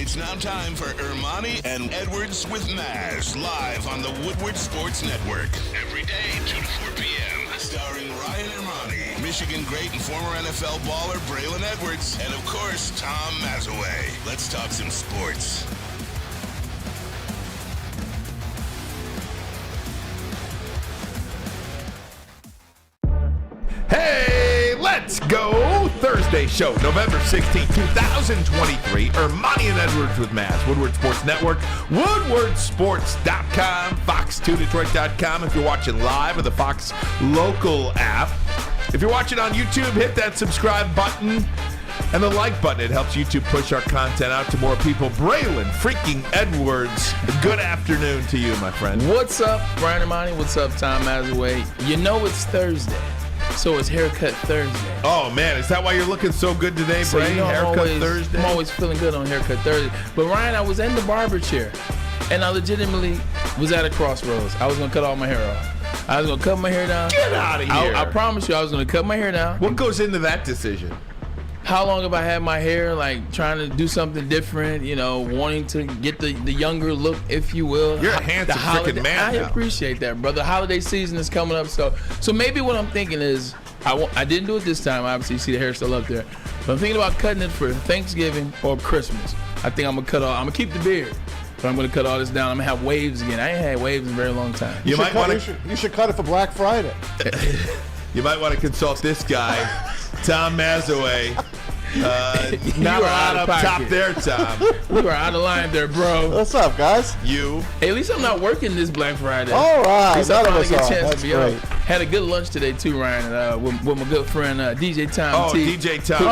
It's now time for Ermanni and Edwards with Maz, live on the Woodward Sports Network. Every day, 2 to 4 p.m. Starring Ryan Ermanni, Michigan great and former NFL baller Braylon Edwards, and of course, Tom Mazaway. Let's talk some sports. Hey, let's go! Thursday show, November 16, 2023. Ermanni and Edwards with Maz, Woodward Sports Network, woodwardsports.com, fox2detroit.com if you're watching live with the Fox Local app. If you're watching on YouTube, hit that subscribe button and the like button. It helps YouTube push our content out to more people. Braylon freaking Edwards, good afternoon to you, my friend. What's up, Ryan Ermanni? What's up, Tom Mazaway? You know it's Thursday. So it's Haircut Thursday. Oh, man, is that why you're looking so good today, Bray? You know, Haircut Thursday? I'm always feeling good on Haircut Thursday. But, Ryan, I was in the barber chair, and I legitimately was at a crossroads. I was going to cut all my hair off. I was going to cut my hair down. Get out of here. I promise you I was going to cut my hair down. What goes into that decision? How long have I had my hair, like, trying to do something different, you know, wanting to get the younger look, if you will. You're a handsome freaking man I now. appreciate that, brother. The holiday season is coming up, so maybe what I'm thinking is, I didn't do it this time. Obviously, you see the hair still up there. But I'm thinking about cutting it for Thanksgiving or Christmas. I think I'm going to cut off. I'm going to keep the beard, but I'm going to cut all this down. I'm going to have waves again. I ain't had waves in a very long time. You should cut it for Black Friday. You might want to consult this guy, Tom Mazaway. Not a lot up top there, Tom. You are out of line there, bro. What's up, guys? You. Hey, at least I'm not working this Black Friday. All right. At least I None of finally us get a are. chance That's to be great. out. Had a good lunch today, too, Ryan, with my good friend DJ Tom Oh, T. DJ Tom T.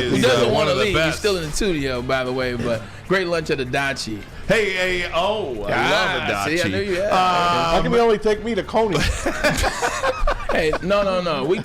Who is doesn't one want to of the leave. best. He's still in the studio, by the way, but great lunch at the Dachi. Hey, I love a Dachi. See, I knew you had. How can you only take me to Coney? Hey, no.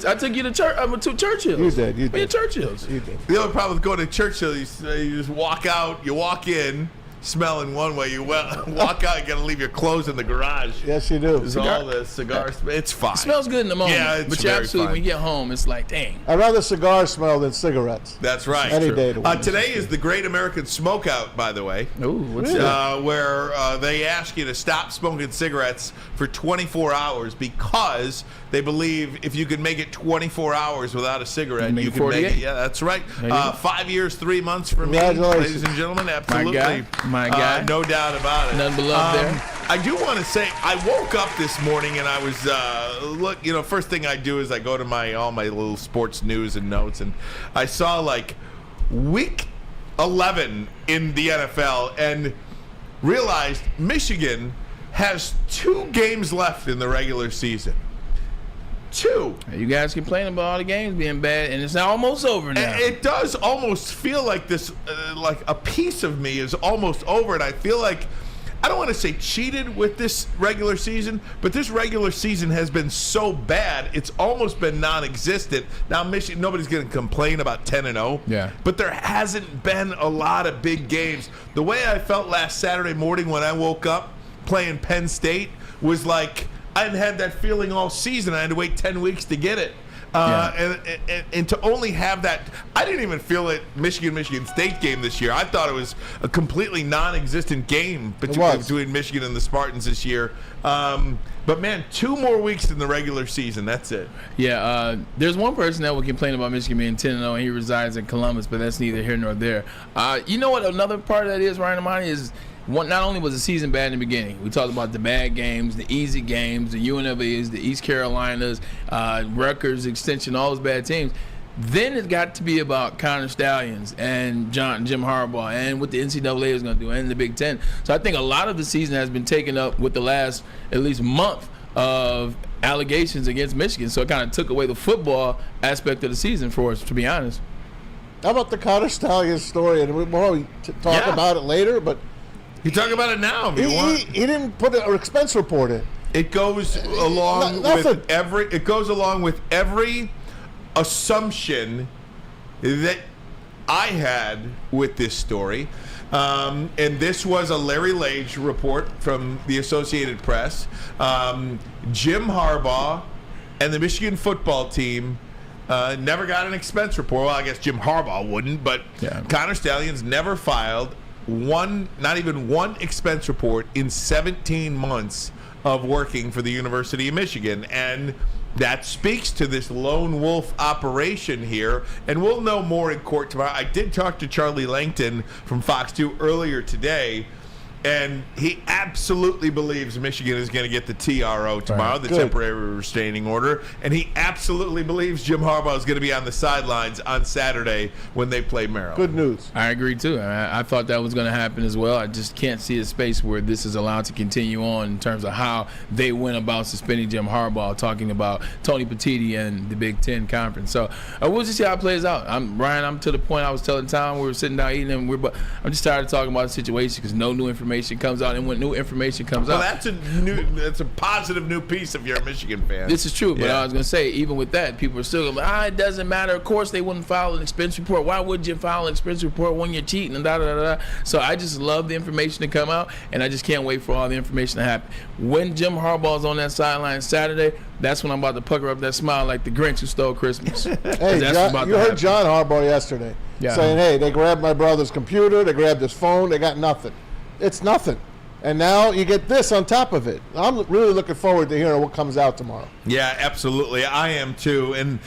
I took you to Churchill's. You did. We at Churchill's. You did. The only problem with going to Churchill, you just walk out, you walk in, smelling one way, you walk out, you got to leave your clothes in the garage. Yes, you do. There's all the cigars. It's fine. It smells good in the moment. Yeah, it's but you very absolutely, fine. when you get home, it's like, dang. I'd rather cigars smell than cigarettes. That's right. Any day of the week. Today is the Great American Smokeout, by the way. Ooh, what's Really? that? Where they ask you to stop smoking cigarettes for 24 hours because they believe if you can make it 24 hours without a cigarette, make you it can make 48. it. Yeah, that's right. There you go. 5 years, 3 months for me, Congratulations. ladies and gentlemen. Absolutely. My guy. No doubt about it. Nothing but love there. I do want to say I woke up this morning and I was first thing I do is I go to all my little sports news and notes, and I saw like week 11 in the NFL and realized Michigan has 2 games left in the regular season. 2. You guys complaining about all the games being bad, and it's almost over now. It does almost feel like this, like a piece of me is almost over, and I feel like, I don't want to say cheated with this regular season, but this regular season has been so bad, it's almost been non-existent. Now, Michigan, nobody's going to complain about 10-0, Yeah. but there hasn't been a lot of big games. The way I felt last Saturday morning when I woke up playing Penn State was like, I hadn't had that feeling all season. I had to wait 10 weeks to get it. And to only have that, I didn't even feel it Michigan State game this year. I thought it was a completely non-existent game between Michigan and the Spartans this year. But man, 2 more weeks in the regular season. That's it. Yeah, there's one person that would complain about Michigan being 10-0, and he resides in Columbus, but that's neither here nor there. You know what another part of that is, Ryan Ermanni, is not only was the season bad in the beginning, we talked about the bad games, the easy games, the UNLVs, the East Carolinas, Rutgers extension, all those bad teams. Then it got to be about Connor Stallions and Jim Harbaugh and what the NCAA is going to do and the Big Ten. So I think a lot of the season has been taken up with the last at least month of allegations against Michigan. So it kind of took away the football aspect of the season for us, to be honest. How about the Connor Stallions story? And we'll probably talk about it later, but You talk about it now if you want. he didn't put an expense report in. It goes along with every assumption that I had with this story. And this was a Larry Lage report from the Associated Press. Jim Harbaugh and the Michigan football team never got an expense report. Well, I guess Jim Harbaugh wouldn't, but Yeah. Connor Stallions never filed not even one expense report in 17 months of working for the University of Michigan. And that speaks to this lone wolf operation here. And we'll know more in court tomorrow. I did talk to Charlie Langton from Fox 2 earlier today, and he absolutely believes Michigan is going to get the TRO tomorrow, the temporary restraining order. And he absolutely believes Jim Harbaugh is going to be on the sidelines on Saturday when they play Maryland. Good news. I agree, too. I thought that was going to happen as well. I just can't see a space where this is allowed to continue on in terms of how they went about suspending Jim Harbaugh, talking about Tony Petitti and the Big Ten Conference. So we'll just see how it plays out. Ryan, I'm to the point I was telling Tom, we were sitting down eating, and I'm just tired of talking about the situation because no new information comes out, and when new information comes out, that's a positive new piece if you're a Michigan fan. This is true, but I was going to say, even with that, people are still going, it doesn't matter. Of course, they wouldn't file an expense report. Why would you file an expense report when you're cheating and da-da-da-da? So I just love the information to come out, and I just can't wait for all the information to happen. When Jim Harbaugh's on that sideline Saturday, that's when I'm about to pucker up that smile like the Grinch who stole Christmas. Hey, you heard John Harbaugh yesterday saying, hey, they grabbed my brother's computer, they grabbed his phone, they got nothing. It's nothing. And now you get this on top of it. I'm really looking forward to hearing what comes out tomorrow. Yeah, absolutely. I am too. And,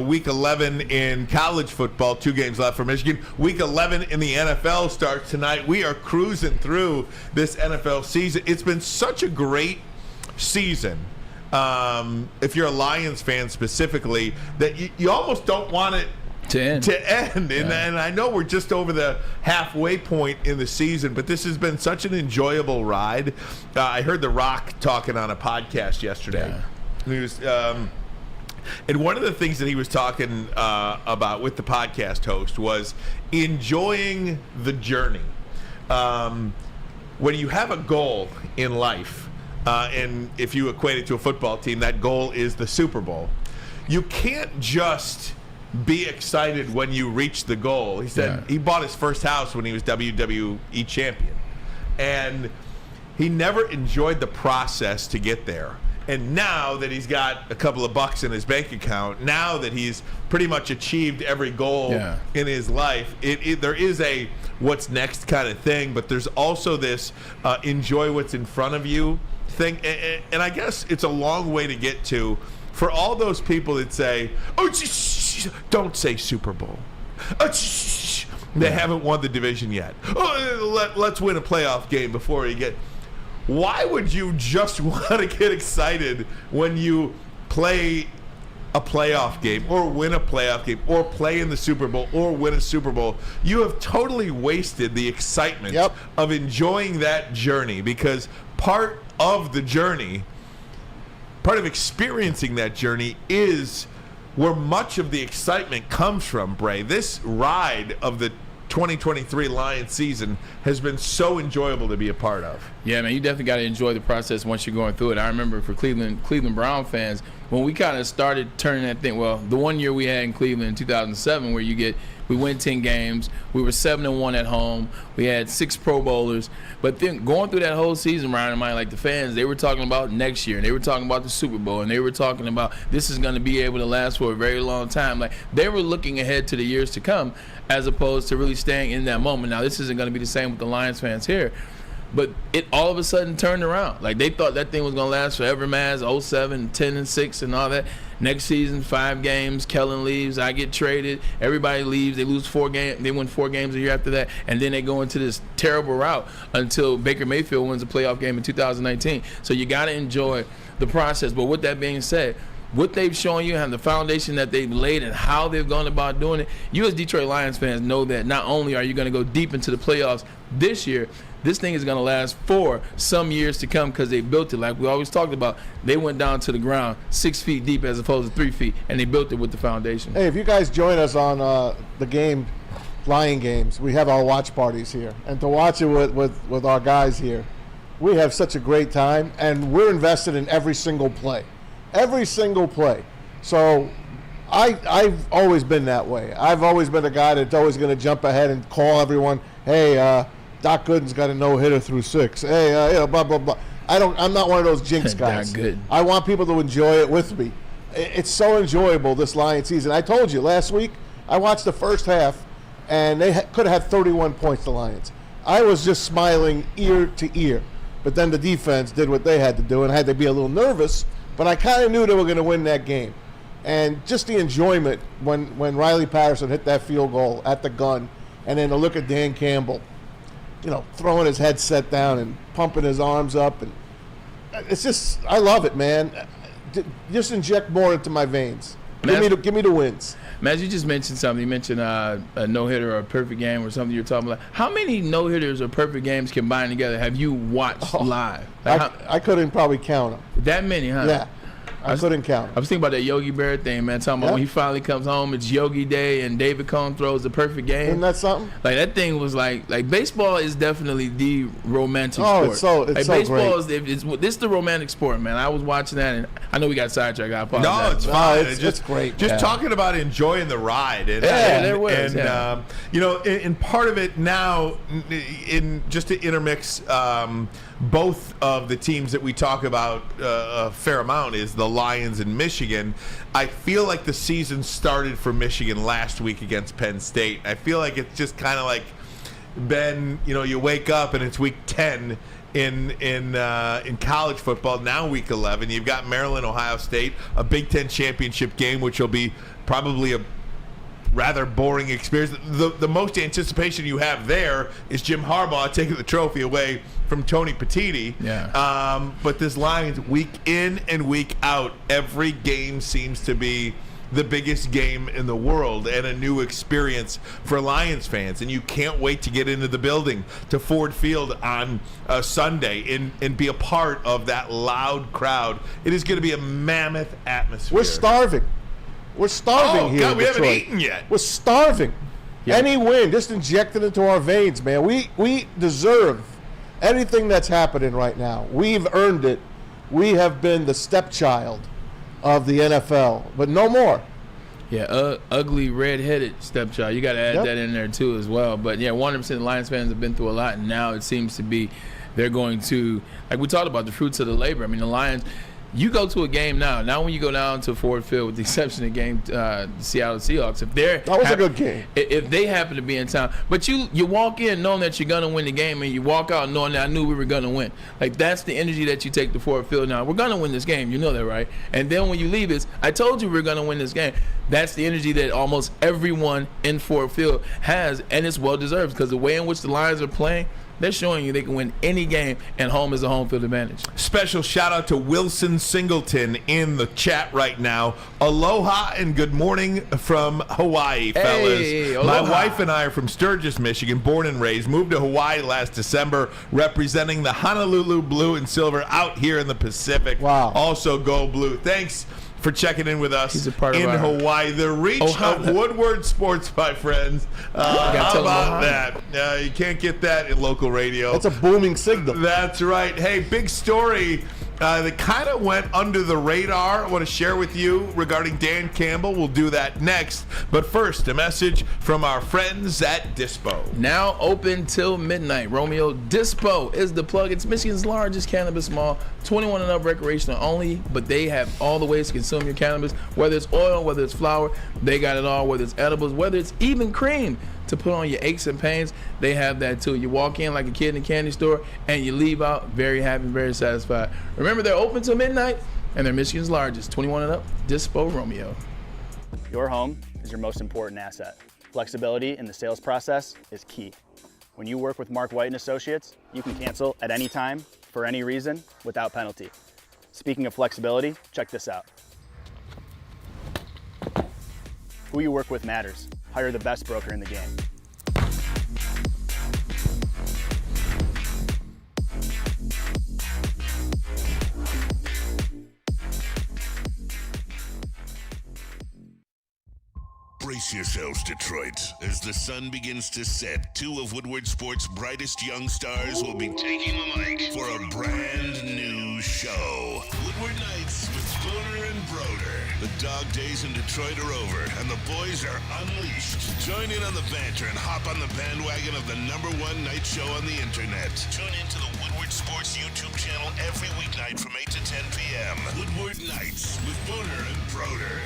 week 11 in college football, 2 games left for Michigan. Week 11 in the NFL starts tonight. We are cruising through this NFL season. It's been such a great season. If you're a Lions fan specifically, that you almost don't want it to end. And I know we're just over the halfway point in the season, but this has been such an enjoyable ride. I heard The Rock talking on a podcast yesterday. He was, and one of the things that he was talking about with the podcast host was enjoying the journey. When you have a goal in life, and if you equate it to a football team, that goal is the Super Bowl. You can't just be excited when you reach the goal. He said he bought his first house when he was WWE champion, and he never enjoyed the process to get there. And now that he's got a couple of bucks in his bank account, now that he's pretty much achieved every goal in his life, there is a what's next kind of thing, but there's also this enjoy what's in front of you thing. And I guess it's a long way to get to for all those people that say, don't say Super Bowl. They haven't won the division yet. Let's win a playoff game before you get. Why would you just want to get excited when you play a playoff game or win a playoff game or play in the Super Bowl or win a Super Bowl? You have totally wasted the excitement of enjoying that journey, because part of the journey, part of experiencing that journey is where much of the excitement comes from, Bray. This ride of the 2023 Lions season has been so enjoyable to be a part of. Yeah, man, you definitely got to enjoy the process once you're going through it. I remember for Cleveland Brown fans, when we kind of started turning that thing, well, the one year we had in Cleveland in 2007 where we win 10 games, we were 7-1 at home, we had 6 Pro Bowlers, but then going through that whole season, Ryan and mine, like the fans, they were talking about next year, and they were talking about the Super Bowl, and they were talking about this is going to be able to last for a very long time. Like, they were looking ahead to the years to come as opposed to really staying in that moment. Now, this isn't going to be the same with the Lions fans here, but it all of a sudden turned around. Like, they thought that thing was going to last forever, Maz, 07, 10-6 and all that. Next season, 5 games, Kellen leaves, I get traded, everybody leaves, they lose 4 games, they win 4 games a year after that, and then they go into this terrible route until Baker Mayfield wins a playoff game in 2019. So you got to enjoy the process. But with that being said, what they've shown you and the foundation that they've laid and how they've gone about doing it, you as Detroit Lions fans know that not only are you going to go deep into the playoffs this year, this thing is going to last for some years to come because they built it. Like we always talked about, they went down to the ground 6 feet deep as opposed to 3 feet, and they built it with the foundation. Hey, if you guys join us on the game, Lion games, we have our watch parties here. And to watch it with our guys here, we have such a great time, and we're invested in every single play. Every single play. So I've always been that way. I've always been a guy that's always going to jump ahead and call everyone, hey, Doc Gooden's got a no-hitter through 6. Hey, blah, blah, blah. I'm not one of those jinx guys. Good. I want people to enjoy it with me. It's so enjoyable, this Lions season. I told you last week, I watched the first half, and they could have had 31 points, the Lions. I was just smiling ear to ear. But then the defense did what they had to do, and I had to be a little nervous, but I kind of knew they were going to win that game. And just the enjoyment when Riley Patterson hit that field goal at the gun, and then to look at Dan Campbell, throwing his headset down and pumping his arms up. And it's just, I love it, man. Just inject more into my veins. Give me the wins. Man, you just mentioned something. You mentioned a no-hitter or a perfect game or something you're talking about. How many no-hitters or perfect games combined together have you watched live? I couldn't probably count them. That many, huh? Yeah. I couldn't count. I was thinking about that Yogi Berra thing, man. Talking about when he finally comes home, it's Yogi Day, and David Cone throws the perfect game. Isn't that something? Like, that thing was like baseball is definitely the romantic sport. It's so baseball great. This is the romantic sport, man. I was watching that, and I know we got sidetracked. I apologize. No, it's fine. It's great. Just talking about enjoying the ride. And, there was. And part of it now, just to intermix both of the teams that we talk about a fair amount is the Lions and Michigan. I feel like the season started for Michigan last week against Penn State. I feel like it's just kind of like, Ben, you wake up and it's week 10 in college football. Now week 11, you've got Maryland, Ohio State, a Big Ten championship game, which will be probably a rather boring experience. The most anticipation you have there is Jim Harbaugh taking the trophy away from Tony Petitti. Yeah. But this Lions, week in and week out, every game seems to be the biggest game in the world and a new experience for Lions fans. And you can't wait to get into the building to Ford Field on Sunday and be a part of that loud crowd. It is going to be a mammoth atmosphere. We're starving. We're starving here. God, in we haven't Detroit. eaten yet. We're starving. Yeah. Any win, just inject it into our veins, man. We deserve anything that's happening right now. We've earned it. We have been the stepchild of the NFL, but no more. Yeah, ugly red-headed stepchild. You got to add that in there too as well. But yeah, 100% the Lions fans have been through a lot, and now it seems to be they're going to, like we talked about, the fruits of the labor. I mean, the Lions. You go to a game now when you go down to Ford Field, with the exception of the game, the Seattle Seahawks, that was a good game. If they happen to be in town, but you walk in knowing that you're gonna win the game, and you walk out knowing that I knew we were gonna win. Like, that's the energy that you take to Ford Field. Now we're gonna win this game, you know that, right? And then when you leave, it's I told you we were gonna win this game. That's the energy that almost everyone in Ford Field has, and it's well deserved because the way in which the Lions are playing. They're showing you they can win any game, and home is a home field advantage. Special shout out to Wilson Singleton in the chat right now. Aloha and good morning from Hawaii, fellas. Hey, my aloha. wife and I are from Sturgis, Michigan, born and raised. Moved to Hawaii last December, representing the Honolulu Blue and Silver out here in the Pacific. Wow. Also go Blue. Thanks for checking in with us He's a part of in our Hawaii. The reach of Woodward Sports, my friends. How about that? You can't get that in local radio. That's a booming signal. That's right. Hey, big story that kind of went under the radar. I want to share with you regarding Dan Campbell. We'll do that next. But first, a message from our friends at Dispo. Now open till midnight. Romeo, Dispo is the plug. It's Michigan's largest cannabis mall. 21 and up recreational only, but they have all the ways to consume your cannabis. Whether it's oil, whether it's flour, they got it all. Whether it's edibles, whether it's even cream to put on your aches and pains, they have that too. You walk in like a kid in a candy store and you leave out very happy, very satisfied. Remember, they're open till midnight and they're Michigan's largest. 21 and up, Dispo Romeo. Your home is your most important asset. Flexibility in the sales process is key. When you work with Mark White & Associates, you can cancel at any time, for any reason, without penalty. Speaking of flexibility, check this out. Who you work with matters. Hire the best broker in the game. Brace yourselves, Detroit. As the sun begins to set, two of Woodward Sports' brightest young stars will be taking the mic for a brand new show. Woodward Nights with Spooner and Broder. The dog days in Detroit are over, and the boys are unleashed. Join in on the banter and hop on the bandwagon of the #1 night show on the internet. Tune into the Woodward Sports YouTube channel every weeknight from 8 to 10 p.m. Woodward Nights with Spooner and Broder.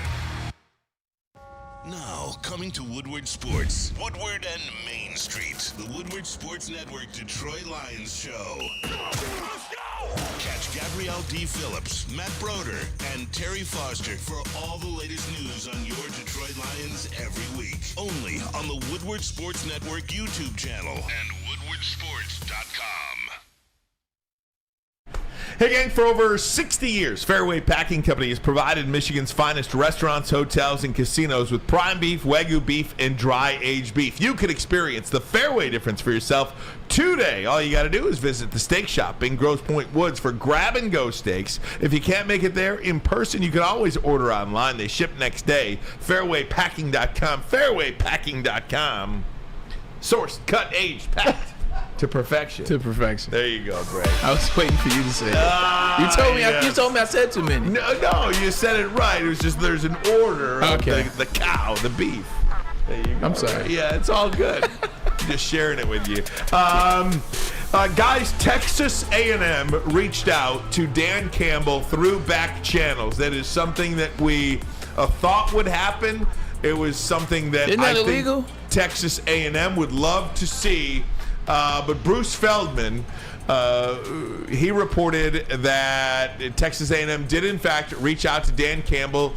Now, coming to Woodward Sports, Woodward and Main Street, the Woodward Sports Network Detroit Lions Show. Let's go! Catch Gabrielle D. Phillips, Matt Broder, and Terry Foster for all the latest news on your Detroit Lions every week. Only on the Woodward Sports Network YouTube channel and woodwardsports.com. Hey gang, for over 60 years, Fairway Packing Company has provided Michigan's finest restaurants, hotels, and casinos with prime beef, Wagyu beef, and dry-aged beef. You can experience the Fairway difference for yourself today. All you got to do is visit the steak shop in Grosse Pointe Woods for grab-and-go steaks. If you can't make it there in person, you can always order online. They ship next day. FairwayPacking.com. FairwayPacking.com. Sourced, cut, aged, packed. To perfection. To perfection. There you go, Bray. I was waiting for you to say that. You told me. Yes. You told me I said too many. No, you said it right. It was just there's an order of the cow, the beef. There you go. I'm sorry. Yeah, it's all good. Just sharing it with you. Guys, Texas A&M reached out to Dan Campbell through back channels. That is something that we thought would happen. It was something that Isn't that illegal? think Texas A&M would love to see. But Bruce Feldman, he reported that Texas A&M did in fact reach out to Dan Campbell,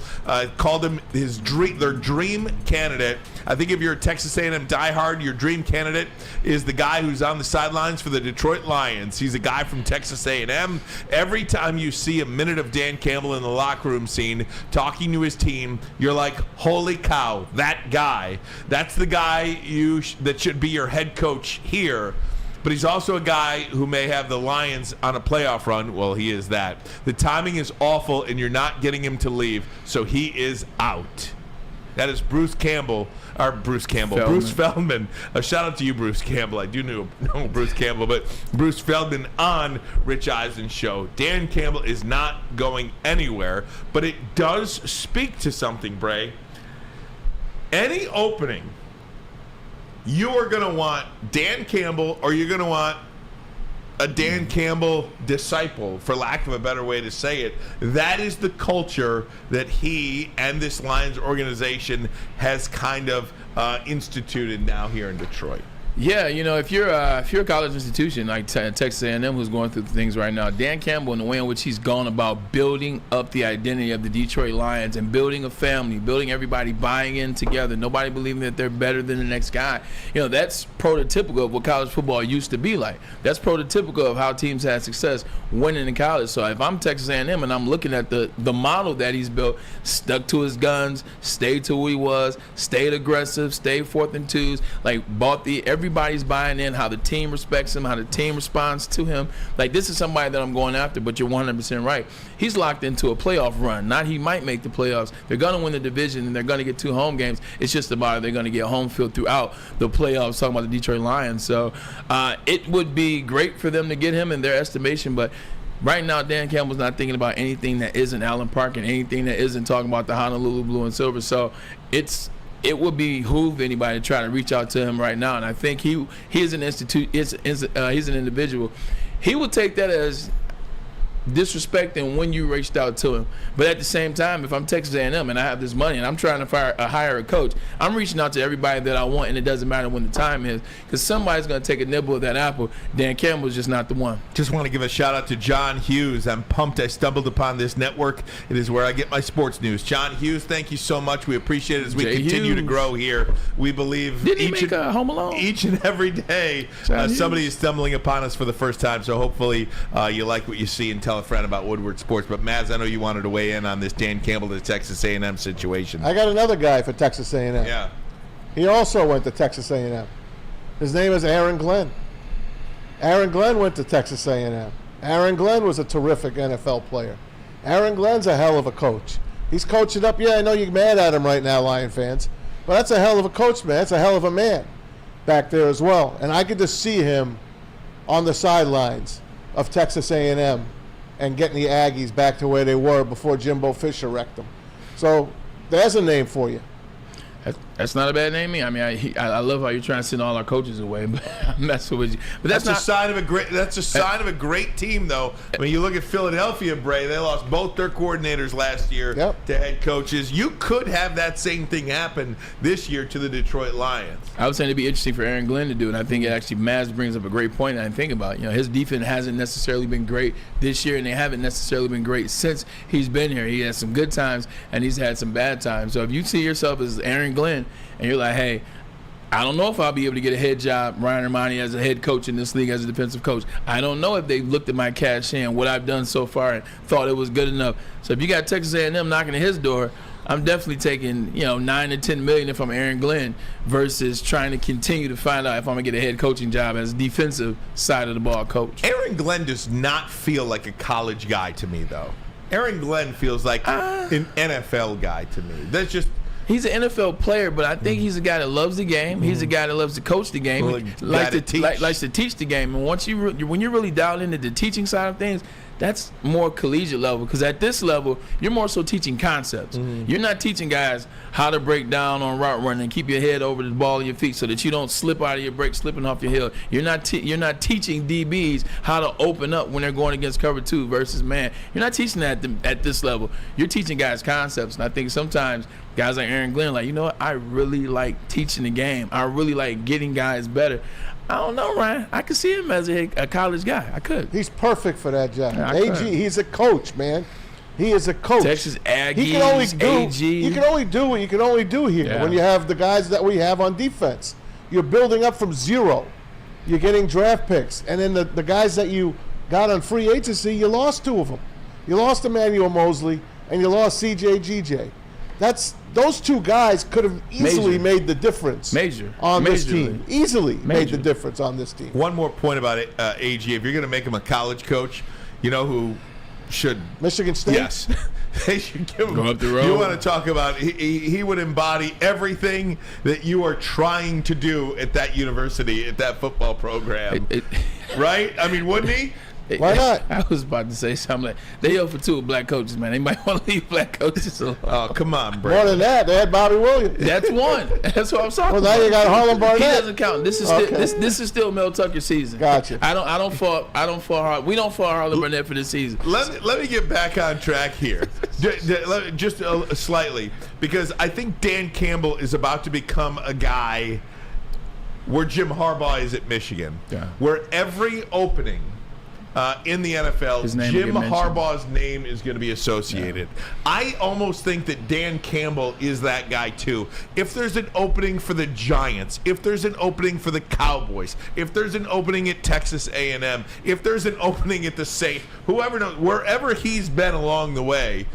called him their dream candidate. I think if you're a Texas A&M diehard, your dream candidate is the guy who's on the sidelines for the Detroit Lions. He's a guy from Texas A&M. Every time you see a minute of Dan Campbell in the locker room scene talking to his team, you're like, holy cow, that guy. That's the guy that should be your head coach here. But he's also a guy who may have the Lions on a playoff run. Well, he is that. The timing is awful, and you're not getting him to leave, so he is out. That is Bruce Feldman. A shout out to you, Bruce Campbell. I do know Bruce Campbell, but Bruce Feldman on Rich Eisen's show. Dan Campbell is not going anywhere, but it does speak to something, Bray. Any opening, you are going to want Dan Campbell, or you're going to want a Dan Campbell disciple, for lack of a better way to say it. That is the culture that he and this Lions organization has kind of instituted now here in Detroit. Yeah, if you're a college institution like Texas A&M, who's going through things right now, Dan Campbell, and the way in which he's gone about building up the identity of the Detroit Lions and building a family, building everybody buying in together, nobody believing that they're better than the next guy. That's prototypical of what college football used to be like. That's prototypical of how teams had success winning in college. So if I'm Texas A&M and I'm looking at the model that he's built, stuck to his guns, stayed to who he was, stayed aggressive, stayed 4th and 2s, everybody's buying in, how the team respects him, how the team responds to him. This is somebody that I'm going after, but you're 100% right. He's locked into a playoff run. Not he might make the playoffs. They're going to win the division, and they're going to get 2 home games. It's just about they're going to get home field throughout the playoffs, talking about the Detroit Lions. So it would be great for them to get him in their estimation, but right now, Dan Campbell's not thinking about anything that isn't Allen Park and anything that isn't talking about the Honolulu Blue and Silver. So it would behoove anybody to try to reach out to him right now, and I think he is an he's an individual. He will take that as disrespecting when you reached out to him. But at the same time, if I'm Texas A&M and I have this money and I'm trying to hire a coach, I'm reaching out to everybody that I want, and it doesn't matter when the time is, because somebody's going to take a nibble of that apple. Dan Campbell's just not the one. Just want to give a shout out to John Hughes. I'm pumped I stumbled upon this network. It is where I get my sports news. John Hughes, thank you so much. We appreciate it as we continue to grow here. We believe Home Alone? Each and every day somebody is stumbling upon us for the first time, so hopefully you like what you see and tell a friend about Woodward Sports. But Maz, I know you wanted to weigh in on this Dan Campbell to Texas A&M situation. I got another guy for Texas A&M. Yeah. He also went to Texas A&M. His name is Aaron Glenn. Aaron Glenn went to Texas A&M. Aaron Glenn was a terrific NFL player. Aaron Glenn's a hell of a coach. He's coaching up. Yeah, I know you're mad at him right now, Lion fans, but that's a hell of a coach, man. That's a hell of a man back there as well. And I could just see him on the sidelines of Texas A&M and getting the Aggies back to where they were before Jimbo Fisher wrecked them. So there's a name for you. That's not a bad name. I mean, I love how you're trying to send all our coaches away, but I'm messing with you. But that's not a sign of a great. That's a sign of a great team, though. I mean, you look at Philadelphia, Bray. They lost both their coordinators last year to head coaches. You could have that same thing happen this year to the Detroit Lions. I was saying it'd be interesting for Aaron Glenn to do, and I think it actually Maz brings up a great point. And I think about his defense hasn't necessarily been great this year, and they haven't necessarily been great since he's been here. He has some good times, and he's had some bad times. So if you see yourself as Aaron Glenn, and you're like, hey, I don't know if I'll be able to get a head job, Ryan Ermanni, as a head coach in this league as a defensive coach. I don't know if they've looked at my cash in, what I've done so far, and thought it was good enough. So if you got Texas A&M knocking at his door, I'm definitely taking $9 to $10 million if I'm Aaron Glenn versus trying to continue to find out if I'm gonna get a head coaching job as a defensive side of the ball coach. Aaron Glenn does not feel like a college guy to me, though. Aaron Glenn feels like an NFL guy to me. That's just. He's an NFL player, but I think he's a guy that loves the game. He's a guy that loves to coach the game. Well, likes to teach the game. And once when you're really dialed into the teaching side of things, that's more collegiate level. Because at this level, you're more so teaching concepts. You're not teaching guys how to break down on route running and keep your head over the ball of your feet so that you don't slip out of your break, slipping off your heel. You're not teaching DBs how to open up when they're going against cover 2 versus man. You're not teaching that at this level. You're teaching guys concepts. And I think sometimes guys like Aaron Glenn, like, you know what? I really like teaching the game. I really like getting guys better. I don't know, Ryan. I could see him as a college guy. I could. He's perfect for that job. AG, he's a coach, man. He is a coach. Texas Aggies, he can only AG. You can only do what you can only do here when you have the guys that we have on defense. You're building up from zero. You're getting draft picks. And then the guys that you got on free agency, you lost 2 of them. You lost Emmanuel Mosley, and you lost C.J. G.J. Those 2 guys could have easily made the difference on this team. Easily made the difference on this team. One more point about it, AG. If you're going to make him a college coach, you know who should? Michigan State? Yes. They should give him. Go up the road. You want to talk about, he would embody everything that you are trying to do at that university, at that football program. Right? I mean, wouldn't he? Why not? I was about to say something like they 0 for 2 with black coaches, man. They might want to leave black coaches alone. Oh, come on, Braylon. More than that, they had Bobby Williams. That's one. That's what I'm talking about. Well, now you got Harlem Barnett. He doesn't count. This is still this is still Mel Tucker season. Gotcha. I don't fall we don't fall Harlem Barnett for this season. Let me get back on track here, just slightly, because I think Dan Campbell is about to become a guy where Jim Harbaugh is at Michigan, where every opening in the NFL, Jim Harbaugh's name is going to be associated. I almost think that Dan Campbell is that guy too. If there's an opening for the Giants, if there's an opening for the Cowboys, if there's an opening at Texas A&M, if there's an opening at the Saints, whoever knows, wherever he's been along the way,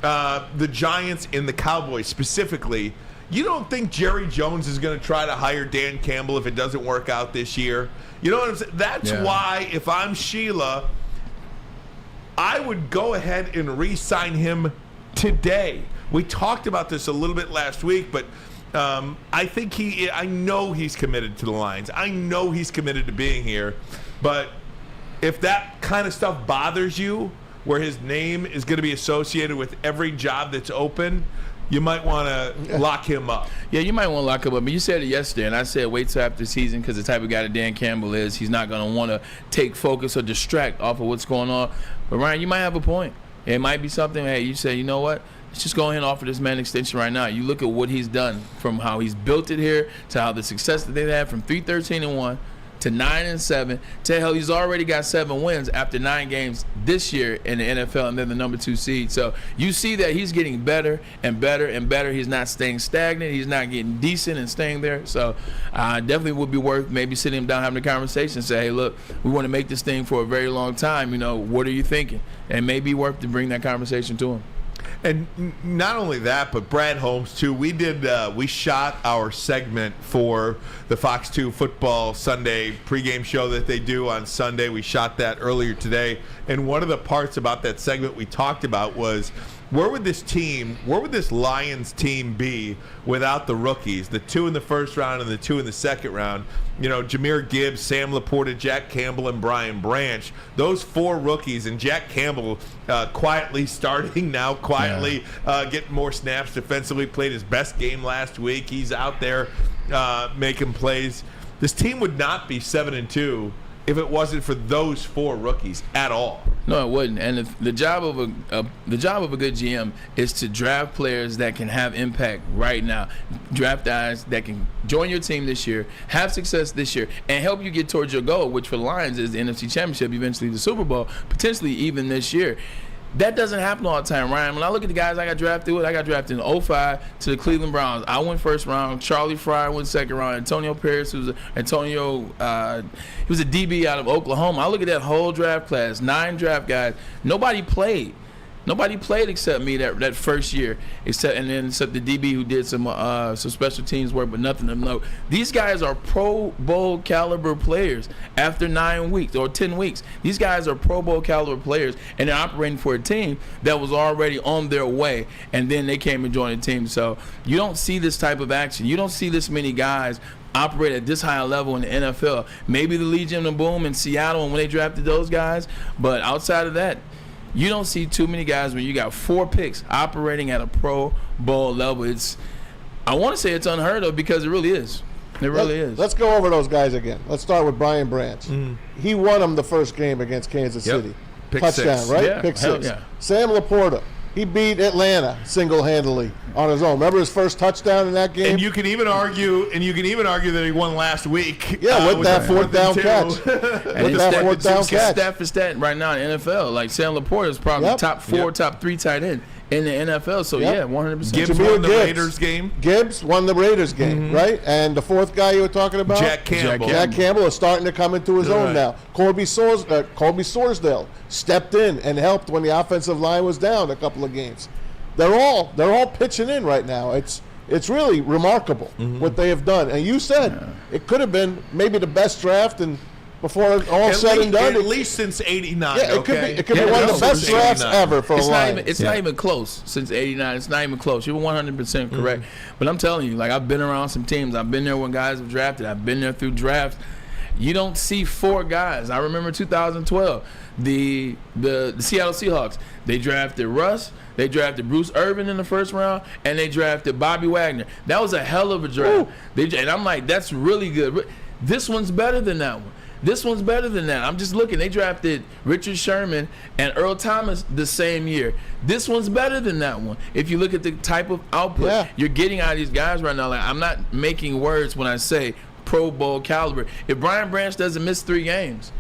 the Giants and the Cowboys specifically, you don't think Jerry Jones is going to try to hire Dan Campbell if it doesn't work out this year? You know what I'm saying? That's why, if I'm Sheila, I would go ahead and re-sign him today. We talked about this a little bit last week, but I think I know he's committed to the Lions. I know he's committed to being here. But if that kind of stuff bothers you, where his name is going to be associated with every job that's open, you might want to lock him up. Yeah, you might want to lock him up. But you said it yesterday, and I said wait till after the season because the type of guy that Dan Campbell is, he's not going to want to take focus or distract off of what's going on. But, Ryan, you might have a point. It might be something, hey, you say, you know what? Let's just go ahead and offer this man extension right now. You look at what he's done from how he's built it here to how the success that they've had from 3-13-1 to 9-7 to hell, he's already got 7 wins after 9 games this year in the NFL, and they're the number 2 seed. So you see that he's getting better and better and better. He's not staying stagnant. He's not getting decent and staying there. So definitely would be worth maybe sitting him down, having a conversation, and say, hey, look, we want to make this thing for a very long time. You know, what are you thinking? And maybe worth to bring that conversation to him. And not only that, but Brad Holmes too. We shot our segment for the Fox 2 Football Sunday pregame show that they do on Sunday. We shot that earlier today, and one of the parts about that segment we talked about was where would this Lions team be without the rookies? The 2 in the first round and the 2 in the second round. You know, Jahmyr Gibbs, Sam Laporta, Jack Campbell, and Brian Branch. Those 4 rookies, and Jack Campbell quietly starting now, getting more snaps defensively, played his best game last week. He's out there making plays. This team would not be 7-2 if it wasn't for those 4 rookies at all. No, it wouldn't. And the job of a good GM is to draft players that can have impact right now. Draft guys that can join your team this year, have success this year, and help you get towards your goal, which for the Lions is the NFC Championship, eventually the Super Bowl, potentially even this year. That doesn't happen all the time, Ryan. When I look at the guys I got drafted with, I got drafted in 2005 to the Cleveland Browns. I went first round. Charlie Fryer went second round. Antonio Pierce, he was a DB out of Oklahoma. I look at that whole draft class, 9 draft guys. Nobody played. Nobody played except me that first year, except the DB who did some special teams work, but nothing of note. These guys are Pro Bowl caliber players after 9 weeks or 10 weeks. These guys are Pro Bowl caliber players, and they're operating for a team that was already on their way, and then they came and joined the team. So you don't see this type of action. You don't see this many guys operate at this high a level in the NFL. Maybe the Legion of Boom in Seattle and when they drafted those guys, but outside of that, you don't see too many guys when you got 4 picks operating at a Pro Bowl level. I want to say it's unheard of because it really is. It really is. Let's go over those guys again. Let's start with Brian Branch. He won them the first game against Kansas City. Pick Touchdown, 6. right? Yeah, Pick 6. yeah. Sam Laporta. He beat Atlanta single-handedly on his own. Remember his first touchdown in that game? And you can even argue that he won last week. Yeah, with that 4th down catch. And With that 4th down catch. Stat for stat right now in the NFL. Like Sam Laporta is probably top 4, top 3 tight end in the NFL. So, 100%. Gibbs won the Raiders game. Gibbs won the Raiders game, right? And the 4th guy you were talking about? Jack Campbell. Jack Campbell is starting to come into his own now. Colby Sorsdale stepped in and helped when the offensive line was down a couple of games. They're all pitching in right now. It's really remarkable what they have done. And you said it could have been maybe the best draft and before all said and done. At least since '89. Yeah, it could be one of the best drafts ever for a Lions. It's not even close since '89. It's not even close. You're 100% correct. But I'm telling you, like I've been around some teams. I've been there when guys have drafted. I've been there through drafts. You don't see 4 guys. I remember 2012, the Seattle Seahawks. They drafted Russ. They drafted Bruce Irvin in the first round, and they drafted Bobby Wagner. That was a hell of a draft. And I'm like, that's really good. This one's better than that one. This one's better than that. I'm just looking. They drafted Richard Sherman and Earl Thomas the same year. This one's better than that one. If you look at the type of output you're getting out of these guys right now, like I'm not making words when I say Pro Bowl caliber. If Brian Branch doesn't miss 3 games,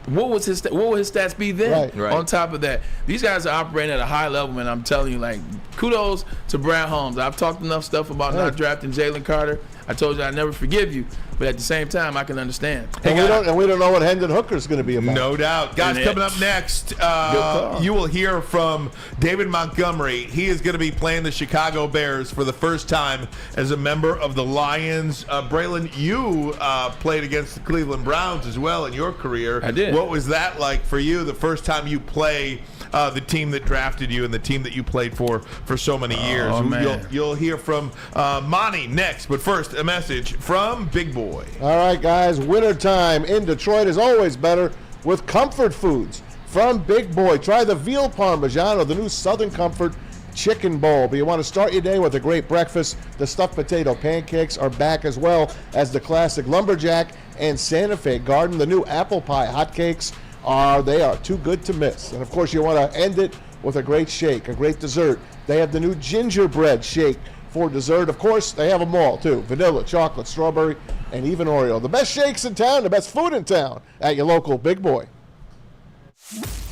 what will his stats be then? Right. On top of that, these guys are operating at a high level, and I'm telling you, like, kudos to Brad Holmes. I've talked enough stuff about not drafting Jalen Carter. I told you I'd never forgive you, but at the same time, I can understand. And we don't know what Hendon Hooker is going to be about. No doubt. Guys, coming up next, you will hear from David Montgomery. He is going to be playing the Chicago Bears for the first time as a member of the Lions. Braylon, you played against the Cleveland Browns as well in your career. I did. What was that like for you, the first time you play the team that drafted you and the team that you played for so many years? Man. You'll hear from Monty next, but first, a message from Big Boy. All right, guys, wintertime in Detroit is always better with comfort foods from Big Boy. Try the veal parmigiano, the new Southern Comfort chicken bowl. But you want to start your day with a great breakfast. The stuffed potato pancakes are back, as well as the classic lumberjack and Santa Fe Garden. The new apple pie hotcakes they are too good to miss. And of course, you want to end it with a great shake, a great dessert. They have the new gingerbread shake for dessert. Of course, they have them all too: vanilla, chocolate, strawberry, and even Oreo. The best shakes in town, the best food in town at your local Big Boy.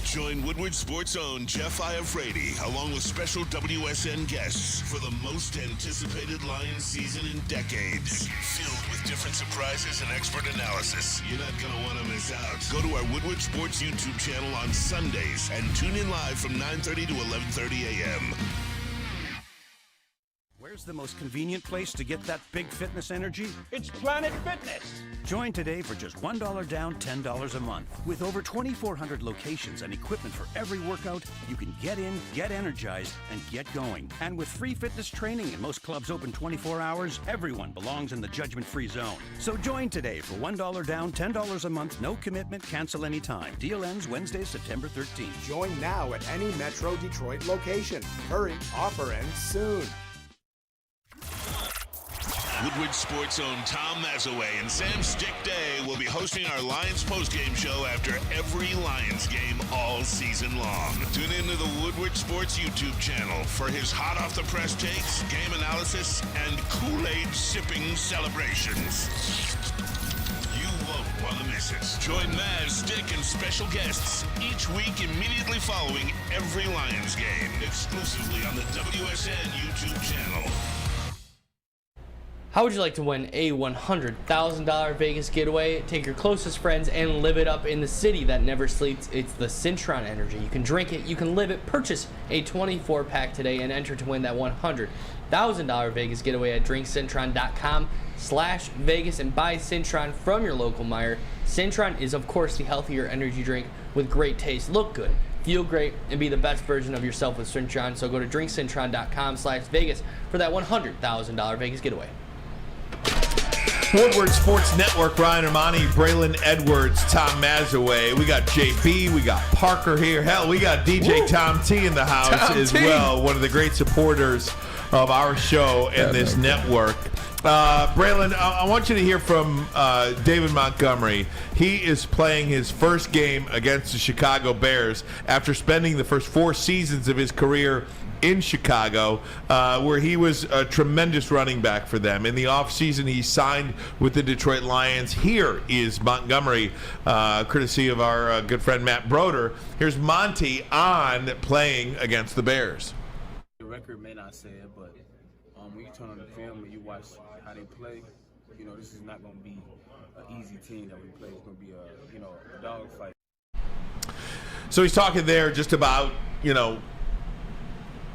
Join Woodward Sports' own Jeff Iafrate, along with special WSN guests, for the most anticipated Lions season in decades. Filled with different surprises and expert analysis. You're not going to want to miss out. Go to our Woodward Sports YouTube channel on Sundays and tune in live from 9:30 to 11:30 a.m. Where's the most convenient place to get that big fitness energy? It's Planet Fitness. Join today for just $1 down, $10 a month. With over 2,400 locations and equipment for every workout, you can get in, get energized, and get going. And with free fitness training and most clubs open 24 hours, everyone belongs in the judgment-free zone. So join today for $1 down, $10 a month, no commitment, cancel anytime. Deal ends Wednesday, September 13th. Join now at any Metro Detroit location. Hurry, offer ends soon. Woodward Sports' own Tom Mazaway and Sam Stick Day will be hosting our Lions postgame show after every Lions game all season long. Tune into the Woodward Sports YouTube channel for his hot-off-the-press takes, game analysis, and Kool-Aid sipping celebrations. You won't want to miss it. Join Maz, Stick, and special guests each week immediately following every Lions game, exclusively on the WSN YouTube channel. How would you like to win a $100,000 Vegas getaway? Take your closest friends and live it up in the city that never sleeps. It's the Cintron Energy. You can drink it, you can live it. Purchase a 24-pack today and enter to win that $100,000 Vegas getaway at drinkcintron.com/Vegas and buy Cintron from your local Meijer. Cintron is, of course, the healthier energy drink with great taste. Look good, feel great, and be the best version of yourself with Cintron. So go to drinkcintron.com/Vegas for that $100,000 Vegas getaway. Woodward Sports Network, Ryan Ermanni, Braylon Edwards, Tom Mazaway. We got JB, we got Parker here. Hell, we got DJ Tom T in the house Tom as T. well, one of the great supporters of our show and this network. Braylon, I want you to hear from David Montgomery. He is playing his first game against the Chicago Bears after spending the first 4 seasons of his career in Chicago, where he was a tremendous running back for them. In the offseason, he signed with the Detroit Lions. Here is Montgomery, courtesy of our good friend Matt Broder. Here's Monty on playing against the Bears. The record may not say it, but when you turn on the film and you watch how they play, you know, this is not going to be an easy team that we play. It's going to be a dogfight. So he's talking there just about,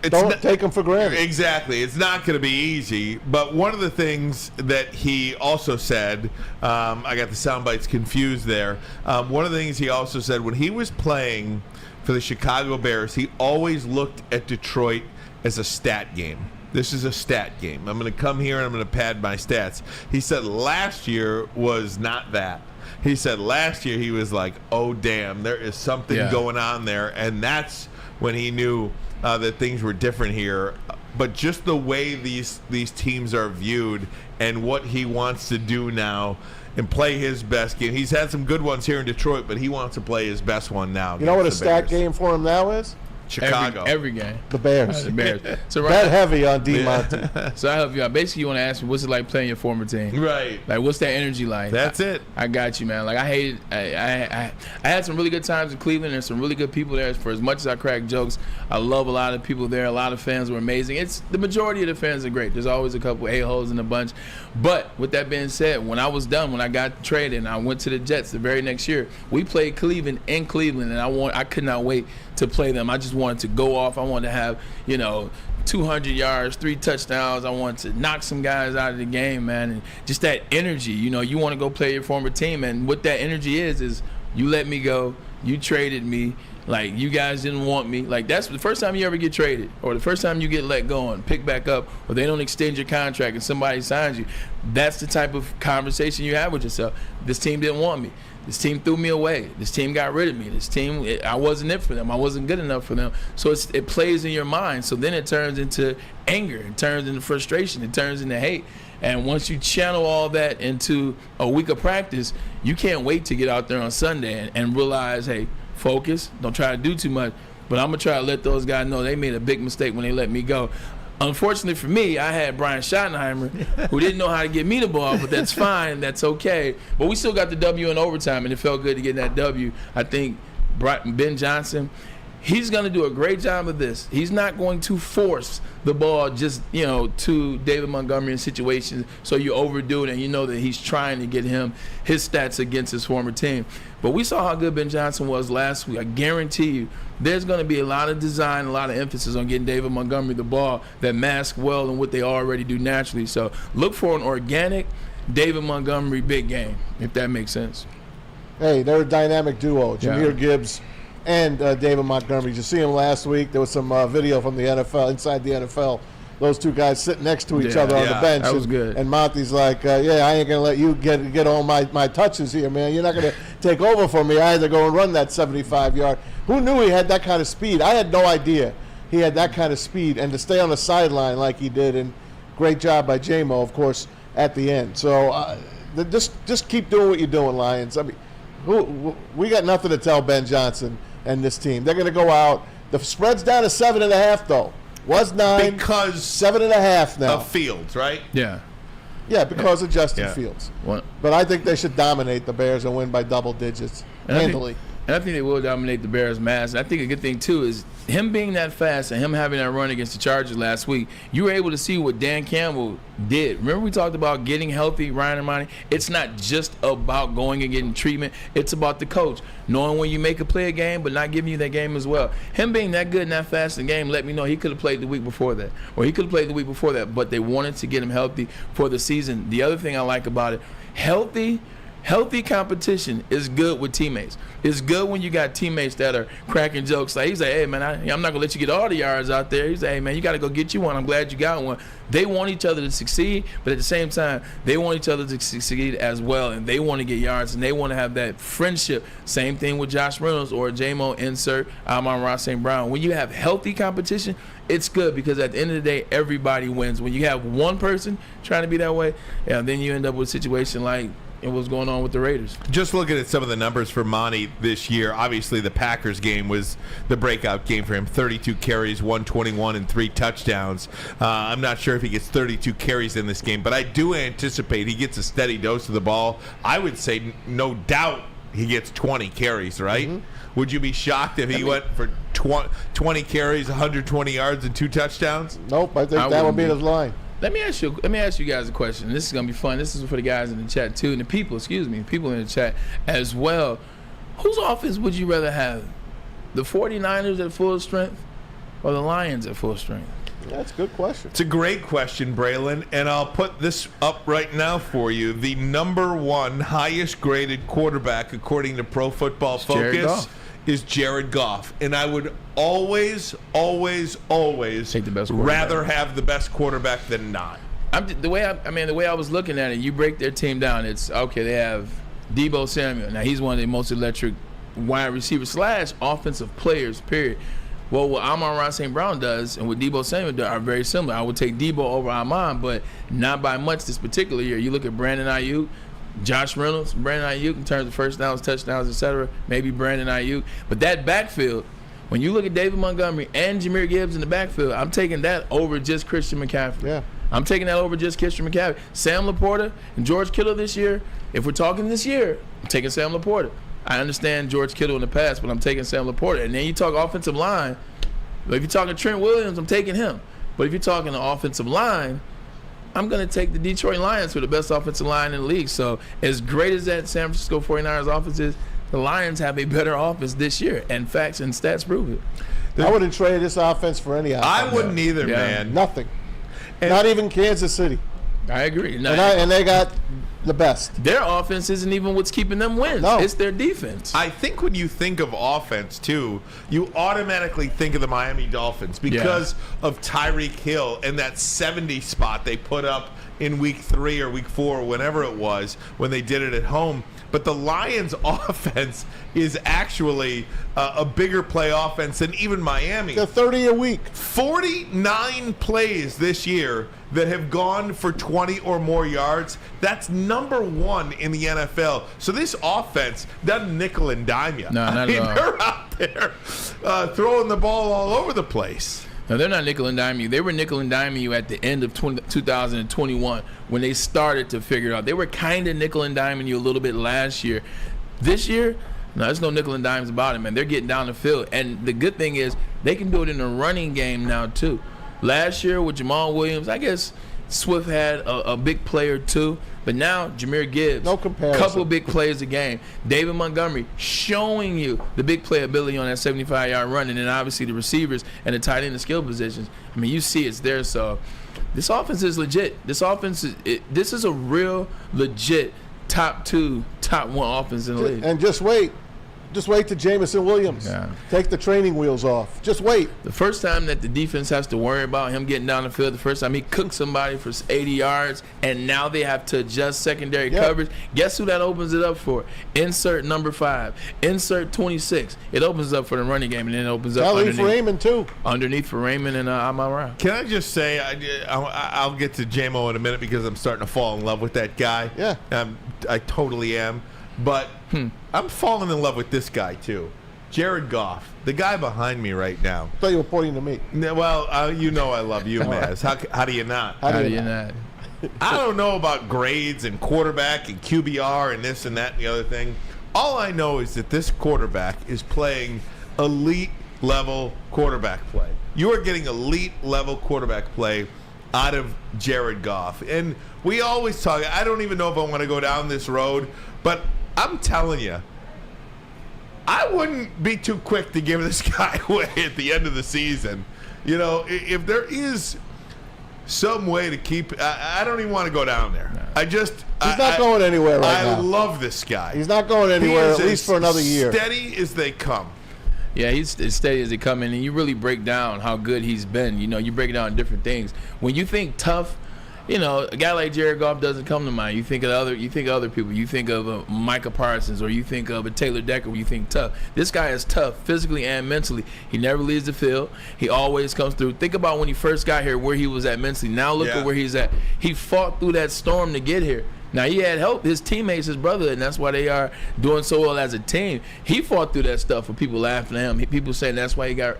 Don't take them for granted. Exactly. It's not going to be easy. But one of the things that he also said, I got the sound bites confused there. One of the things he also said, when he was playing for the Chicago Bears, he always looked at Detroit as a stat game. This is a stat game. I'm going to come here and I'm going to pad my stats. He said last year was not that. He said last year he was like, oh, damn, there is something going on there. And that's when he knew that things were different here. But just the way these teams are viewed and what he wants to do now and play his best game. He's had some good ones here in Detroit, but he wants to play his best one now. You know what a stat game for him now is? Chicago. Every game. The Bears. The Bears. So that heavy on D. Monty. So I help you out. Basically, you want to ask me, what's it like playing your former team? Right. Like, what's that energy like? That's it. I got you, man. Like, I had some really good times in Cleveland. There's some really good people there. For as much as I crack jokes, I love a lot of people there. A lot of fans were amazing. It's the majority of the fans are great. There's always a couple a-holes in the bunch. But with that being said, when I was done, when I got traded and I went to the Jets the very next year, we played Cleveland in Cleveland, and I could not wait to play them. I just wanted to go off. I wanted to have, 200 yards, 3 touchdowns. I wanted to knock some guys out of the game, man. And just that energy, you want to go play your former team. And what that energy is you let me go, you traded me, like you guys didn't want me. Like that's the first time you ever get traded or the first time you get let go and pick back up or they don't extend your contract and somebody signs you. That's the type of conversation you have with yourself. This team didn't want me. This team threw me away. This team got rid of me. This team, I wasn't it for them. I wasn't good enough for them. So it plays in your mind. So then it turns into anger. It turns into frustration. It turns into hate. And once you channel all that into a week of practice, you can't wait to get out there on Sunday and realize, hey, focus. Don't try to do too much. But I'm going to try to let those guys know they made a big mistake when they let me go. Unfortunately for me, I had Brian Schottenheimer, who didn't know how to get me the ball, but that's fine. That's okay. But we still got the W in overtime, and it felt good to get that W. I think Ben Johnson, he's going to do a great job of this. He's not going to force the ball just, to David Montgomery in situations so you overdo it and you know that he's trying to get him his stats against his former team. But we saw how good Ben Johnson was last week. I guarantee you, there's going to be a lot of design, a lot of emphasis on getting David Montgomery the ball that masks well in what they already do naturally. So look for an organic David Montgomery big game, if that makes sense. Hey, they're a dynamic duo, Jahmyr Yeah. Gibbs and David Montgomery. Did you see him last week? There was some video from the NFL, inside the NFL. Those two guys sitting next to each other on the bench. That was good. And Monty's like, yeah, I ain't going to let you get all my touches here, man. You're not going to take over for me. I had to go and run that 75-yard. Who knew he had that kind of speed? I had no idea he had that kind of speed. And to stay on the sideline like he did, and great job by J-Mo, of course, at the end. So just keep doing what you're doing, Lions. I mean, we got nothing to tell Ben Johnson and this team. They're going to go out. The spread's down to 7.5, though. Was 9 because 7.5 now. of Fields, right? Yeah. Yeah, because of Justin Yeah. Fields. What? But I think they should dominate the Bears and win by double digits handily. And I think they will dominate the Bears' mass. And I think a good thing, too, is him being that fast and him having that run against the Chargers last week, you were able to see what Dan Campbell did. Remember we talked about getting healthy, Ryan and Ermanni? It's not just about going and getting treatment. It's about the coach, knowing when you make a play a game but not giving you that game as well. Him being that good and that fast in the game let me know he could have played the week before that. Or he could have played the week before that, but they wanted to get him healthy for the season. The other thing I like about it, healthy competition is good with teammates. It's good when you got teammates that are cracking jokes. Like he's like, hey, man, I'm not going to let you get all the yards out there. He's like, hey, man, you got to go get you one. I'm glad you got one. They want each other to succeed, but at the same time, they want each other to succeed as well, and they want to get yards, and they want to have that friendship. Same thing with Josh Reynolds or J-Mo, insert Amon-Ra St. Brown. When you have healthy competition, it's good because at the end of the day, everybody wins. When you have one person trying to be that way, then you end up with a situation like what's going on with the Raiders. Just looking at some of the numbers for Monty this year, obviously the Packers game was the breakout game for him. 32 carries, 121, and 3 touchdowns. I'm not sure if he gets 32 carries in this game, but I do anticipate he gets a steady dose of the ball. I would say no doubt he gets 20 carries, right? Mm-hmm. Would you be shocked if he went for 20 carries, 120 yards, and 2 touchdowns? Nope, I think that would be his line. Let me ask you guys a question. This is gonna be fun. This is for the guys in the chat too, and the people. People in the chat as well. Whose offense would you rather have? The 49ers at full strength, or the Lions at full strength? That's a good question. It's a great question, Braylon, and I'll put this up right now for you. The number 1 highest graded quarterback, according to Pro Football Focus, is Jared Goff. And I would always take the best rather have the best quarterback than not. The way I was looking at it, you break their team down, it's okay, they have Deebo Samuel. Now he's one of the most electric wide receivers / offensive players, period. Well, what Amon-Ra St. Brown does and what Deebo Samuel does are very similar. I would take Deebo over Amon, but not by much this particular year. You look at Brandon Ayuk, Josh Reynolds, Brandon Ayuk in terms of first downs, touchdowns, etc. Maybe Brandon Ayuk. But that backfield, when you look at David Montgomery and Jahmyr Gibbs in the backfield, I'm taking that over just Christian McCaffrey. Yeah. I'm taking that over just Christian McCaffrey. Sam Laporta and George Kittle this year, if we're talking this year, I'm taking Sam Laporta. I understand George Kittle in the past, but I'm taking Sam Laporta. And then you talk offensive line. If you're talking Trent Williams, I'm taking him. But if you're talking the offensive line, I'm going to take the Detroit Lions for the best offensive line in the league. So as great as that San Francisco 49ers offense is, the Lions have a better offense this year. And facts and stats prove it. I wouldn't trade this offense for any offense. I wouldn't either, man. Nothing. Not even Kansas City. I agree. And they got the best. Their offense isn't even what's keeping them wins. No. It's their defense. I think when you think of offense, too, you automatically think of the Miami Dolphins because of Tyreek Hill and that 70 spot they put up in week 3 or week 4 or whenever it was when they did it at home. But the Lions' offense is actually a bigger play offense than even Miami. They're 30 a week. 49 plays this year that have gone for 20 or more yards. That's number 1 in the NFL. So this offense doesn't nickel and dime you. No, not at all. They're out there throwing the ball all over the place. No, they're not nickel and diming you. They were nickel and diming you at the end of 2021 when they started to figure it out. They were kind of nickel and diming you a little bit last year. This year, no, there's no nickel and dimes about it, man. They're getting down the field. And the good thing is they can do it in the running game now, too. Last year with Jamal Williams, I guess Swift had a big player too, but now Jahmyr Gibbs, No comparison. couple big plays a game. David Montgomery showing you the big playability on that 75-yard run, and then obviously the receivers and the tight end and skill positions. I mean, you see it's there. So this offense is legit. This is a real legit top 2, top 1 offense in the league. And just wait. Just wait till Jamison Williams. Yeah. Take the training wheels off. Just wait. The first time that the defense has to worry about him getting down the field, the first time he cooked somebody for 80 yards, and now they have to adjust secondary coverage. Guess who that opens it up for? Insert number 5. Insert 26. It opens up for the running game, and then it opens up underneath for Raymond, too. Underneath for Raymond and Amon-Ra. Can I just say, I'll get to J-Mo in a minute because I'm starting to fall in love with that guy. Yeah. I totally am. But I'm falling in love with this guy, too. Jared Goff, the guy behind me right now. I thought you were pointing to me. Well, you know I love you, Maz. How do you not? How do you not? I don't know about grades and quarterback and QBR and this and that and the other thing. All I know is that this quarterback is playing elite level quarterback play. You are getting elite level quarterback play out of Jared Goff. And we always talk, I don't even know if I want to go down this road, but I'm telling you, I wouldn't be too quick to give this guy away at the end of the season. You know, if there is some way to keep, I don't even want to go down there. He's not going anywhere right now. I love this guy. He's not going anywhere, at least for another year. Steady as they come. Yeah, he's as steady as they come in, and you really break down how good he's been. You know, you break down different things. When you think tough, you know, a guy like Jared Goff doesn't come to mind. You think of other people. You think of Micah Parsons, or you think of a Taylor Decker. When you think tough, this guy is tough physically and mentally. He never leaves the field. He always comes through. Think about when he first got here, where he was at mentally. Now look at where he's at. He fought through that storm to get here. Now, he had help, his teammates, his brother, and that's why they are doing so well as a team. He fought through that stuff with people laughing at him. People saying that's why he got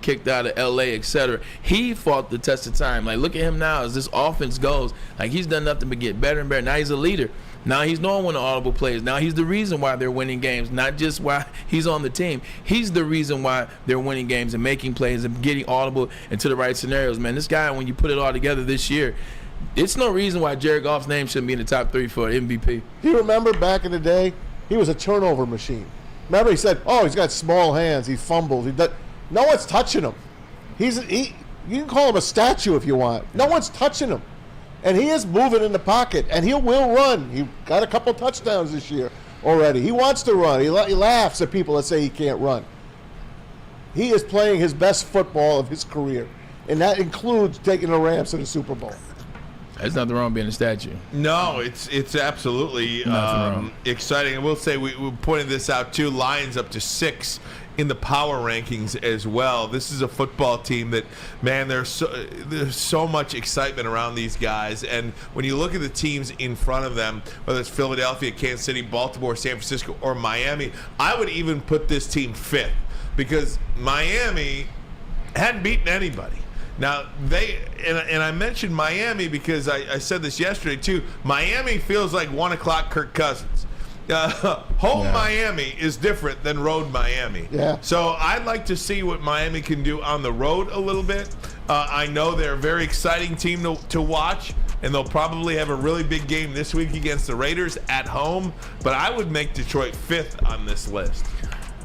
kicked out of L.A., etc. He fought the test of time. Like, look at him now as this offense goes. Like, he's done nothing but get better and better. Now he's a leader. Now he's knowing when the audible plays. Now he's the reason why they're winning games, not just why he's on the team. He's the reason why they're winning games and making plays and getting audible into the right scenarios, man. This guy, when you put it all together this year, it's no reason why Jared Goff's name shouldn't be in the top 3 for MVP. Do you remember back in the day, he was a turnover machine. Remember he said, he's got small hands, he fumbles. No one's touching him. You can call him a statue if you want. No one's touching him. And he is moving in the pocket, and he will run. He got a couple touchdowns this year already. He wants to run. He laughs at people that say he can't run. He is playing his best football of his career, and that includes taking the Rams to the Super Bowl. There's nothing wrong being a statue. No, it's absolutely exciting. And we'll say we pointed this out too. Lions up to 6 in the power rankings as well. This is a football team that, man, there's so much excitement around these guys. And when you look at the teams in front of them, whether it's Philadelphia, Kansas City, Baltimore, San Francisco, or Miami, I would even put this team 5th because Miami hadn't beaten anybody. Now, and I mentioned Miami because I said this yesterday, too. Miami feels like 1 o'clock Kirk Cousins. Miami is different than road Miami. Yeah. So I'd like to see what Miami can do on the road a little bit. I know they're a very exciting team to watch, and they'll probably have a really big game this week against the Raiders at home. But I would make Detroit 5th on this list.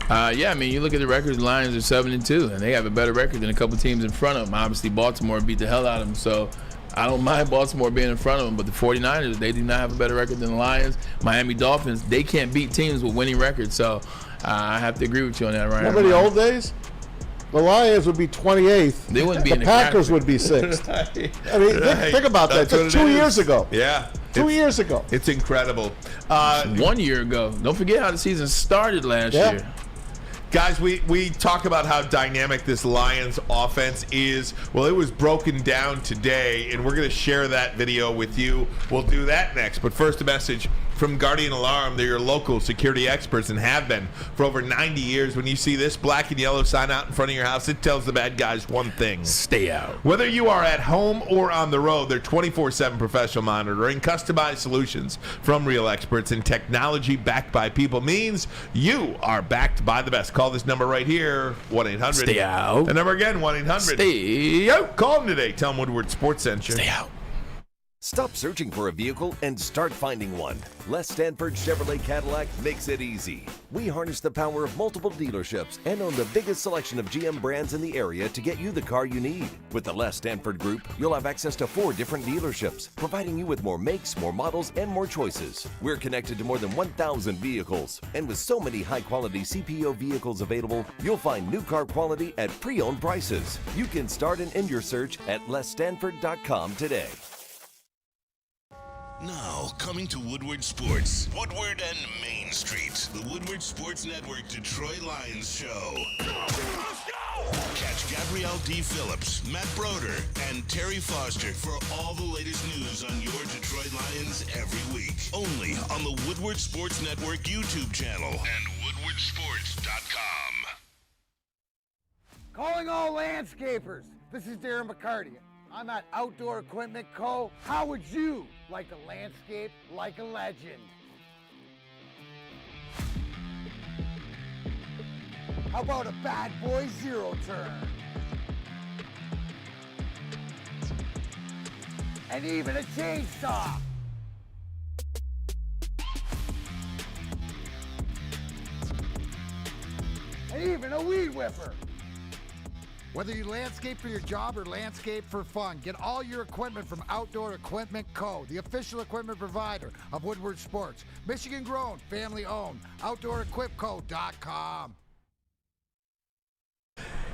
I mean, you look at the records, the Lions are 7-2, and they have a better record than a couple teams in front of them. Obviously, Baltimore beat the hell out of them, so I don't mind Baltimore being in front of them, but the 49ers, they do not have a better record than the Lions. Miami Dolphins, they can't beat teams with winning records, so I have to agree with you on that, Ryan. Remember the old days? The Lions would be 28th. They wouldn't be the in the Packers would be 6th. I mean, think about that. Just 2 years ago. Yeah. 2 years ago. It's incredible. 1 year ago. Don't forget how the season started last year. Guys, we talk about how dynamic this Lions offense is. Well, it was broken down today, and we're going to share that video with you. We'll do that next. But first, a message from Guardian Alarm. They're your local security experts and have been for over 90 years. When you see this black and yellow sign out in front of your house, it tells the bad guys one thing. Stay out. Whether you are at home or on the road, they're 24/7 professional monitoring, customized solutions from real experts, and technology backed by people means you are backed by the best. Call this number right here, 1-800. Stay out. The number again, 1-800. Stay out. Call them today. Tell them Woodward Sports Center. Stay out. Stop searching for a vehicle and start finding one. Les Stanford Chevrolet Cadillac makes it easy. We harness the power of multiple dealerships and own the biggest selection of GM brands in the area to get you the car you need. With the Les Stanford Group, you'll have access to 4 different dealerships, providing you with more makes, more models, and more choices. We're connected to more than 1,000 vehicles. And with so many high-quality CPO vehicles available, you'll find new car quality at pre-owned prices. You can start and end your search at lesstanford.com today. Now, coming to Woodward Sports, Woodward and Main Street, the Woodward Sports Network Detroit Lions Show. Let's go! Catch Gabrielle D. Phillips, Matt Broder, and Terry Foster for all the latest news on your Detroit Lions every week. Only on the Woodward Sports Network YouTube channel and woodwardsports.com. Calling all landscapers. This is Darren McCarty. I'm at Outdoor Equipment Co. How would you like to landscape like a legend? How about a bad boy zero turn? And even a chainsaw. And even a weed whipper. Whether you landscape for your job or landscape for fun, get all your equipment from Outdoor Equipment Co., the official equipment provider of Woodward Sports. Michigan grown, family owned. OutdoorEquipCo.com.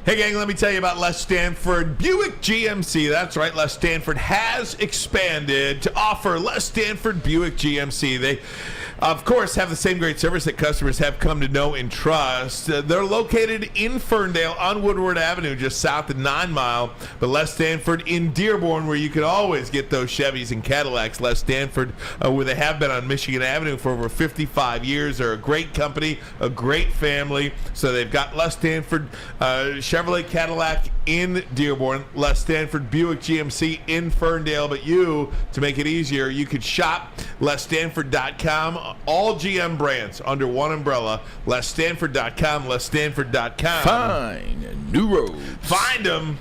Hey gang, let me tell you about Les Stanford Buick GMC. That's right, Les Stanford has expanded to offer Les Stanford Buick GMC. They, of course, have the same great service that customers have come to know and trust. They're located in Ferndale on Woodward Avenue, just south of 9 Mile. But Les Stanford in Dearborn, where you can always get those Chevys and Cadillacs. Les Stanford, where they have been on Michigan Avenue for over 55 years. They're a great company, a great family. So they've got Les Stanford Chevrolet Cadillac in Dearborn, Les Stanford Buick GMC in Ferndale. But you, to make it easier, you could shop lesstanford.com. All GM brands under one umbrella. lesstanford.com, lesstanford.com. Find new roads. Find them.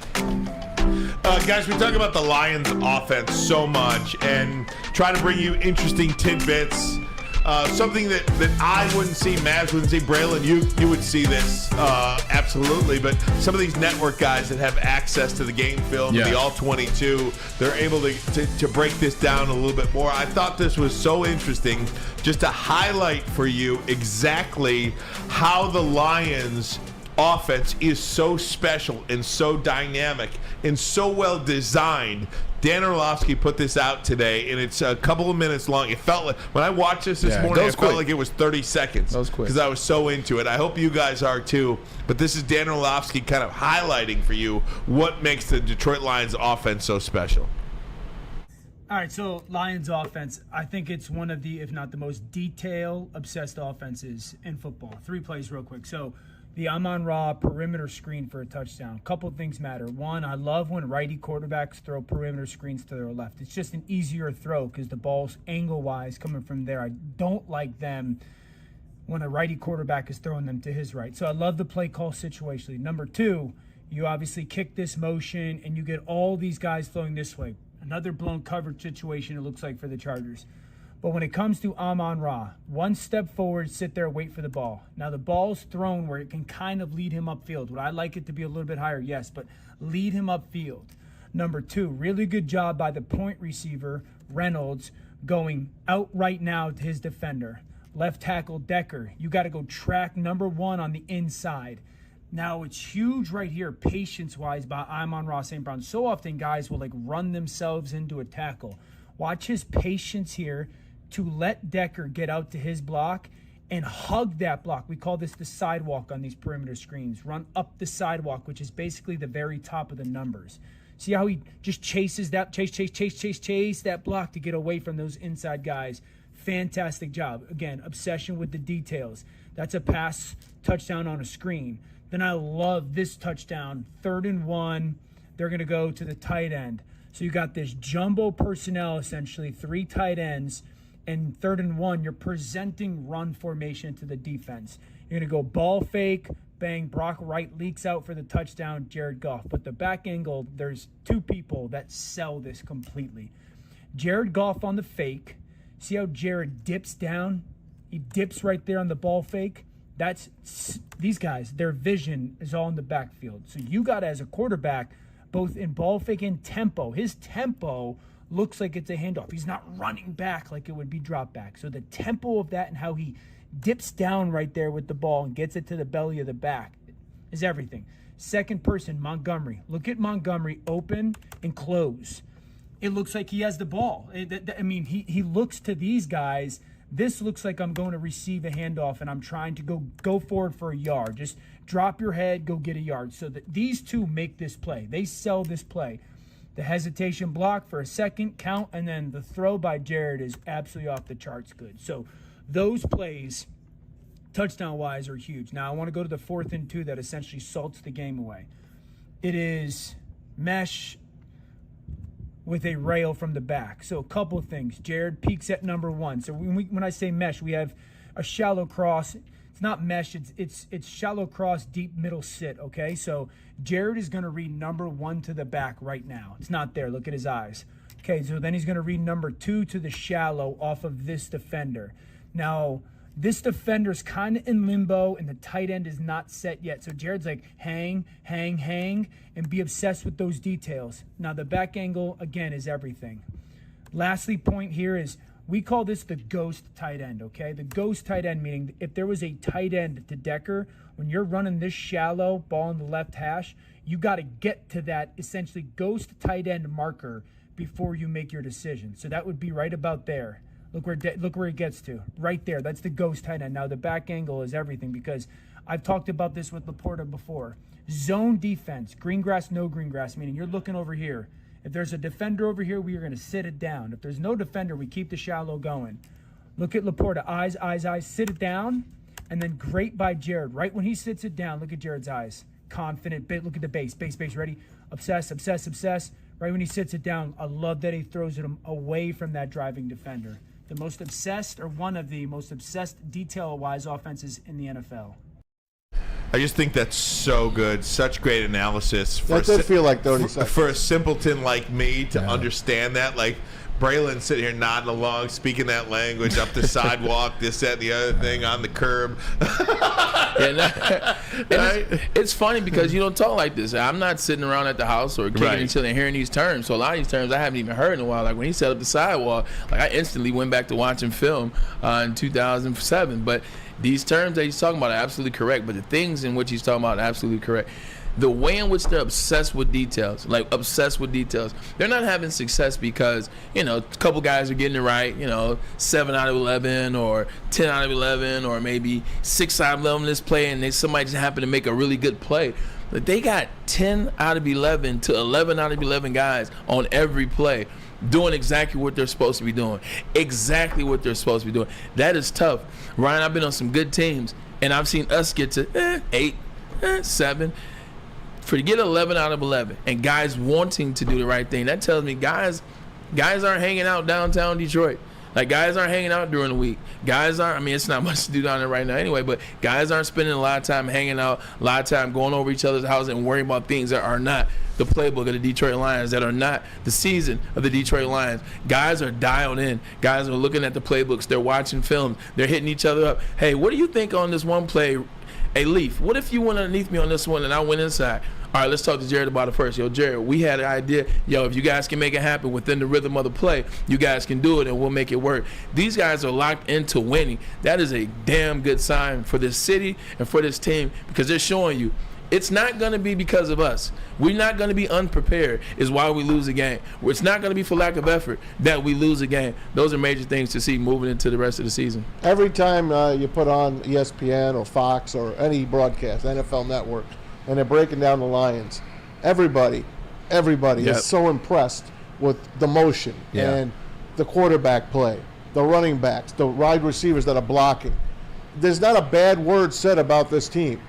Guys, we talk about the Lions offense so much and try to bring you interesting tidbits. Something that I wouldn't see, Mavs wouldn't see, Braylon, you would see this, absolutely. But some of these network guys that have access to the game film, the All-22, they're able to break this down a little bit more. I thought this was so interesting just to highlight for you exactly how the Lions offense is so special and so dynamic and so well designed. Dan Orlovsky put this out today, and it's a couple of minutes long. It felt like, when I watched this morning, it felt like it was 30 seconds. That was quick. Because I was so into it. I hope you guys are too. But this is Dan Orlovsky kind of highlighting for you what makes the Detroit Lions offense so special. All right, so Lions offense, I think it's one of the, if not the most detail-obsessed offenses in football. 3 plays real quick. So the Amon-Ra perimeter screen for a touchdown. A couple of things matter. One, I love when righty quarterbacks throw perimeter screens to their left. It's just an easier throw because the ball's angle-wise coming from there. I don't like them when a righty quarterback is throwing them to his right. So I love the play call situationally. Number 2, you obviously kick this motion and you get all these guys throwing this way. Another blown coverage situation, it looks like, for the Chargers. But when it comes to Amon-Ra, 1 step forward, sit there, wait for the ball. Now, the ball's thrown where it can kind of lead him upfield. Would I like it to be a little bit higher? Yes, but lead him upfield. Number 2, really good job by the point receiver, Reynolds, going out right now to his defender. Left tackle, Decker. You got to go track number 1 on the inside. Now, it's huge right here, patience-wise, by Amon-Ra St. Brown. So often, guys will, run themselves into a tackle. Watch his patience here to let Decker get out to his block and hug that block. We call this the sidewalk on these perimeter screens. Run up the sidewalk, which is basically the very top of the numbers. See how he just chases that, chase that block to get away from those inside guys. Fantastic job. Again, obsession with the details. That's a pass touchdown on a screen. Then I love this touchdown. 3rd and 1. They're going to go to the tight end. So you got this jumbo personnel, essentially, 3 tight ends. And 3rd and 1, you're presenting run formation to the defense. You're going to go ball fake, bang, Brock Wright leaks out for the touchdown, Jared Goff. But the back angle, there's 2 people that sell this completely. Jared Goff on the fake. See how Jared dips down? He dips right there on the ball fake. That's these guys, their vision is all in the backfield. So you got, as a quarterback, both in ball fake and tempo. His tempo looks like it's a handoff. He's not running back like it would be drop back. So the tempo of that and how he dips down right there with the ball and gets it to the belly of the back is everything. Second person, Montgomery. Look at Montgomery open and close. It looks like he has the ball. I mean, he looks to these guys. This looks like I'm going to receive a handoff and I'm trying to go forward for a yard. Just drop your head, go get a yard. So that these two make this play. They sell this play. The hesitation block for a second count, and then the throw by Jared is absolutely off the charts good. So those plays, touchdown-wise, are huge. Now I want to go to the 4th and 2 that essentially salts the game away. It is mesh with a rail from the back. So a couple of things. Jared peaks at number 1. So when I say mesh, we have a shallow cross. It's not mesh. It's shallow cross, deep middle sit. Okay. So Jared is going to read number 1 to the back right now. It's not there. Look at his eyes. Okay. So then he's going to read number 2 to the shallow off of this defender. Now, this defender's kind of in limbo, and the tight end is not set yet. So Jared's like, hang, and be obsessed with those details. Now, the back angle, again, is everything. Lastly, point here is we call this the ghost tight end, okay? The ghost tight end, meaning if there was a tight end to Decker, when you're running this shallow ball in the left hash, you got to get to that essentially ghost tight end marker before you make your decision. So that would be right about there. Look where it gets to. Right there. That's the ghost tight end. Now, the back angle is everything because I've talked about this with Laporta before. Zone defense, green grass, no green grass, meaning you're looking over here. If there's a defender over here, we are going to sit it down. If there's no defender, we keep the shallow going. Look at Laporta. Eyes, sit it down. And then great by Jared. Right when he sits it down, look at Jared's eyes. Confident. Look at the base. Ready? Obsess. Right when he sits it down, I love that he throws it away from that driving defender. The most obsessed, or one of the most obsessed detail-wise offenses in the NFL. I just think that's so good. Such great analysis. That did feel like 30 seconds. For a simpleton like me to understand that. Like, Braylon sitting here nodding along, speaking that language up the sidewalk, this, that, and the other thing, on the curb. It's funny because you don't talk like this. I'm not sitting around at the house or kicking and chilling hearing these terms. So a lot of these terms I haven't even heard in a while. Like when he set up the sidewalk, like I instantly went back to watching film in 2007. But these terms that he's talking about are absolutely correct. But the things in which he's talking about are absolutely correct. The way in which they're obsessed with details, they're not having success because, a couple guys are getting it right, 7 out of 11 or 10 out of 11 or maybe 6 out of 11 this play, and somebody just happened to make a really good play. But they got 10 out of 11 to 11 out of 11 guys on every play doing exactly what they're supposed to be doing. That is tough. Ryan, I've been on some good teams, and I've seen us get to 8, 7. For to get 11 out of 11 and guys wanting to do the right thing, that tells me guys aren't hanging out downtown Detroit. Like, guys aren't hanging out during the week. It's not much to do down there right now anyway, but guys aren't spending a lot of time hanging out, a lot of time going over each other's houses and worrying about things that are not the playbook of the Detroit Lions, that are not the season of the Detroit Lions. Guys are dialed in. Guys are looking at the playbooks. They're watching film. They're hitting each other up. Hey, what do you think on this one play? Hey, Leaf, what if you went underneath me on this one and I went inside? All right, let's talk to Jared about it first. Yo, Jared, we had an idea. Yo, if you guys can make it happen within the rhythm of the play, you guys can do it and we'll make it work. These guys are locked into winning. That is a damn good sign for this city and for this team because they're showing you it's not going to be because of us. We're not going to be unprepared is why we lose a game. It's not going to be for lack of effort that we lose a game. Those are major things to see moving into the rest of the season. Every time you put on ESPN or Fox or any broadcast, NFL Network, and they're breaking down the Lions, everybody is so impressed with the motion and the quarterback play, the running backs, the wide receivers that are blocking. There's not a bad word said about this team.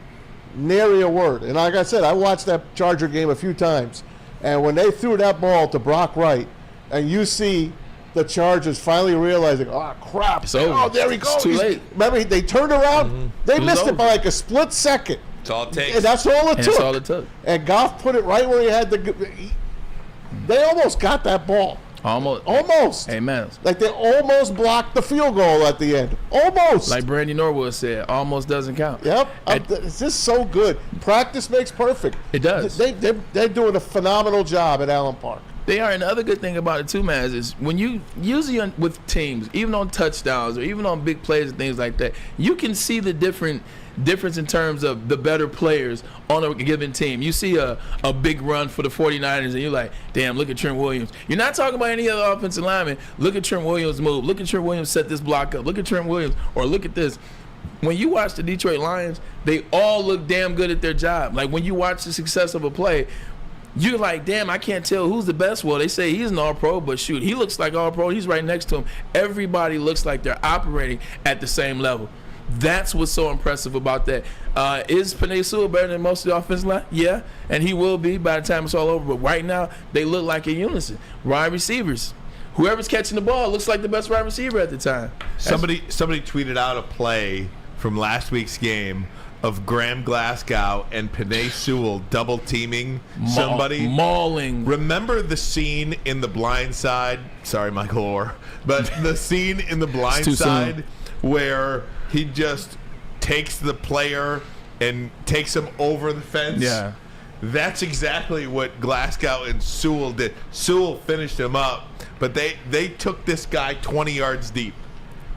Nary a word. And like I said, I watched that Charger game a few times, and when they threw that ball to Brock Wright, and you see the Chargers finally realizing, oh, crap. Oh, there he goes. It's too late. Remember, they turned around. They missed it by like a split second. That's all it takes. And that's all it took. And Goff put it right where he had they almost got that ball. Almost. Hey, man. Like they almost blocked the field goal at the end. Almost. Like Brandy Norwood said, almost doesn't count. Yep. It's just so good. Practice makes perfect. It does. They're doing a phenomenal job at Allen Park. They are. And the other good thing about it too, man, is when you usually with teams, even on touchdowns or even on big plays and things like that, you can see the difference in terms of the better players on a given team. You see a big run for the 49ers and you're like, damn, look at Trent Williams. You're not talking about any other offensive lineman. Look at Trent Williams move. Look at Trent Williams set this block up. Look at Trent Williams, or look at this. When you watch the Detroit Lions, they all look damn good at their job. Like when you watch the success of a play, you're like, damn, I can't tell who's the best. Well, they say he's an all-pro, but shoot, he looks like all-pro. He's right next to him. Everybody looks like they're operating at the same level. That's what's so impressive about that. Is Penei Sewell better than most of the offensive line? Yeah, and he will be by the time it's all over. But right now, they look like in unison. Wide receivers. Whoever's catching the ball looks like the best wide receiver at the time. Somebody tweeted out a play from last week's game of Graham Glasgow and Penei Sewell double teaming somebody. Mauling. Remember the scene in The Blind Side? Sorry, Michael Orr. But the scene in The Blind Side where he just takes the player and takes him over the fence? Yeah. That's exactly what Glasgow and Sewell did. Sewell finished him up, but they took this guy 20 yards deep.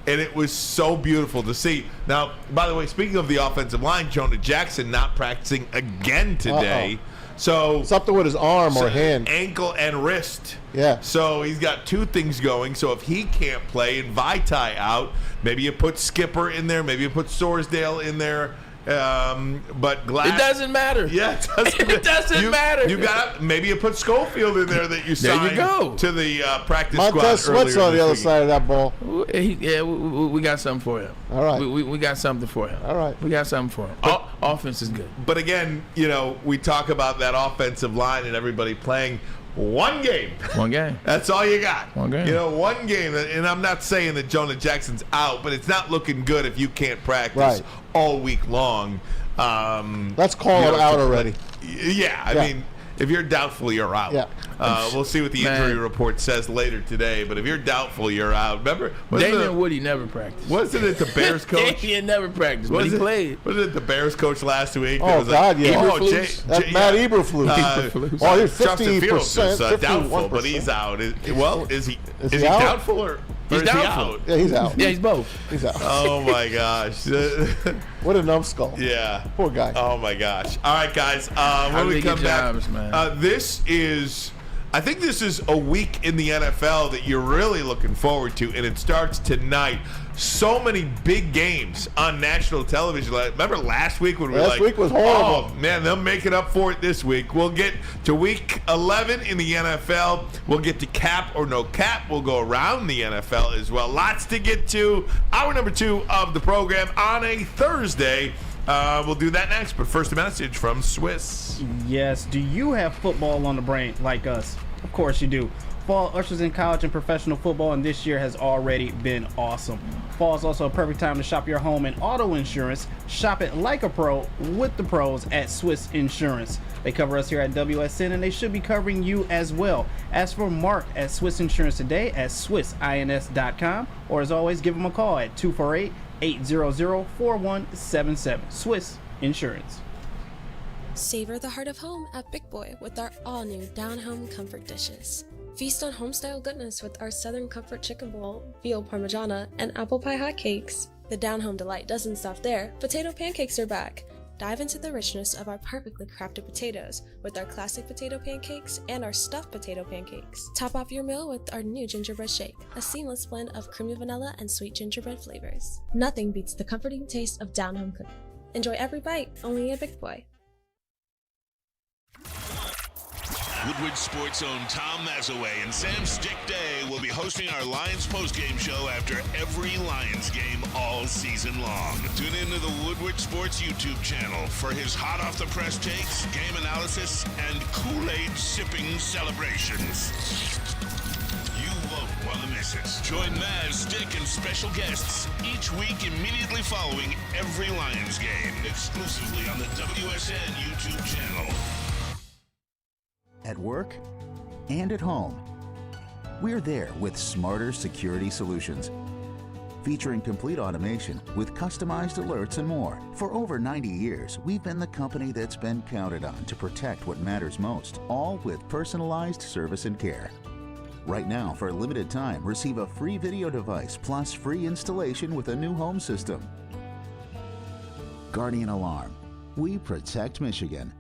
And it was so beautiful to see. Now, by the way, speaking of the offensive line, Jonah Jackson not practicing again today. So something with his arm or hand. Ankle and wrist. Yeah. So he's got two things going. So if he can't play and Vitae out, maybe you put Skipper in there, maybe you put Sorsdale in there. But it doesn't matter. Yeah, it doesn't matter. You got maybe you put Schofield in there that you signed there you go. to the practice Montez squad Sweat's on the other side of that ball. We got something for him. All right. We got something for him. All right. We got something for him. Offense is good. But again, we talk about that offensive line and everybody playing one game. One game. That's all you got. One game. One game. And I'm not saying that Jonah Jackson's out, but it's not looking good if you can't practice all week long. Let's call him out already. Yeah, I mean, if you're doubtful, you're out. Yeah. We'll see what the injury report says later today. But if you're doubtful, you're out. Remember, Damian Woody never practiced. Wasn't it the Bears coach? Damian never practiced, but he played. Wasn't it the Bears coach last week? Oh, God, yeah. That's Matt Eberflus. Oh, he's 50%. Doubtful, but he's out. Is he out? doubtful or He's is he doubtful. out? Yeah, he's out. Yeah, he's both. He's out. Oh, my gosh. What a numbskull. Yeah. Poor guy. Oh, my gosh. All right, guys. When we come back, I think this is a week in the NFL that you're really looking forward to, and it starts tonight. So many big games on national television. Remember last week when we were like, last week was horrible. Oh, man, they'll make it up for it this week. We'll get to week 11 in the NFL. We'll get to cap or no cap. We'll go around the NFL as well. Lots to get to. Hour number 2 of the program on a Thursday. We'll do that next, but first a message from Swiss. Yes, do you have football on the brain like us? Of course you do. Fall ushers in college and professional football, and this year has already been awesome. Fall is also a perfect time to shop your home and auto insurance. Shop it like a pro with the pros at Swiss Insurance. They cover us here at WSN, and they should be covering you as well. Ask for Mark at Swiss Insurance today at SwissINS.com, or as always, give them a call at 248-800-4177. Swiss Insurance. Savor the heart of home at Big Boy with our all-new Down Home Comfort dishes. Feast on home-style goodness with our Southern Comfort Chicken Bowl, veal parmigiana, and apple pie hotcakes. The Down Home delight doesn't stop there. Potato pancakes are back. Dive into the richness of our perfectly crafted potatoes with our classic potato pancakes and our stuffed potato pancakes. Top off your meal with our new gingerbread shake, a seamless blend of creamy vanilla and sweet gingerbread flavors. Nothing beats the comforting taste of Down Home cooking. Enjoy every bite, only at Big Boy. Woodward Sports' own Tom Mazaway and Sam Stick Day will be hosting our Lions postgame show after every Lions game all season long. Tune into the Woodward Sports YouTube channel for his hot-off-the-press takes, game analysis, and Kool-Aid sipping celebrations. You won't want to miss it. Join Maz, Stick, and special guests each week immediately following every Lions game, exclusively on the WSN YouTube channel. At work and at home. We're there with smarter security solutions, featuring complete automation with customized alerts and more. For over 90 years, we've been the company that's been counted on to protect what matters most, all with personalized service and care. Right now, for a limited time, receive a free video device plus free installation with a new home system. Guardian Alarm. We protect Michigan.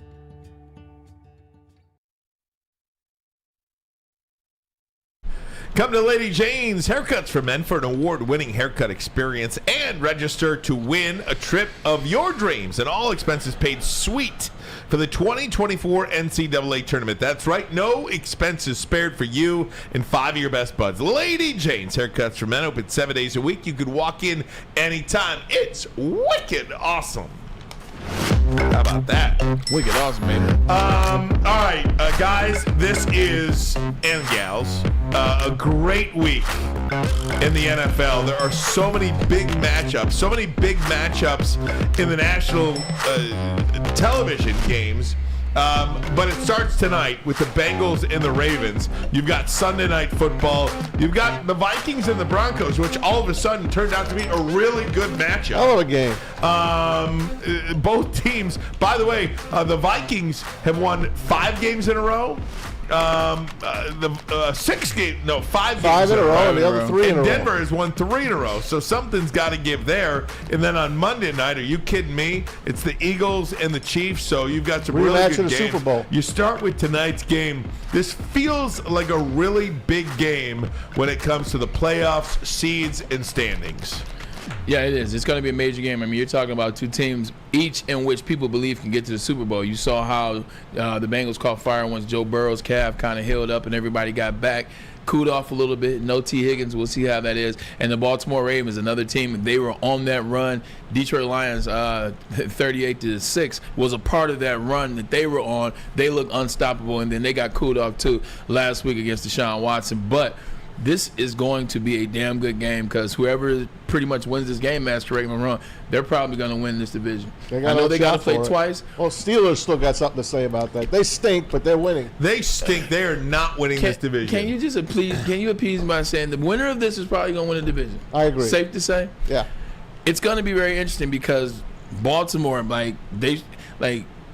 Come to Lady Jane's Haircuts for Men for an award-winning haircut experience and register to win a trip of your dreams and all expenses paid sweet for the 2024 NCAA tournament. That's right, no expenses spared for you and 5 of your best buds. Lady Jane's Haircuts for Men, open 7 days a week. You could walk in anytime. It's wicked awesome. How about that? Wicked awesome, man. All right, guys, this is, and gals, a great week in the NFL. There are so many big matchups in the national television games. But it starts tonight with the Bengals and the Ravens. You've got Sunday Night Football. You've got the Vikings and the Broncos, which all of a sudden turned out to be a really good matchup. Hell of a game. Both teams, by the way, the Vikings have won 5 games in a row. 5 games in a row, and the other 3 in a row. Denver has won 3 in a row, so something's got to give there. And then on Monday night, are you kidding me? It's the Eagles and the Chiefs, so you've got some really rematch good of the games. Super Bowl. You start with tonight's game. This feels like a really big game when it comes to the playoffs, seeds, and standings. Yeah, it is. It's going to be a major game. I mean, you're talking about 2 teams, each in which people believe can get to the Super Bowl. You saw how the Bengals caught fire once Joe Burrow's calf kind of healed up and everybody got back. Cooled off a little bit. No T. Higgins. We'll see how that is. And the Baltimore Ravens, another team, they were on that run. Detroit Lions, 38-6, was a part of that run that they were on. They looked unstoppable, and then they got cooled off, too, last week against Deshaun Watson. But this is going to be a damn good game because whoever pretty much wins this game, Master Raymond Run, they're probably going to win this division. I know they got to play twice. Well, Steelers still got something to say about that. They stink, but they're winning. They stink. They are not winning this division. Can you just appease me by saying the winner of this is probably going to win the division? I agree. Safe to say? Yeah. It's going to be very interesting because Baltimore,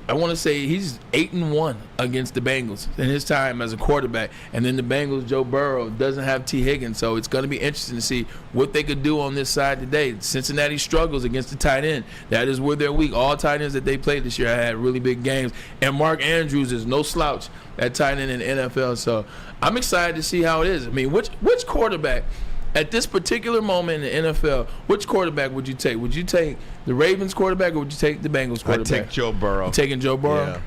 I want to say he's 8-1 against the Bengals in his time as a quarterback. And then the Bengals, Joe Burrow, doesn't have T. Higgins. So it's going to be interesting to see what they could do on this side today. Cincinnati struggles against the tight end. That is where they're weak. All tight ends that they played this year had really big games. And Mark Andrews is no slouch at tight end in the NFL. So I'm excited to see how it is. I mean, which quarterback at this particular moment in the NFL, which quarterback would you take? Would you take the Ravens quarterback or would you take the Bengals quarterback? I'd take Joe Burrow. You taking Joe Burrow? Yeah.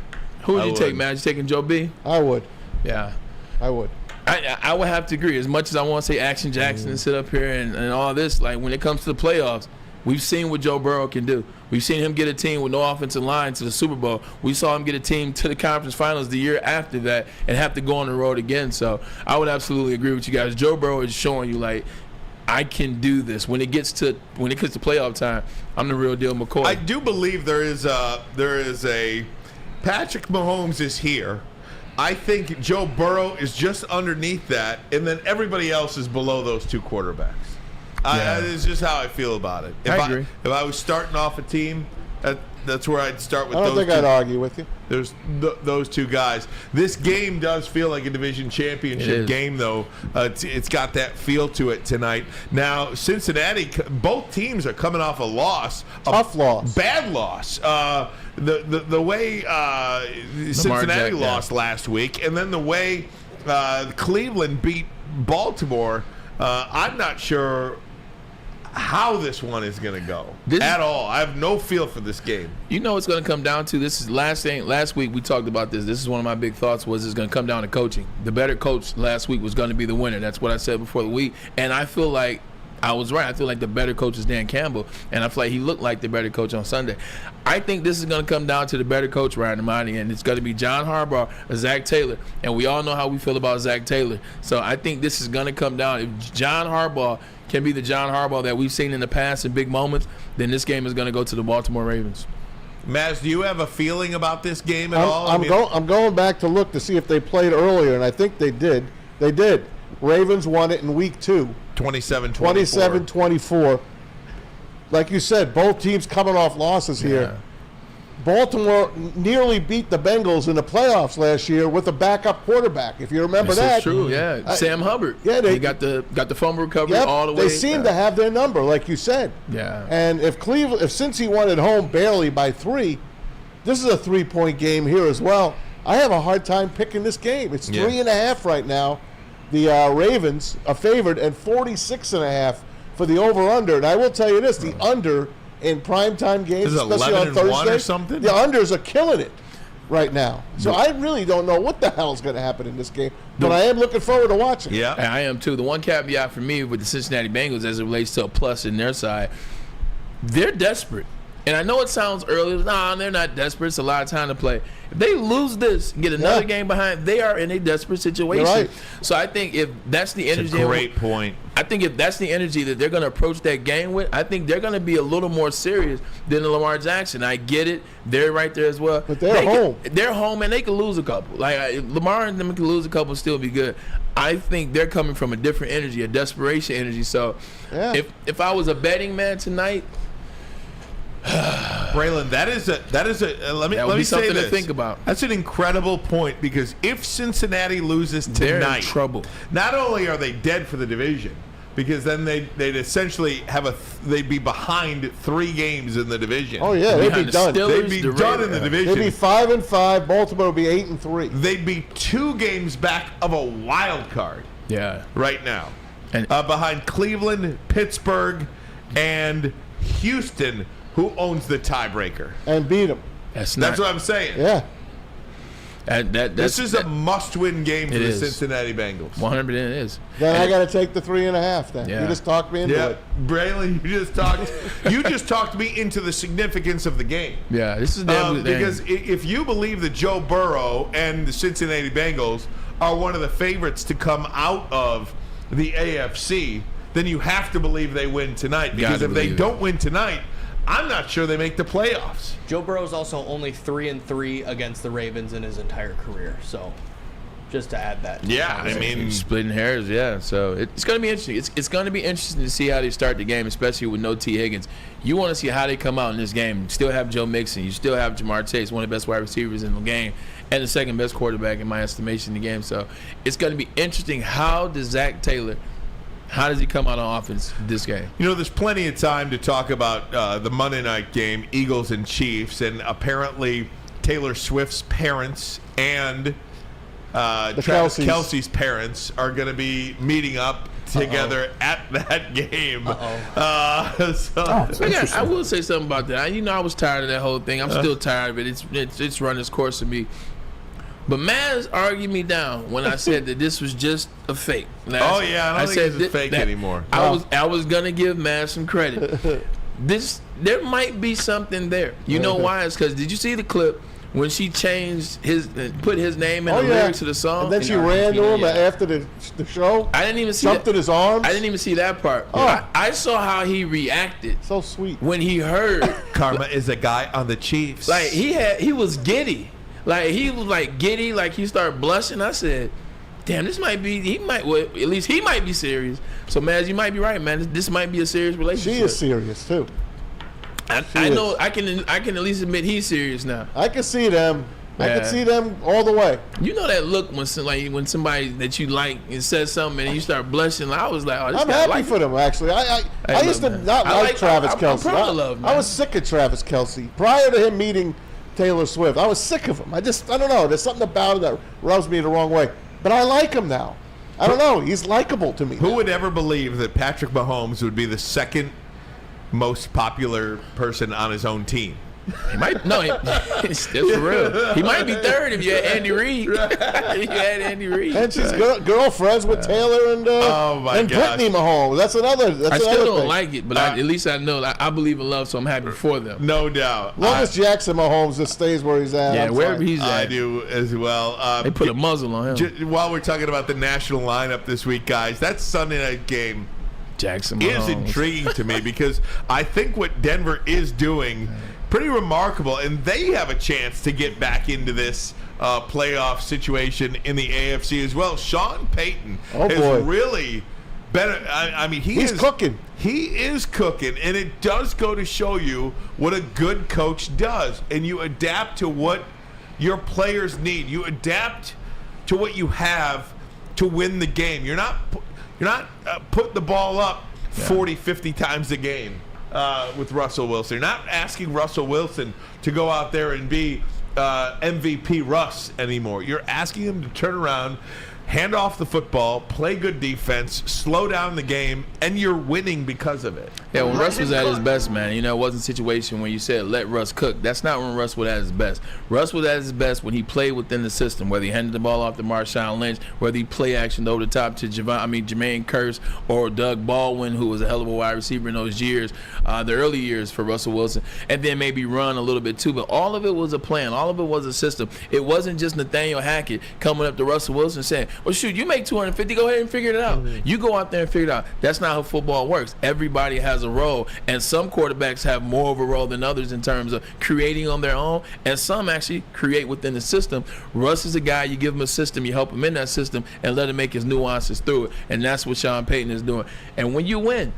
Who would you take, man? You taking Joe B? I would. Yeah. I would. I would have to agree. As much as I want to say Action Jackson and sit up here and all this, like when it comes to the playoffs, we've seen what Joe Burrow can do. We've seen him get a team with no offensive line to the Super Bowl. We saw him get a team to the conference finals the year after that and have to go on the road again. So I would absolutely agree with you guys. Joe Burrow is showing you, like, I can do this. When it gets to playoff time, I'm the real deal McCoy. I do believe there is a Patrick Mahomes is here. I think Joe Burrow is just underneath that, and then everybody else is below those 2 quarterbacks. It's just how I feel about it. I agree. If I was starting off a team, that's where I'd start with. I don't think I'd argue with you. There's those 2 guys. This game does feel like a division championship game, though. It's got that feel to it tonight. Now, Cincinnati, both teams are coming off a loss. Tough loss. Bad loss. The way Cincinnati lost last week, and then the way Cleveland beat Baltimore, I'm not sure how this one is going to go at all. I have no feel for this game. You know what's going to come down to? This is last week we talked about this. This is one of my big thoughts was it's going to come down to coaching. The better coach last week was going to be the winner. That's what I said before the week. And I feel like I was right. I feel like the better coach is Dan Campbell, and I feel like he looked like the better coach on Sunday. I think this is going to come down to the better coach, Ryan Ermanni, and it's going to be John Harbaugh or Zach Taylor. And we all know how we feel about Zach Taylor. So I think this is going to come down. If John Harbaugh can be the John Harbaugh that we've seen in the past in big moments, then this game is going to go to the Baltimore Ravens. Maz, do you have a feeling about this game at all? I'm going back to look to see if they played earlier, and I think they did. They did. Ravens won it in week 2. 27-24. 27-24. Like you said, both teams coming off losses here. Baltimore nearly beat the Bengals in the playoffs last year with a backup quarterback. If you remember that. That's true, yeah. Sam Hubbard. Yeah, they got the fumble recovery all the way. They seem to have their number, like you said. Yeah. And if Cincy won at home barely by 3, this is a 3-point game here as well. I have a hard time picking this game. It's 3.5 right now. The Ravens are favored, and 46.5 for the over/under. And I will tell you this: the under in primetime games, especially on Thursday, or something? the unders are killing it right now. So I really don't know what the hell is going to happen in this game, but I am looking forward to watching. Yeah, I am too. The one caveat for me with the Cincinnati Bengals, as it relates to a plus in their side, they're desperate. And I know it sounds early. Nah, they're not desperate. It's a lot of time to play. If they lose this and get another game behind, they are in a desperate situation. Right. So I think if that's the energy, that's a great point. I think if that's the energy that they're going to approach that game with, I think they're going to be a little more serious than Lamar Jackson. I get it; they're right there as well. But they're home. They're home, and they can lose a couple. Like Lamar and them can lose a couple and still be good. I think they're coming from a different energy, a desperation energy. So if I was a betting man tonight. Braylon, that is a let me say this. To think about. That's an incredible point, because if Cincinnati loses tonight, they're in trouble. Not only are they dead for the division, because then they'd essentially they'd be behind 3 games in the division. Oh yeah, they'd be done. They'd be done in the division. They'd be 5-5. Baltimore would be 8-3. They'd be 2 games back of a wild card. Yeah, right now, and behind Cleveland, Pittsburgh, and Houston, who owns the tiebreaker and beat them. That's what I'm saying. Yeah. This is a must-win game for the Cincinnati Bengals. 100% it is. Then I got to take the 3.5. Then you just talked me into it. Braylon, you just talked me into the significance of the game. Yeah, this is because if you believe that Joe Burrow and the Cincinnati Bengals are one of the favorites to come out of the AFC, then you have to believe they win tonight. Because if they don't win tonight, I'm not sure they make the playoffs. Joe Burrow's also only 3-3 against the Ravens in his entire career. So, just to add that. Yeah, I mean, splitting hairs. Yeah, so it's going to be interesting. It's going to be interesting to see how they start the game, especially with no T. Higgins. You want to see how they come out in this game. You still have Joe Mixon. You still have Jamar Chase, one of the best wide receivers in the game, and the second best quarterback in my estimation in the game. So it's going to be interesting. How does Zach Taylor? How does he come out on offense this game? You know, there's plenty of time to talk about the Monday night game, Eagles and Chiefs, and apparently Taylor Swift's parents and Travis Kelce's parents are going to be meeting up together at that game. I will say something about that. I was tired of that whole thing. I'm still tired of it. It's run its course for me. But Maz argued me down when I said that this was just a fake. I don't think it's fake anymore. I was gonna give Maz some credit. There might be something there. You know why? It's because did you see the clip when she changed put his name in the lyrics to the song? And then she ran to him after the show. I didn't even see jumped in his arms. I didn't even see that part. I saw how he reacted. So sweet when he heard Karma is a guy on the Chiefs. Like he was giddy. Like he was like giddy, like he started blushing. I said, "Damn, this might be." At least he might be serious. So, Maz, you might be right, man. This might be a serious relationship. She is serious too. I know. I can at least admit he's serious now. I can see them. I can see them all the way. You know that look when somebody that you like and says something and you start blushing. I was like, "Oh, this I'm guy happy for them." Actually, I used to not like Travis Kelce. I was sick of Travis Kelce prior to him meeting Taylor Swift. I was sick of him. I don't know. There's something about him that rubs me the wrong way. But I like him now. I don't know. He's likable to me. Who would ever believe that Patrick Mahomes would be the second most popular person on his own team? He might it's for real. He might be third if you had Andy Reid. And she's girlfriends with Taylor and Brittany Mahomes. That's another. I still don't like it, but at least I know I believe in love, so I'm happy for them. No doubt. As long as Jackson Mahomes just stays where he's at. Yeah, wherever he's at. I do as well. They put a muzzle on him. While we're talking about the national lineup this week, guys, that Sunday night game Jackson is intriguing to me because I think what Denver is doing pretty remarkable, and they have a chance to get back into this playoff situation in the AFC as well. Sean Payton Oh, has boy. really better. I mean, He's cooking. He is cooking, and it does go to show you what a good coach does. And you adapt to what your players need. You adapt to what you have to win the game. You're not putting the ball up 40, 50 times a game with Russell Wilson. You're not asking Russell Wilson to go out there and be MVP Russ anymore. You're asking him to turn around, hand off the football, play good defense, slow down the game, and you're winning because of it. Yeah, when Russ was at his best, man, you know, it wasn't a situation when you said let Russ cook. That's not when Russ was at his best. Russ was at his best when he played within the system, whether he handed the ball off to Marshawn Lynch, whether he play action over the top to Jermaine Kearse or Doug Baldwin, who was a hell of a wide receiver in those years, the early years for Russell Wilson, and then maybe run a little bit too. But all of it was a plan. All of it was a system. It wasn't just Nathaniel Hackett coming up to Russell Wilson saying, well, shoot, you make 250, go ahead and figure it out. You go out there and figure it out. That's not how football works. Everybody has a role, and some quarterbacks have more of a role than others in terms of creating on their own, and some actually create within the system. Russ is a guy, you give him a system, you help him in that system, and let him make his nuances through it, and that's what Sean Payton is doing. And when you win,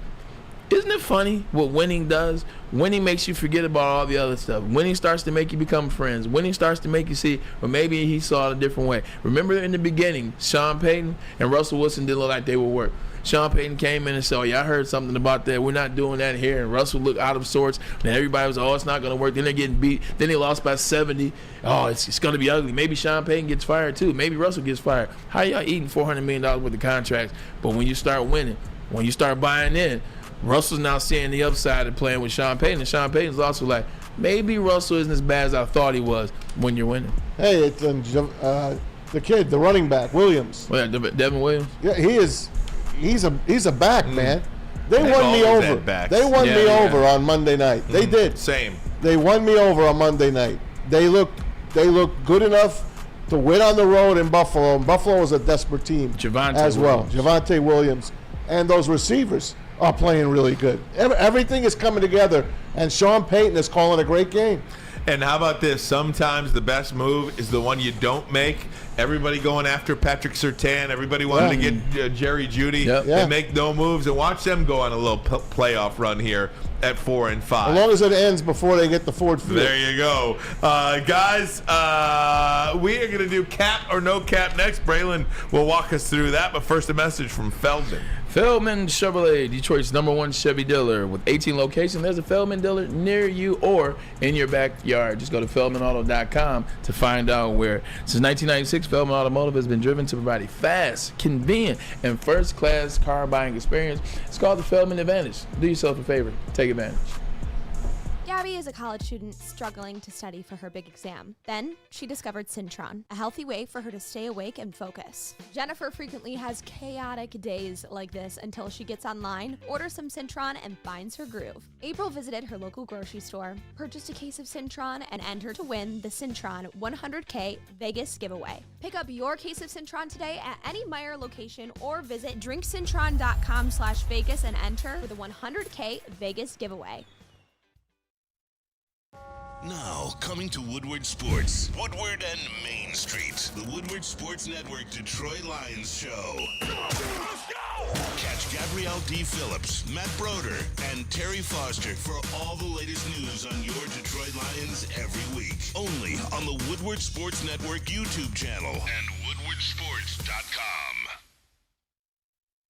isn't it funny what winning does? Winning makes you forget about all the other stuff. Winning starts to make you become friends. Winning starts to make you see, or maybe he saw it a different way. Remember in the beginning, Sean Payton and Russell Wilson didn't look like they would work. Sean Payton came in and said, oh, yeah, I heard something about that. We're not doing that here. And Russell looked out of sorts. And everybody was, oh, it's not going to work. Then they're getting beat. Then they lost by 70. Oh, it's going to be ugly. Maybe Sean Payton gets fired too. Maybe Russell gets fired. How y'all eating $400 million worth of contracts? But when you start winning, when you start buying in, Russell's now seeing the upside of playing with Sean Payton, and Sean Payton's also like, maybe Russell isn't as bad as I thought he was when you're winning. Hey, it's the kid, the running back, Williams. Well, Devin Williams? Yeah, he's a back, man. They They've won me always over. had backs. They won me over on Monday night. They did. Same. They won me over on Monday night. They look good enough to win on the road in Buffalo. And Buffalo is a desperate team as well. Javonte Williams. And those receivers are playing really good. Everything is coming together, and Sean Payton is calling a great game. And how about this? Sometimes the best move is the one you don't make. Everybody going after Patrick Surtain. Everybody wanted to get Jerry Jeudy and make no moves. And watch them go on a little playoff run here at 4-5. As long as it ends before they get the Ford Field. There you go. Guys, we are going to do cap or no cap next. Braylon will walk us through that. But first, a message from Feldman. Feldman Chevrolet, Detroit's #1 Chevy dealer with 18 locations. There's a Feldman dealer near you or in your backyard. Just go to feldmanauto.com to find out where. Since 1996, Feldman Automotive has been driven to provide a fast, convenient, and first-class car buying experience. It's called the Feldman Advantage. Do yourself a favor. Take advantage. Gabby is a college student struggling to study for her big exam. Then she discovered Syntron, a healthy way for her to stay awake and focus. Jennifer frequently has chaotic days like this until she gets online, orders some Syntron, and finds her groove. April visited her local grocery store, purchased a case of Syntron, and entered to win the Syntron 100K Vegas giveaway. Pick up your case of Syntron today at any Meijer location or visit drinksyntron.com/Vegas and enter for the 100K Vegas giveaway. Now, coming to Woodward Sports, Woodward and Main Street, the Woodward Sports Network Detroit Lions show. Catch Gabrielle D. Phillips, Matt Broder, and Terry Foster for all the latest news on your Detroit Lions every week. Only on the Woodward Sports Network YouTube channel and woodwardsports.com.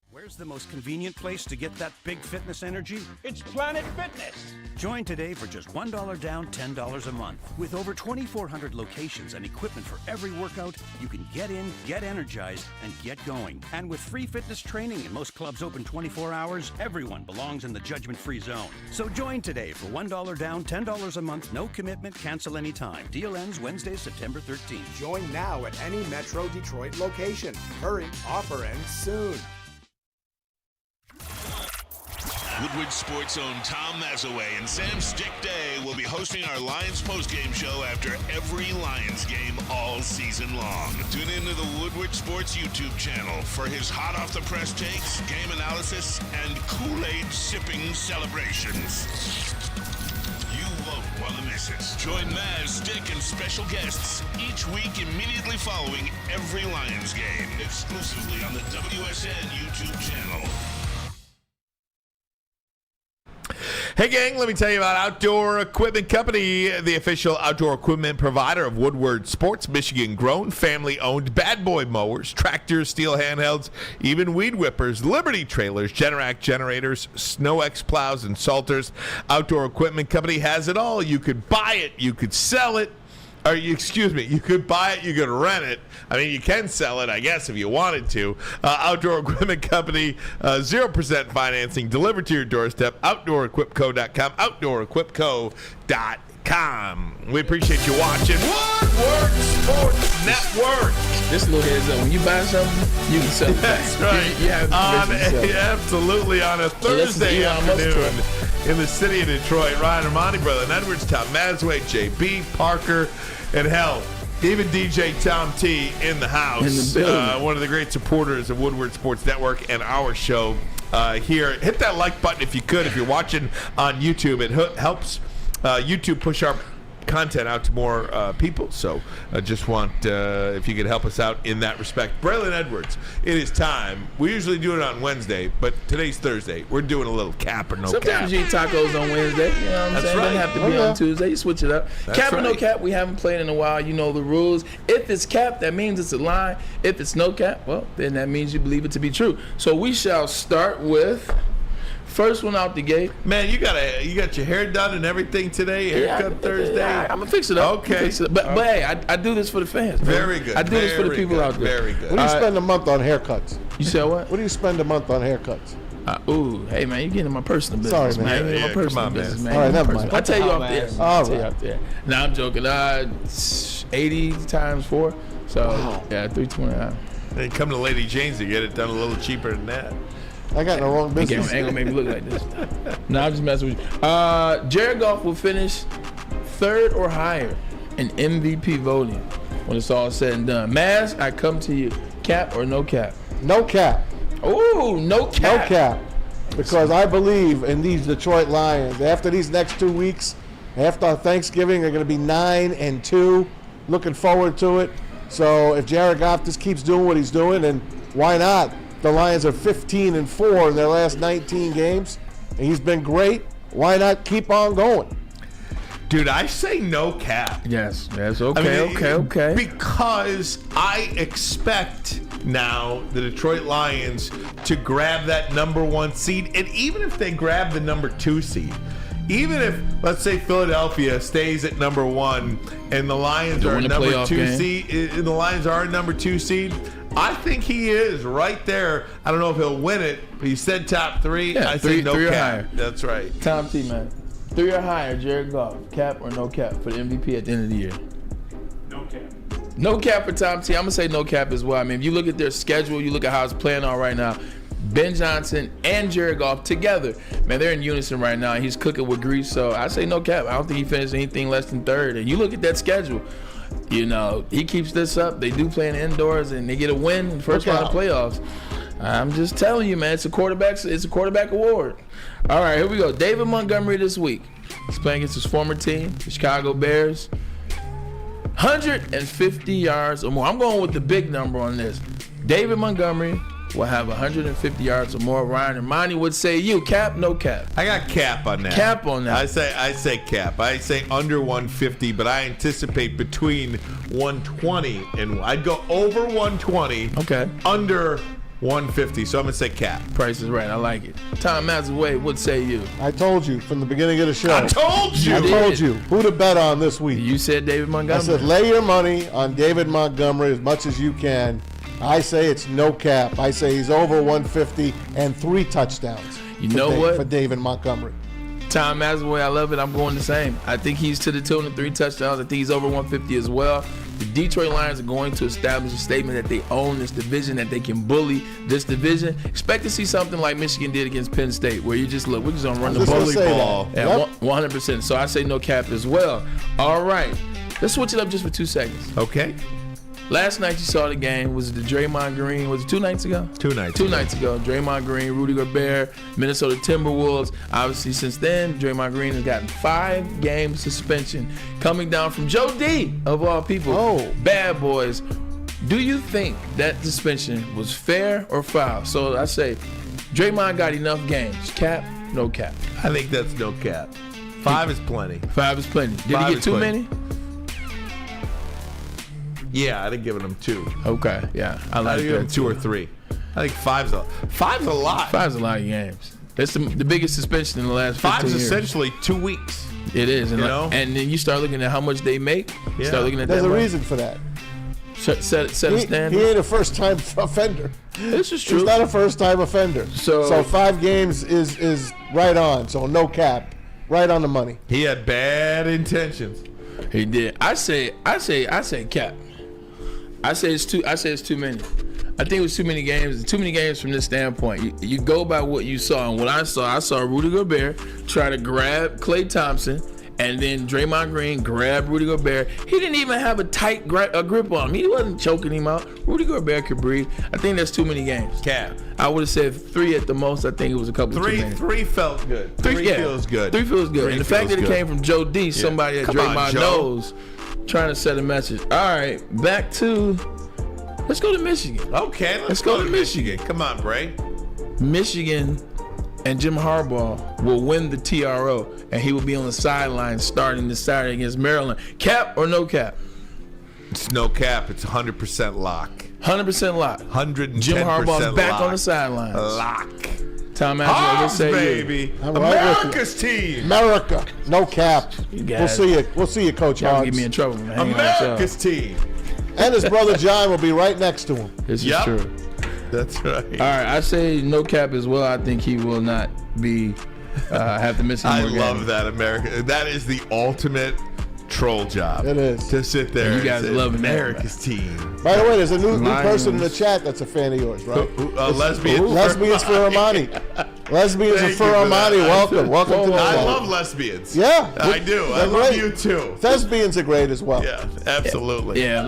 Where's the most convenient place to get that big fitness energy? It's Planet Fitness. Join today for just $1 down, $10 a month. With over 2,400 locations and equipment for every workout, you can get in, get energized, and get going. And with free fitness training and most clubs open 24 hours, everyone belongs in the judgment-free zone. So join today for $1 down, $10 a month, no commitment, cancel anytime. Deal ends Wednesday, September 13th. Join now at any Metro Detroit location. Hurry, offer ends soon. Woodward Sports' own Tom Mazaway and Sam Stick Day will be hosting our Lions postgame show after every Lions game all season long. Tune into the Woodward Sports YouTube channel for his hot-off-the-press takes, game analysis, and Kool-Aid sipping celebrations. You won't want want to miss it. Join Maz, Dick, and special guests each week immediately following every Lions game, exclusively on the WSN YouTube channel. Hey gang, let me tell you about Outdoor Equipment Company, the official outdoor equipment provider of Woodward Sports, Michigan-grown, family-owned bad boy mowers, tractors, steel handhelds, even weed whippers, Liberty trailers, Generac generators, SnowX plows, and salters. Outdoor Equipment Company has it all. You could buy it, you could sell it. You could buy it, you could rent it. I mean, you can sell it, I guess, if you wanted to. Outdoor Equipment Company, 0% financing, delivered to your doorstep. OutdoorEquipCo.com, OutdoorEquipCo.com. We appreciate you watching Woodward Sports Network. This little heads up. When you buy something, you can sell it. That's right. Absolutely on a Thursday afternoon in the city of Detroit. Ryan, Ermanni, Braylon and Edwards, Tom Mazaway, JB, Parker, and hell, even DJ Tom T in the house. In the building. One of the great supporters of Woodward Sports Network and our show here. Hit that like button if you could. If you're watching on YouTube, it helps YouTube push our content out to more people. So I just want if you could help us out in that respect. Braylon Edwards, it is time. We usually do it on Wednesday, but today's Thursday. We're doing a little cap or no cap. Sometimes you eat tacos on Wednesday. You know what I'm That's saying? right. It doesn't have to be on Tuesday. You switch it up. That's Cap or no right. cap, we haven't played in a while. You know the rules. If it's cap, that means it's a lie. If it's no cap, well, then that means you believe it to be true. So we shall start with first one out the gate. Man, you got your hair done and everything today. Haircut Thursday. I'm gonna fix it up. Okay. But hey, I do this for the fans. Man. Very good. I do this for the people out there. Very good. What do you spend a month on haircuts? You said what? What do you spend a month on haircuts? Hey man, you getting in my personal Sorry, business, man. man. You get in my come personal on, man. business, man. All right, never mind. I tell you off there. All Tell you right. off there. Now I'm joking. 80 times 4, so yeah, 320. Then come to Lady Jane's to get it done a little cheaper than that. I got in the wrong business. Ain't gonna make me look like this. No, I'm just messing with you. Jared Goff will finish 3rd or higher in MVP voting when it's all said and done. Maz, I come to you. Cap or no cap? No cap. Ooh, no cap. No cap. Because I believe in these Detroit Lions. After these next 2 weeks, after Thanksgiving, they're going to be 9-2. Looking forward to it. So if Jared Goff just keeps doing what he's doing, then why not? The Lions are 15-4 in their last 19 games, and he's been great. Why not keep on going? Dude, I say no cap. Yes. Okay. Because I expect now the Detroit Lions to grab that number 1 seed, and even if they grab the number 2 seed, even if, let's say, Philadelphia stays at number 1 and the Lions are a number 2 seed, and the Lions are a number 2 seed, I think he is right there. I don't know if he'll win it, but he said top 3. Yeah, I say no three or cap. higher. That's right. Tom T, man. 3 or higher, Jared Goff. Cap or no cap for the MVP at the end of the year? No cap. No cap for Tom T. I'm going to say no cap as well. I mean, if you look at their schedule, you look at how it's playing on right now, Ben Johnson and Jared Goff together, man, they're in unison right now. He's cooking with grease, so I say no cap. I don't think he finished anything less than 3rd. And you look at that schedule, you know, he keeps this up. They do play in the indoors, and they get a win in the first round of playoffs. I'm just telling you, man, it's a quarterback award. All right, here we go. David Montgomery this week. He's playing against his former team, the Chicago Bears. 150 yards or more. I'm going with the big number on this. David Montgomery will have 150 yards or more. Ryan Ermanni would say you cap, no cap. I got cap on that. Cap on that. I say cap. I say under 150, but I anticipate between 120 and I'd go over 120. Okay. Under 150. So I'm gonna say cap. Price is right. I like it. Tom Mazaway would say you. I told you from the beginning of the show. I told you. I told you who to bet on this week. You said David Montgomery. I said lay your money on David Montgomery as much as you can. I say it's no cap. I say he's over 150 and 3 touchdowns. You know what? For David Montgomery. Tom Mazaway, I love it. I'm going the same. I think he's to the tune of 3 touchdowns. I think he's over 150 as well. The Detroit Lions are going to establish a statement that they own this division, that they can bully this division. Expect to see something like Michigan did against Penn State, where you just look, we're just gonna run the bully ball. Yeah, 100%. So I say no cap as well. All right, let's switch it up just for 2 seconds. Okay. Last night you saw the game. Was it the Draymond Green? Was it 2 nights ago? 2 nights Two nights ago. Draymond Green, Rudy Gobert, Minnesota Timberwolves. Obviously, since then, Draymond Green has gotten 5-game suspension. Coming down from Joe D, of all people. Oh. Bad boys. Do you think that suspension was fair or foul? So I say, Draymond got enough games. Cap, no cap. I think that's no cap. 5 is plenty. 5 is plenty. Did 5 he get is too plenty. many? Yeah, I'd have given him 2. Okay, yeah. I I'd like have given him that 2 or too. 3. I think 5's a lot. 5's a lot of games. That's the biggest suspension in the last 15 5's years. essentially 2 weeks. It is, and, You know? and then you start looking at how much they make. You Yeah. start looking at There's that a money. reason for that. Set a standard. He ain't a first-time offender. This is true. He's not a first-time offender. So 5 games is right on. So no cap, right on the money. He had bad intentions. He did. I say cap. I say it's too many. I think it was too many games. Too many games from this standpoint. You go by what you saw, and what I saw Rudy Gobert try to grab Klay Thompson, and then Draymond Green grabbed Rudy Gobert. He didn't even have a tight grip on him. He wasn't choking him out. Rudy Gobert could breathe. I think that's too many games. Cap. I would have said 3 at the most. I think it was a couple too many. 3 felt good. 3 feels good. 3 feels good. 3 And the fact that it feels came from Joe D, somebody that Come on, Draymond Joe. knows, trying to set a message. All right, back to, let's go to Michigan. Okay, let's go to Michigan. Come on, Bray. Michigan and Jim Harbaugh will win the TRO, and he will be on the sideline starting this Saturday against Maryland. Cap or no cap? It's no cap. It's 100% lock. 100% lock. 110% Jim Harbaugh's back lock. on the sidelines. Lock. Tom Ashley, what Hogs, say baby. I'm right with America's team. America, no cap. You We'll guys- see you. We'll see you, Coach Y'all Hogs. get me in trouble, man. Hanging out with y'all. America's team. And his brother John will be right next to him. This is Yep. true. That's right. All right, I say no cap as well. I think he will not be have to miss any I more love games. that, America. That is the ultimate troll job. It is. To sit there You and guys say, love it, man. America's team. By the way, there's a new Lions. person in the chat that's a fan of yours, right? Lesbians. Lesbians for Armani. Lesbians Thank for you for that. Armani. Welcome to the I chat. love lesbians. Yeah, I do. I they're love great. you too. Thespians are great as well. Yeah, absolutely. Yeah,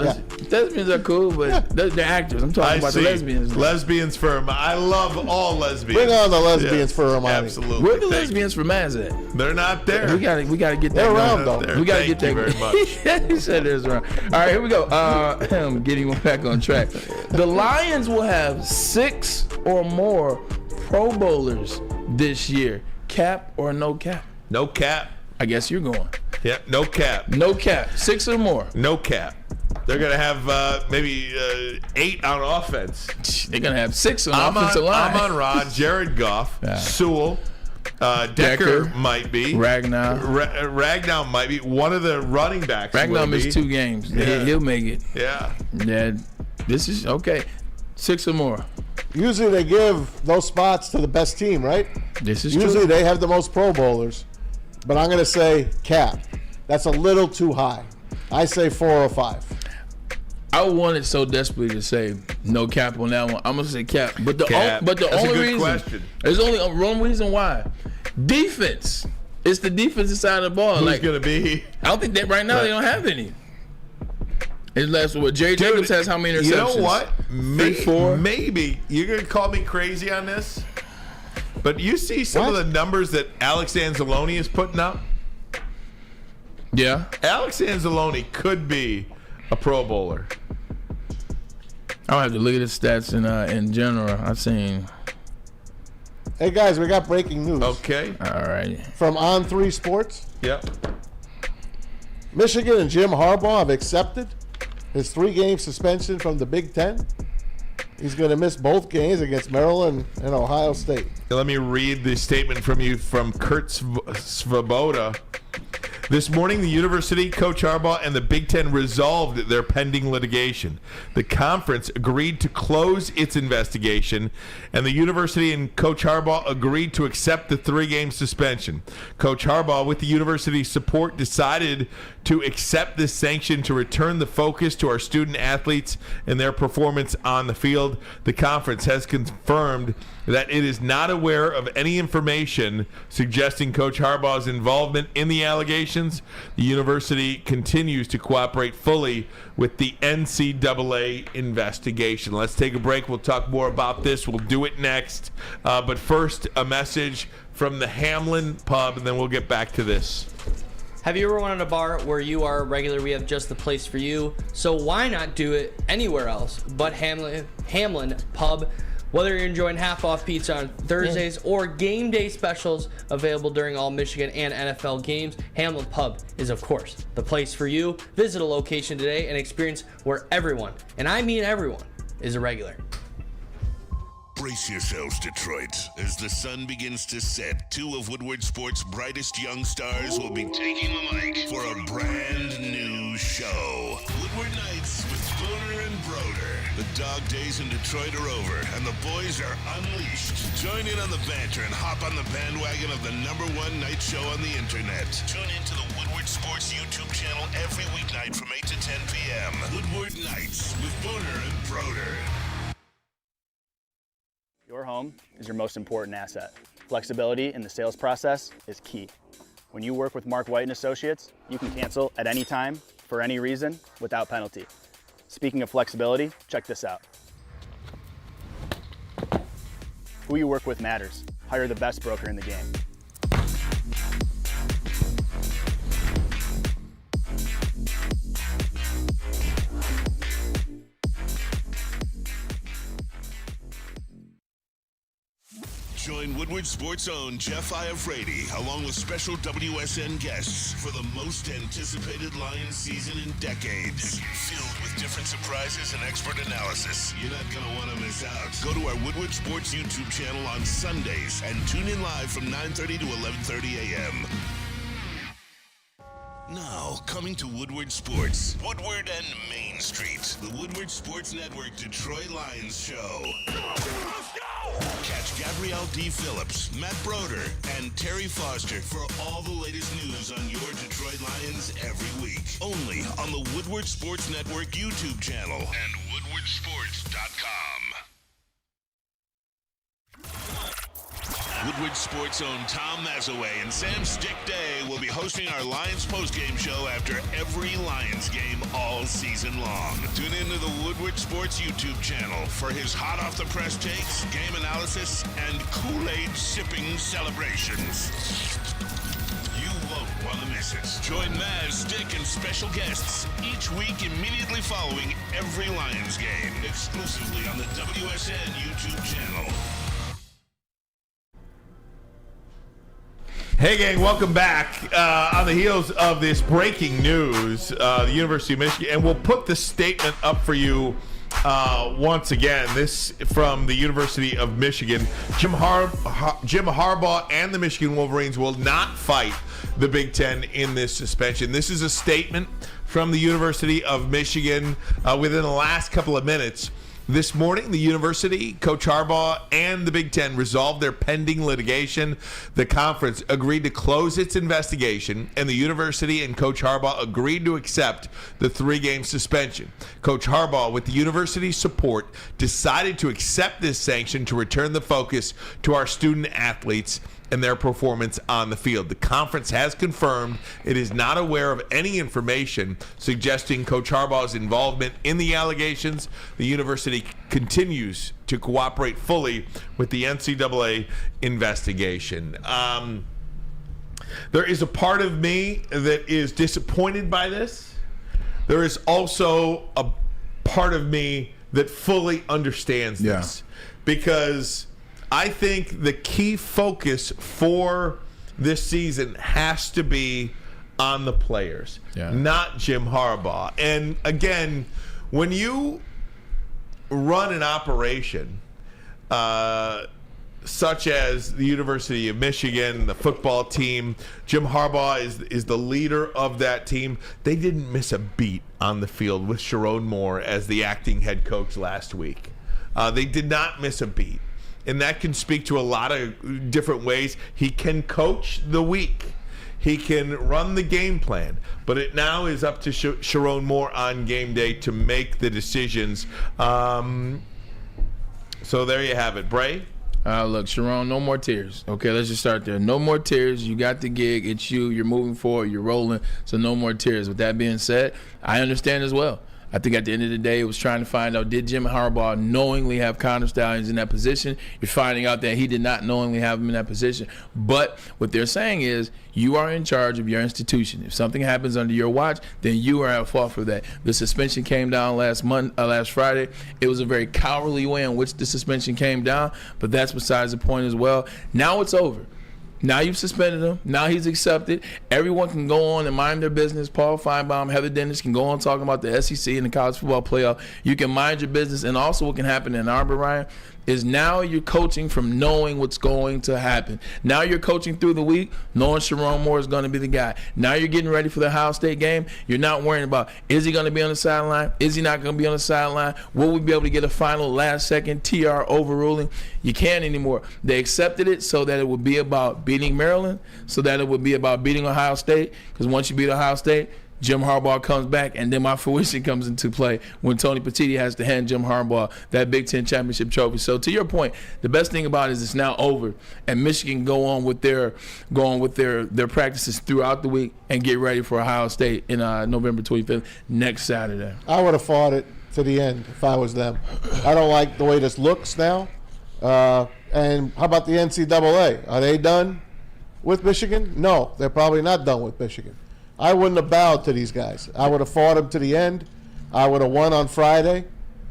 lesbians are cool, but they're actors. I'm talking about the lesbians. Lesbians for Armani. I love all lesbians. Bring on the lesbians Yes, for Armani. Absolutely. Where the Thank lesbians from Maz at? you. They're not there. We gotta get that They're going. around, though. There. We gotta Thank get that you very much. he said there's around. All right, here we go. I'm getting back on track. The Lions will have 6 or more Pro Bowlers this year. Cap or no cap? No cap. I guess you're going. Yep, no cap. No cap. 6 or more. No cap. They're going to have maybe 8 on offense. They're gonna have 6 on offensive line. Amon Ra, Jared Goff, Yeah. Sewell, Decker might be. Ragnar. Ragnar might be. One of the running backs Ragnar will be. missed 2 games. Yeah. He'll make it. Yeah. Yeah. This is okay. 6 or more. Usually they give those spots to the best team, right? This is Usually true. they have the most Pro Bowlers. But I'm going to say cap. That's a little too high. I say 4 or 5. I wanted so desperately to say no cap on that one. I'm gonna say cap, but the Cap. but the That's a only good reason question. there's only one reason why defense. It's the defensive side of the ball. Who's Like going to be? I don't think that right now they don't have any. Unless what Jerry Jacobs has how many interceptions? You know what? 3, 4. Maybe you're going to call me crazy on this, but you see some of the numbers that Alex Anzalone is putting up? Yeah. Alex Anzalone could be a Pro Bowler. I'll have to look at his stats in general. I've seen. Hey, guys, we got breaking news. Okay. All right. From On3 Sports. Yep. Michigan and Jim Harbaugh have accepted his 3-game suspension from the Big Ten. He's going to miss both games against Maryland and Ohio State. Let me read the statement from you from Kurt Svoboda. This morning, the university, Coach Harbaugh, and the Big Ten resolved their pending litigation. The conference agreed to close its investigation, and the university and Coach Harbaugh agreed to accept the 3-game suspension. Coach Harbaugh, with the university's support, decided to accept this sanction to return the focus to our student athletes and their performance on the field. The conference has confirmed that it is not aware of any information suggesting Coach Harbaugh's involvement in the allegations allegations. The university continues to cooperate fully with the NCAA investigation. Let's take a break. We'll talk more about this. We'll do it next. But first, a message from the Hamlin Pub, and then we'll get back to this. Have you ever wanted a bar where you are a regular? We have just the place for you. So why not do it anywhere else but Hamlin Pub? Whether you're enjoying half-off pizza on Thursdays or game day specials available during all Michigan and NFL games, Hamlin Pub is, of course, the place for you. Visit a location today and experience where everyone, and I mean everyone, is a regular. Brace yourselves, Detroit. As the sun begins to set, two of Woodward Sports' brightest young stars will be taking the mic for a brand new show. Woodward Nights with Spooner and Broder. The dog days in Detroit are over, and the boys are unleashed. Join in on the banter and hop on the bandwagon of the #1 night show on the internet. Tune into the Woodward Sports YouTube channel every weeknight from 8 to 10 p.m. Woodward Nights with Spooner and Broder. Your home is your most important asset. Flexibility in the sales process is key. When you work with Mark White and Associates, you can cancel at any time, for any reason, without penalty. Speaking of flexibility, check this out. Who you work with matters. Hire the best broker in the game. Join Woodward Sports' own Jeff Iafrate, along with special WSN guests for the most anticipated Lions season in decades. Filled with different surprises and expert analysis. You're not going to want to miss out. Go to our Woodward Sports YouTube channel on Sundays and tune in live from 9:30 to 11:30 a.m. Now, coming to Woodward Sports, Woodward and Main Street, the Woodward Sports Network Detroit Lions show. Let's go! Catch Gabrielle D. Phillips, Matt Broder, and Terry Foster for all the latest news on your Detroit Lions every week. Only on the Woodward Sports Network YouTube channel and woodwardsports.com. Woodward Sports' own Tom Mazaway and Sam Stick Day will be hosting our Lions postgame show after every Lions game all season long. Tune into the Woodward Sports YouTube channel for his hot-off-the-press takes, game analysis, and Kool-Aid sipping celebrations. You won't want to miss it. Join Maz, Stick, and special guests each week immediately following every Lions game, exclusively on the WSN YouTube channel. Hey, gang, welcome back. On the heels of this breaking news, the University of Michigan, and we'll put the statement up for you once again. This from the University of Michigan. Jim Harbaugh and the Michigan Wolverines will not fight the Big Ten in this suspension. This is a statement from the University of Michigan within the last couple of minutes. This morning, the university, Coach Harbaugh, and the Big Ten resolved their pending litigation. The conference agreed to close its investigation, and the university and Coach Harbaugh agreed to accept the 3-game suspension. Coach Harbaugh, with the university's support, decided to accept this sanction to return the focus to our student athletes and their performance on the field. The conference has confirmed it is not aware of any information suggesting Coach Harbaugh's involvement in the allegations. The university continues to cooperate fully with the NCAA investigation. There is a part of me that is disappointed by this. There is also a part of me that fully understands this, because I think the key focus for this season has to be on the players, not Jim Harbaugh. And again, when you run an operation such as the University of Michigan, the football team, Jim Harbaugh is the leader of that team. They didn't miss a beat on the field with Sharon Moore as the acting head coach last week. They did not miss a beat. And that can speak to a lot of different ways. He can coach the week. He can run the game plan. But it now is up to Sharon Moore on game day to make the decisions. So there you have it. Bray? Look, Sharon, no more tears. Okay, let's just start there. No more tears. You got the gig. It's you. You're moving forward. You're rolling. So no more tears. With that being said, I understand as well. I think at the end of the day, it was trying to find out, did Jim Harbaugh knowingly have Connor Stallions in that position? You're finding out that he did not knowingly have him in that position. But what they're saying is, you are in charge of your institution. If something happens under your watch, then you are at fault for that. The suspension came down last Friday. It was a very cowardly way in which the suspension came down, but that's besides the point as well. Now it's over. Now you've suspended him. Now he's accepted. Everyone can go on and mind their business. Paul Feinbaum, Heather Dennis can go on talking about the SEC and the college football playoff. You can mind your business. And also what can happen in Arbor, Ryan, is now you're coaching from knowing what's going to happen. Now you're coaching through the week knowing Sharon Moore is going to be the guy. Now you're getting ready for the Ohio State game. You're not worrying about, is he going to be on the sideline? Is he not going to be on the sideline? Will we be able to get a final last-second TR overruling? You can't anymore. They accepted it so that it would be about beating Maryland, so that it would be about beating Ohio State, because once you beat Ohio State, Jim Harbaugh comes back, and then my fruition comes into play when Tony Petitti has to hand Jim Harbaugh that Big Ten championship trophy. So to your point, the best thing about it is it's now over, and Michigan go on with their practices throughout the week and get ready for Ohio State in November 25th, next Saturday. I would have fought it to the end if I was them. I don't like the way this looks now. And how about the NCAA? Are they done with Michigan? No, they're probably not done with Michigan. I wouldn't have bowed to these guys. I would have fought them to the end. I would have won on Friday.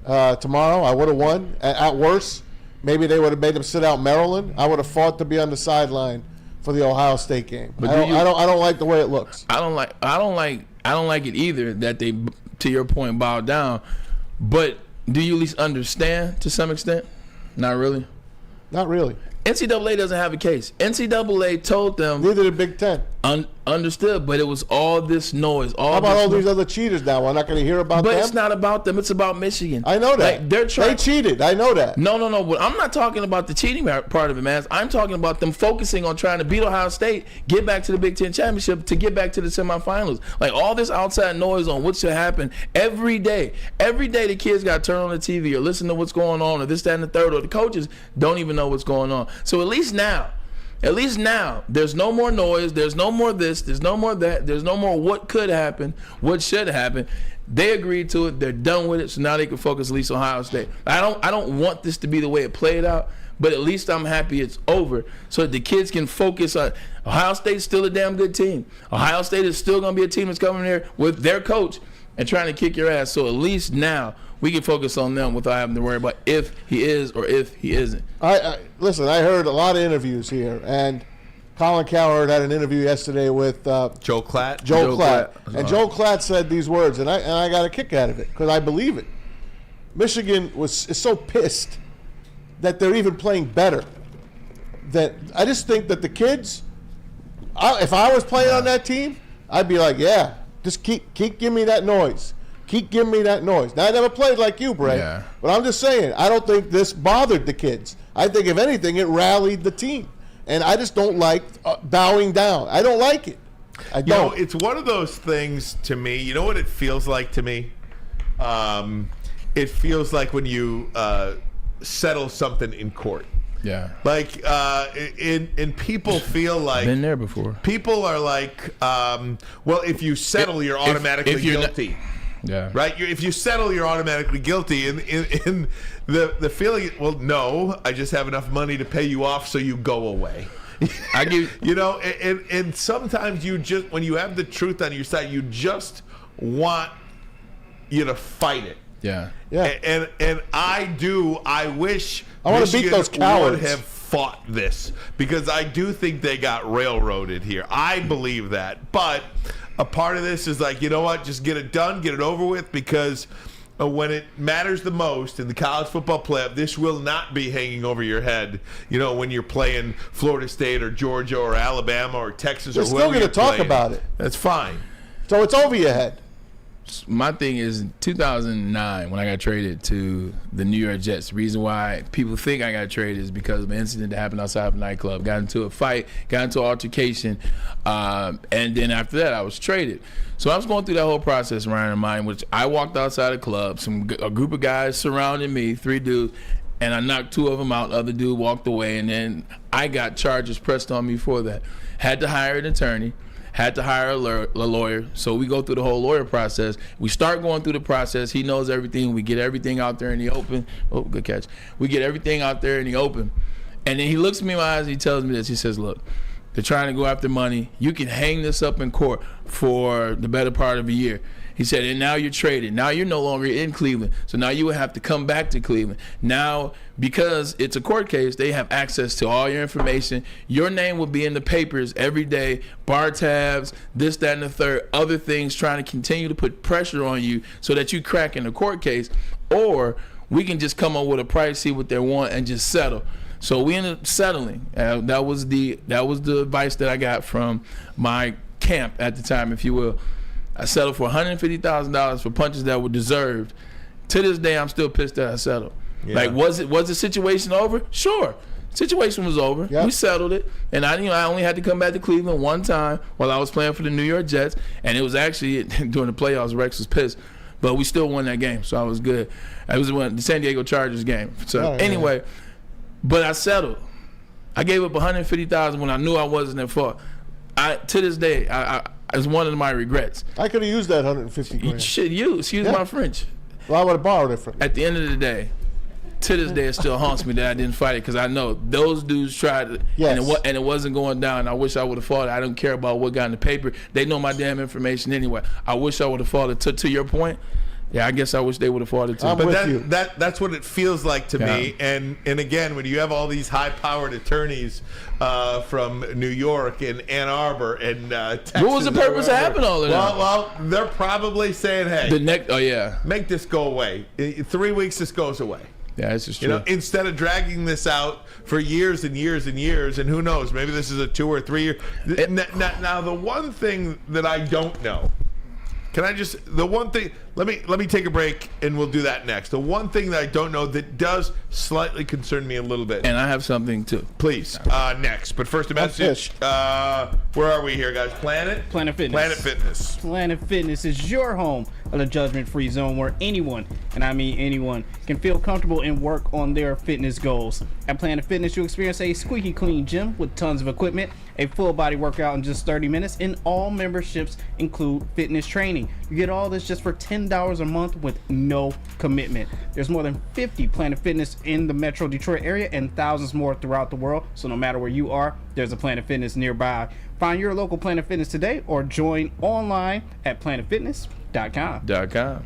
Tomorrow, I would have won. At worst, maybe they would have made them sit out Maryland. I would have fought to be on the sideline for the Ohio State game. But I don't like the way it looks. I don't like it either that they, to your point, bowed down. But do you at least understand to some extent? Not really. Not really. NCAA doesn't have a case. NCAA told them. Neither did Big Ten. Understood, but it was all this noise. How about all these other cheaters now? We're not going to hear about them? But it's not about them. It's about Michigan. I know that. Like, they cheated. I know that. No. But I'm not talking about the cheating part of it, man. I'm talking about them focusing on trying to beat Ohio State, get back to the Big Ten championship, to get back to the semifinals. Like, all this outside noise on what should happen every day. Every day the kids got to turn on the TV or listen to what's going on or this, that, and the third, or the coaches don't even know what's going on. So at least now, there's no more noise, there's no more this, there's no more that, there's no more what could happen, what should happen. They agreed to it, they're done with it, so now they can focus at least on Ohio State. I don't want this to be the way it played out, but at least I'm happy it's over so that the kids can focus on Ohio State's still a damn good team. Ohio State is still going to be a team that's coming here with their coach and trying to kick your ass. So at least now we can focus on them without having to worry about if he is or if he isn't. Listen, I heard a lot of interviews here, and Colin Cowherd had an interview yesterday with Joe Klatt. Joe Klatt. And Joe Klatt said these words, and I got a kick out of it because I believe it. Michigan is so pissed that they're even playing better. That I just think that the kids, if I was playing on that team, I'd be like, yeah, just keep giving me that noise. Keep giving me that noise. Now, I never played like you, Bray, but I'm just saying, I don't think this bothered the kids. I think, if anything, it rallied the team. And I just don't like bowing down. I don't like it. I don't. It's one of those things to me. You know what it feels like to me? It feels like when you settle something in court. Yeah. Like, and people feel like... Been there before. People are like, well, if you settle, you're automatically guilty. Yeah. Right? If you settle, you're automatically guilty. And in the feeling, well, no, I just have enough money to pay you off so you go away. I give and sometimes you just, when you have the truth on your side, you just want you to fight it. Yeah. And I wish I want to beat those cowards. Would have fought this, because I do think they got railroaded here. I believe that. But a part of this is like, you know what, just get it done, get it over with, because when it matters the most in the college football playoff, this will not be hanging over your head, when you're playing Florida State or Georgia or Alabama or Texas or whoever. They're still going to talk about it. That's fine. So it's over your head. My thing is, in 2009, when I got traded to the New York Jets, the reason why people think I got traded is because of an incident that happened outside of a nightclub. Got into a fight, got into an altercation, and then after that, I was traded. So I was going through that whole process, Ryan, in mind, which I walked outside a club, a group of guys surrounded me, 3 dudes, and I knocked 2 of them out. The other dude walked away, and then I got charges pressed on me for that. Had to hire an attorney, had to hire a lawyer. So we go through the whole lawyer process. We start going through the process. He knows everything. We get everything out there in the open. Oh, good catch. We get everything out there in the open. And then he looks me in my eyes and he tells me this. He says, look, they're trying to go after money. You can hang this up in court for the better part of a year. He said, and now you're traded. Now you're no longer in Cleveland. So now you would have to come back to Cleveland. Now, because it's a court case, they have access to all your information. Your name will be in the papers every day, bar tabs, this, that, and the third, other things trying to continue to put pressure on you so that you crack in the court case. Or we can just come up with a price, see what they want, and just settle. So we ended up settling. That was the advice that I got from my camp at the time, if you will. I settled for $150,000 for punches that were deserved. To this day, I'm still pissed that I settled. Yeah. Like, was the situation over? Sure, situation was over. Yep. We settled it, and I only had to come back to Cleveland one time while I was playing for the New York Jets, and it was actually during the playoffs. Rex was pissed, but we still won that game, so I was good. It was the San Diego Chargers game. So anyway, but I settled. I gave up $150,000 when I knew I wasn't at fault. To this day, it's one of my regrets. I could have used that $150,000. Shit, excuse my French. Well, I would have borrowed it from you. At the end of the day, to this day, it still haunts me that I didn't fight it, because I know those dudes tried it, and it wasn't going down. I wish I would have fought it. I don't care about what got in the paper. They know my damn information anyway. I wish I would have fought it. To your point, yeah, I guess I wish they would have fought it too. But that's what it feels like to me. And again, when you have all these high-powered attorneys from New York and Ann Arbor and Texas, what was the purpose of having all of that? Well, they're probably saying, "Hey, make this go away. 3 weeks, this goes away." Yeah, this is true. Instead of dragging this out for years and years and years, and who knows, maybe this is a 2 or 3 year. Now, the one thing that I don't know. Let me take a break and we'll do that next. The one thing that I don't know that does slightly concern me a little bit. And I have something too. Please, next. But first a message. Where are we here, guys? Planet Fitness. Planet Fitness is your home of the judgment-free zone where anyone, and I mean anyone, can feel comfortable and work on their fitness goals. At Planet Fitness, you'll experience a squeaky clean gym with tons of equipment, a full body workout in just 30 minutes, and all memberships include fitness training. You get all this just for $10 a month with no commitment. There's more than 50 Planet Fitness in the Metro Detroit area and thousands more throughout the world. So no matter where you are, there's a Planet Fitness nearby. Find your local Planet Fitness today or join online at planetfitness.com.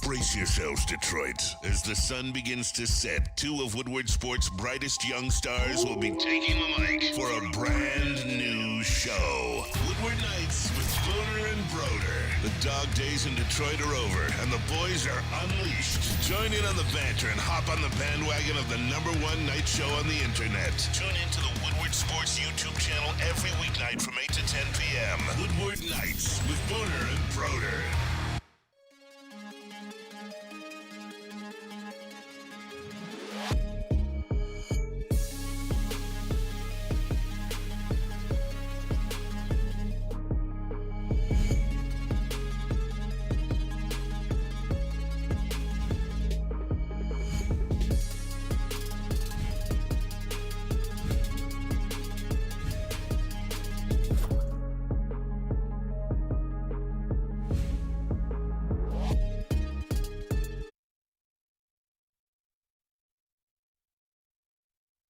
Brace yourselves, Detroit. As the sun begins to set, 2 of Woodward Sports' brightest young stars will be taking the mic for a brand new show. Woodward Nights with Booner and Broder. The dog days in Detroit are over, and the boys are unleashed. Join in on the banter and hop on the bandwagon of the #1 night show on the internet. Tune in to the Woodward Sports YouTube channel every weeknight from 8 to 10 p.m. Woodward Nights with Booner and Broder.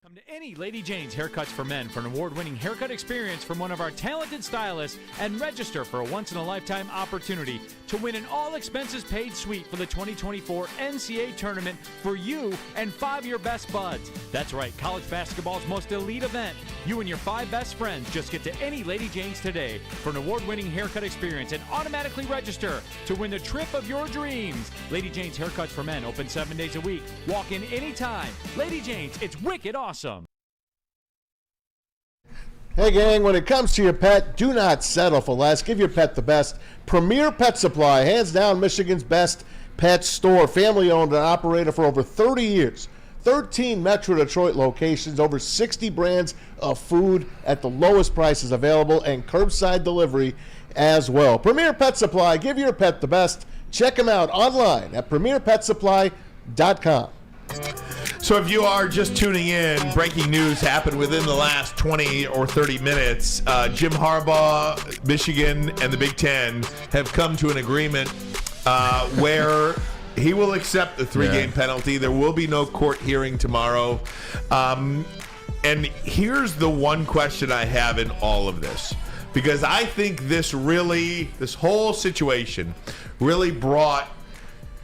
Come to any Lady Jane's Haircuts for Men for an award-winning haircut experience from one of our talented stylists and register for a once-in-a-lifetime opportunity to win an all-expenses-paid suite for the 2024 NCAA tournament for you and 5 of your best buds. That's right, college basketball's most elite event. You and your 5 best friends just get to any Lady Jane's today for an award-winning haircut experience and automatically register to win the trip of your dreams. Lady Jane's Haircuts for Men, open 7 days a week. Walk in anytime. Lady Jane's, it's wicked awesome. Hey gang, when it comes to your pet, do not settle for less. Give your pet the best. Premier Pet Supply, hands down Michigan's best pet store. Family owned and operated for over 30 years. 13 Metro Detroit locations, over 60 brands of food at the lowest prices available, and curbside delivery as well. Premier Pet Supply, give your pet the best. Check them out online at premierpetsupply.com. BigBoy.com. So if you are just tuning in, breaking news happened within the last 20 or 30 minutes. Jim Harbaugh, Michigan, and the Big Ten have come to an agreement where he will accept the 3-game penalty. There will be no court hearing tomorrow. And here's the one question I have in all of this. Because I think this whole situation really brought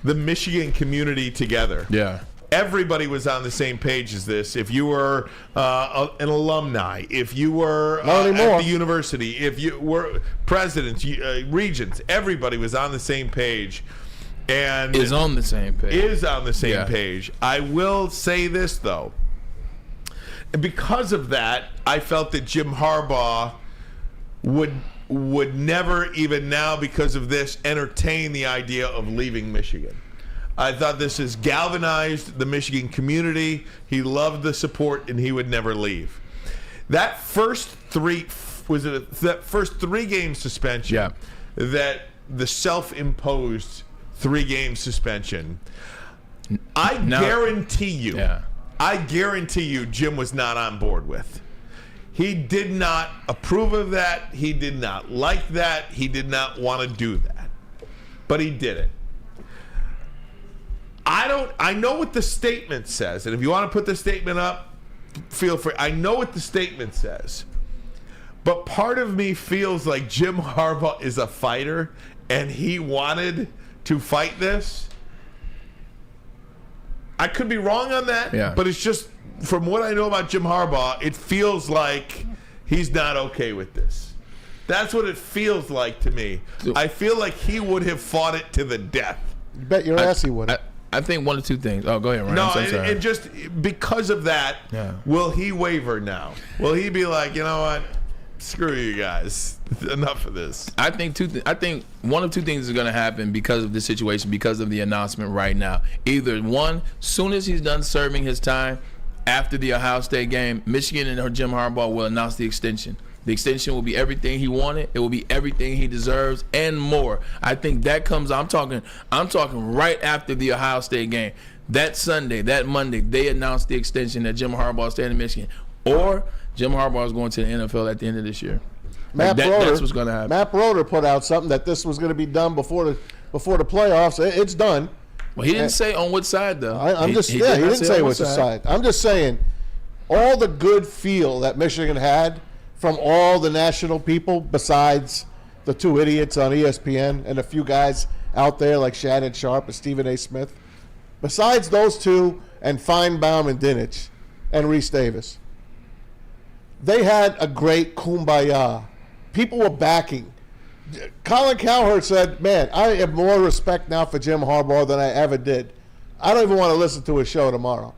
the Michigan community together. Yeah. Everybody was on the same page as this. If you were an alumni, if you were at the university, if you were presidents, regents, everybody was on the same page. And is on the same page. I will say this, though. Because of that, I felt that Jim Harbaugh would never, even now because of this, entertain the idea of leaving Michigan. I thought this has galvanized the Michigan community. He loved the support, and he would never leave. That first 3-game suspension, that the self-imposed 3-game suspension, I guarantee you Jim was not on board with. He did not approve of that. He did not like that. He did not want to do that. But he did it. I know what the statement says, and if you want to put the statement up, feel free. I know what the statement says. But part of me feels like Jim Harbaugh is a fighter, and he wanted to fight this. I could be wrong on that, but it's just, from what I know about Jim Harbaugh, it feels like he's not okay with this. That's what it feels like to me. I feel like he would have fought it to the death. You bet your ass he would. I think one of two things. Oh, go ahead, Ryan. No, and just because of that, will he waver now? Will he be like, you know what? Screw you guys. Enough of this. I think one of two things is going to happen because of this situation, because of the announcement right now. Either one, soon as he's done serving his time after the Ohio State game, Michigan and Jim Harbaugh will announce the extension. The extension will be everything he wanted. It will be everything he deserves and more. I think that comes. I'm talking right after the Ohio State game. That Sunday, that Monday, they announced the extension that Jim Harbaugh is staying in Michigan, or Jim Harbaugh is going to the NFL at the end of this year. That's what's going to happen. Matt Broder put out something that this was going to be done before the playoffs. It's done. Well, he didn't say on what side though. He didn't say which side. I'm just saying, all the good feel that Michigan had from all the national people, besides the 2 idiots on ESPN and a few guys out there like Shannon Sharp and Stephen A. Smith, besides those two and Feinbaum and Dinich and Reese Davis, they had a great kumbaya. People were backing. Colin Cowherd said, man, I have more respect now for Jim Harbaugh than I ever did. I don't even want to listen to his show tomorrow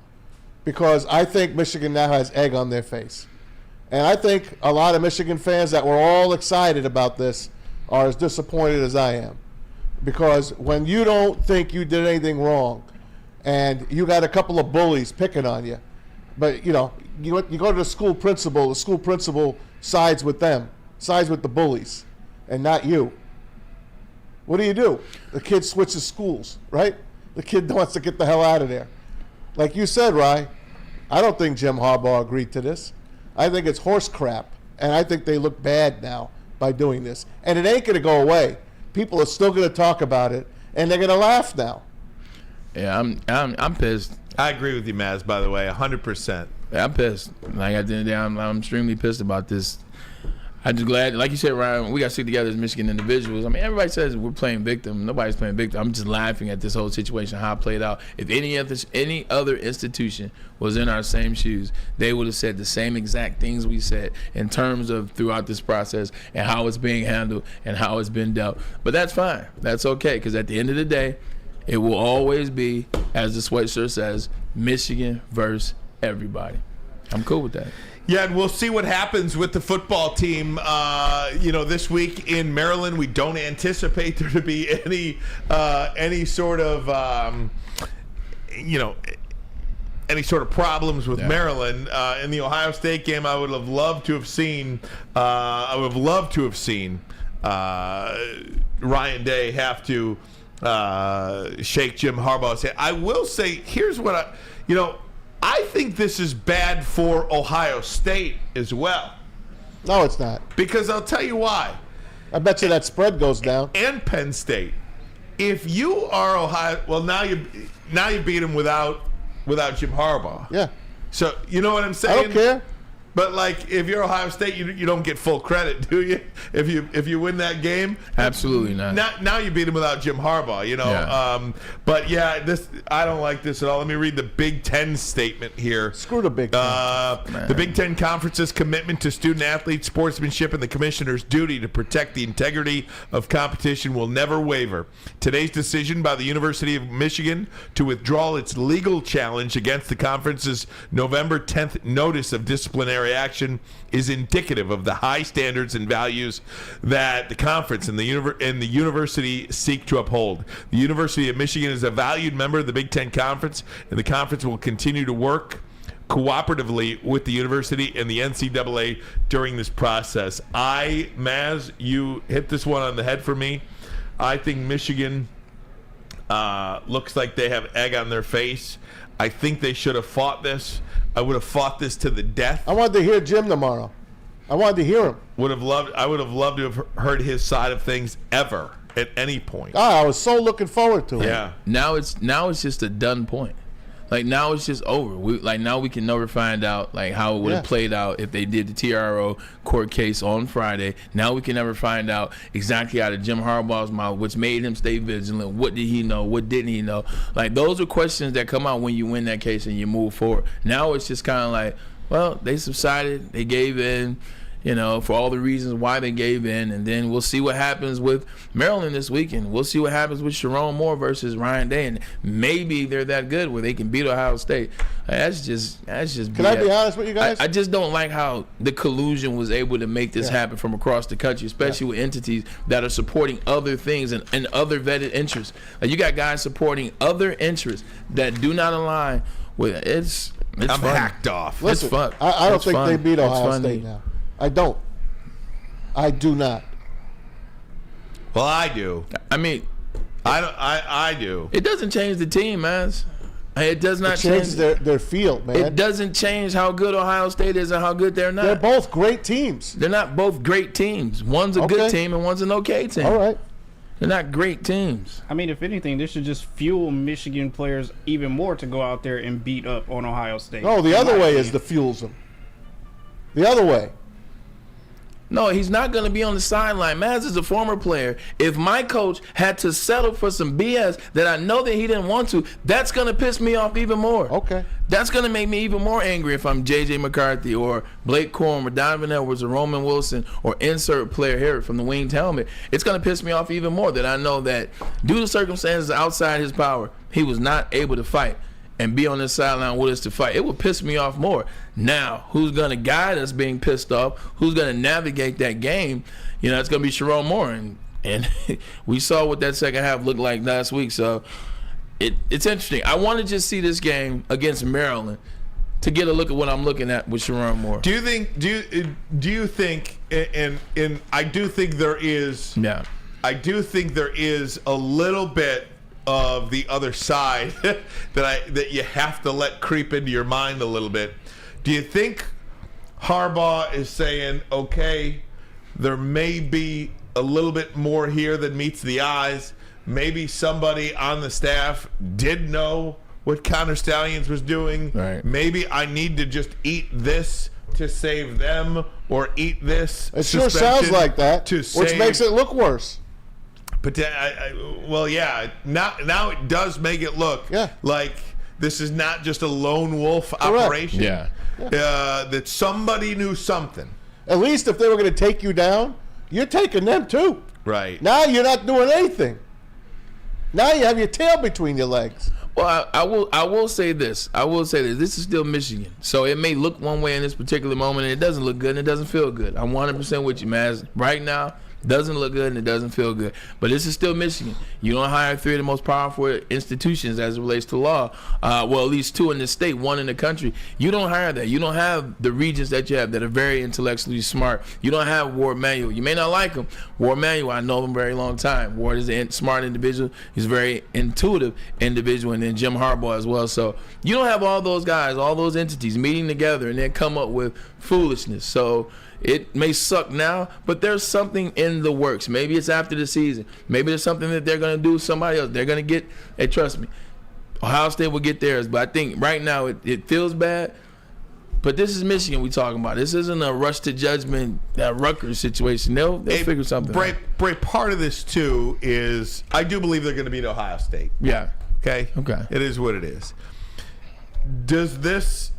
because I think Michigan now has egg on their face. And I think a lot of Michigan fans that were all excited about this are as disappointed as I am. Because when you don't think you did anything wrong and you got a couple of bullies picking on you, but you go to the school principal sides with them, sides with the bullies, and not you. What do? The kid switches schools, right? The kid wants to get the hell out of there. Like you said, Rye, I don't think Jim Harbaugh agreed to this. I think it's horse crap, and I think they look bad now by doing this. And it ain't going to go away. People are still going to talk about it, and they're going to laugh now. Yeah, I'm pissed. I agree with you, Maz, by the way, 100%. Yeah, I'm pissed. Like at the end of the day, I'm extremely pissed about this. I'm just glad, like you said, Ryan, we got to stick together as Michigan individuals. I mean, everybody says we're playing victim. Nobody's playing victim. I'm just laughing at this whole situation, how it played out. If any other institution was in our same shoes, they would have said the same exact things we said in terms of throughout this process and how it's being handled and how it's been dealt. But that's fine. That's okay, because at the end of the day, it will always be, as the sweatshirt says, Michigan versus everybody. I'm cool with that. Yeah, and we'll see what happens with the football team. This week in Maryland, we don't anticipate there to be any sort of problems with Maryland. In the Ohio State game, I would have loved to have seen. Ryan Day have to shake Jim Harbaugh's hand. I will say, here's what I think this is bad for Ohio State as well. No, it's not. Because I'll tell you why. I bet you that spread goes down. And Penn State. If you are Ohio, well, now you beat them without Jim Harbaugh. Yeah. So you know what I'm saying? I don't care. But like, if you're Ohio State, you don't get full credit, do you? If you win that game, absolutely not. Now you beat them without Jim Harbaugh, you know. Yeah. But yeah, I don't like this at all. Let me read the Big Ten statement here. Screw the Big Ten. The Big Ten Conference's commitment to student-athlete sportsmanship and the commissioner's duty to protect the integrity of competition will never waver. Today's decision by the University of Michigan to withdraw its legal challenge against the conference's November 10th notice of disciplinary action is indicative of the high standards and values that the conference and the university seek to uphold. The University of Michigan is a valued member of the Big Ten Conference, and the conference will continue to work cooperatively with the university and the NCAA during this process. Maz, you hit this one on the head for me. I think Michigan looks like they have egg on their face. I think they should have fought this. I would have fought this to the death. I wanted to hear Jim tomorrow. I wanted to hear him. I would have loved to have heard his side of things ever at any point. I was so looking forward to it. Yeah. Now it's just a done point. Like, now it's just over. Now we can never find out like how it would have played out if they did the TRO court case on Friday. Now we can never find out exactly out of Jim Harbaugh's mouth, which made him stay vigilant. What did he know? What didn't he know? Like, those are questions that come out when you win that case and you move forward. Now it's just kind of like, well, they subsided, they gave in, for all the reasons why they gave in, and then we'll see what happens with Maryland this weekend. We'll see what happens with Sharon Moore versus Ryan Day, and maybe they're that good where they can beat Ohio State. That's just. Can I be honest with you guys? I just don't like how the collusion was able to make this happen from across the country, especially with entities that are supporting other things and other vetted interests. Like, you got guys supporting other interests that do not align with it. It's I'm fun. hacked off. Listen, It's fun. I don't It's think fun. they beat It's Ohio fun. State now. I don't. I do not. Well, I do. I mean, I do. it doesn't change the team, man. It does not change their field, man. It doesn't change how good Ohio State is and how good they're not. They're both great teams. They're not both great teams. One's a good team and one's an okay team. All right. They're not great teams. I mean, if anything, this should just fuel Michigan players even more to go out there and beat up on Ohio State. No, the other way is the fuels them. The other way. No, he's not going to be on the sideline. Maz is a former player. If my coach had to settle for some BS that I know that he didn't want to, that's going to piss me off even more. Okay. That's going to make me even more angry if I'm J.J. McCarthy or Blake Corum or Donovan Edwards or Roman Wilson or insert player here from the winged helmet. It's going to piss me off even more that I know that due to circumstances outside his power, he was not able to fight and be on the sideline with us to fight. It would piss me off more. Now, who's going to guide us being pissed off? Who's going to navigate that game? It's going to be Sharon Moore. And we saw what that second half looked like last week. So it's interesting. I want to just see this game against Maryland to get a look at what I'm looking at with Sharon Moore. Do you think and I do think there is a little bit of the other side that you have to let creep into your mind a little bit. Do you think Harbaugh is saying, okay, there may be a little bit more here than meets the eyes? Maybe somebody on the staff did know what Connor Stallions was doing. Right. Maybe I need to just eat this to save them, or eat this. It sure sounds like that, which makes it look worse. But well, yeah. Now it does make it look like this is not just a lone wolf operation. Yeah. That somebody knew something. At least if they were going to take you down, you're taking them too. Right. Now you're not doing anything. Now you have your tail between your legs. Well, I will say this. This is still Michigan. So it may look one way in this particular moment, and it doesn't look good, and it doesn't feel good. I'm 100% with you, Maz. Right now, Doesn't look good and it doesn't feel good. But this is still Michigan. You don't hire 3 of the most powerful institutions as it relates to law. Well, at least 2 in the state, 1 in the country. You don't hire that. You don't have the regents that you have that are very intellectually smart. You don't have Ward Manuel. You may not like him. Ward Manuel, I know him a very long time. Ward is a smart individual. He's a very intuitive individual. And then Jim Harbaugh as well. So you don't have all those guys, all those entities meeting together and then come up with foolishness. So it may suck now, but there's something in the works. Maybe it's after the season. Maybe there's something that they're going to do with somebody else. They're going to get, hey, trust me, Ohio State will get theirs. But I think right now it feels bad. But this is Michigan we talking about. This isn't a rush to judgment, that Rutgers situation. They'll figure something out. Bray, part of this, too, is I do believe they're going to beat Ohio State. Yeah. Okay? It is what it is. Does this,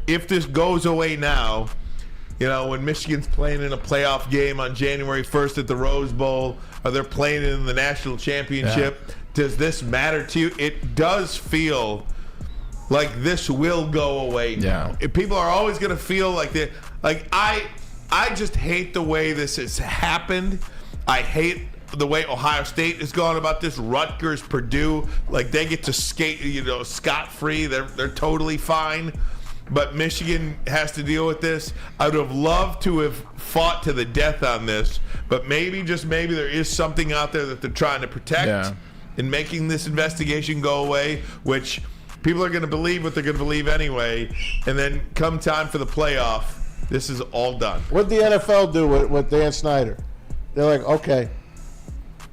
if this goes away now, you know, when Michigan's playing in a playoff game on January 1st at the Rose Bowl, or they're playing in the national championship, does this matter to you? It does feel like this will go away now. If people are always going to feel like they, like I just hate the way this has happened. I hate the way Ohio State has gone about this. Rutgers, Purdue, like they get to skate, you know, scot-free. They're totally fine. But Michigan has to deal with this. I would have loved to have fought to the death on this, but maybe, just maybe, there is something out there that they're trying to protect in making this investigation go away, which people are going to believe what they're going to believe anyway, and then come time for the playoff, this is all done. What did the NFL do with Dan Snyder? They're like, okay,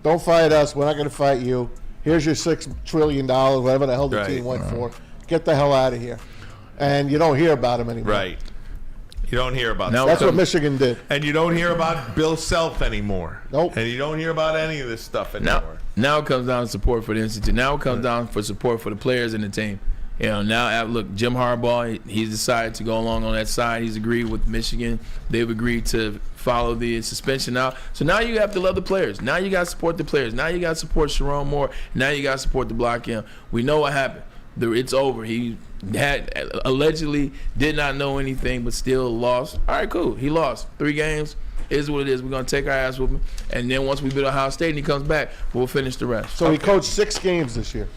don't fight us. We're not going to fight you. Here's your $6 trillion, whatever the hell the team went for. Get the hell out of here. And you don't hear about him anymore. Right. You don't hear about that. That's what Michigan did. And you don't hear about Bill Self anymore. Nope. And you don't hear about any of this stuff anymore. Now it comes down to support for the institute. Now it comes down for support for the players and the team. You know, now look, Jim Harbaugh, he's decided to go along on that side. He's agreed with Michigan. They've agreed to follow the suspension now. So now you have to love the players. Now you got to support the players. Now you got to support Sharon Moore. Now you got to support the Block M. We know what happened. It's over. He had allegedly did not know anything, but still lost. All right, cool. He lost 3 games. Is what it is. We're gonna take our ass with him, and then once we beat Ohio State and he comes back, we'll finish the rest. So he coached 6 games this year.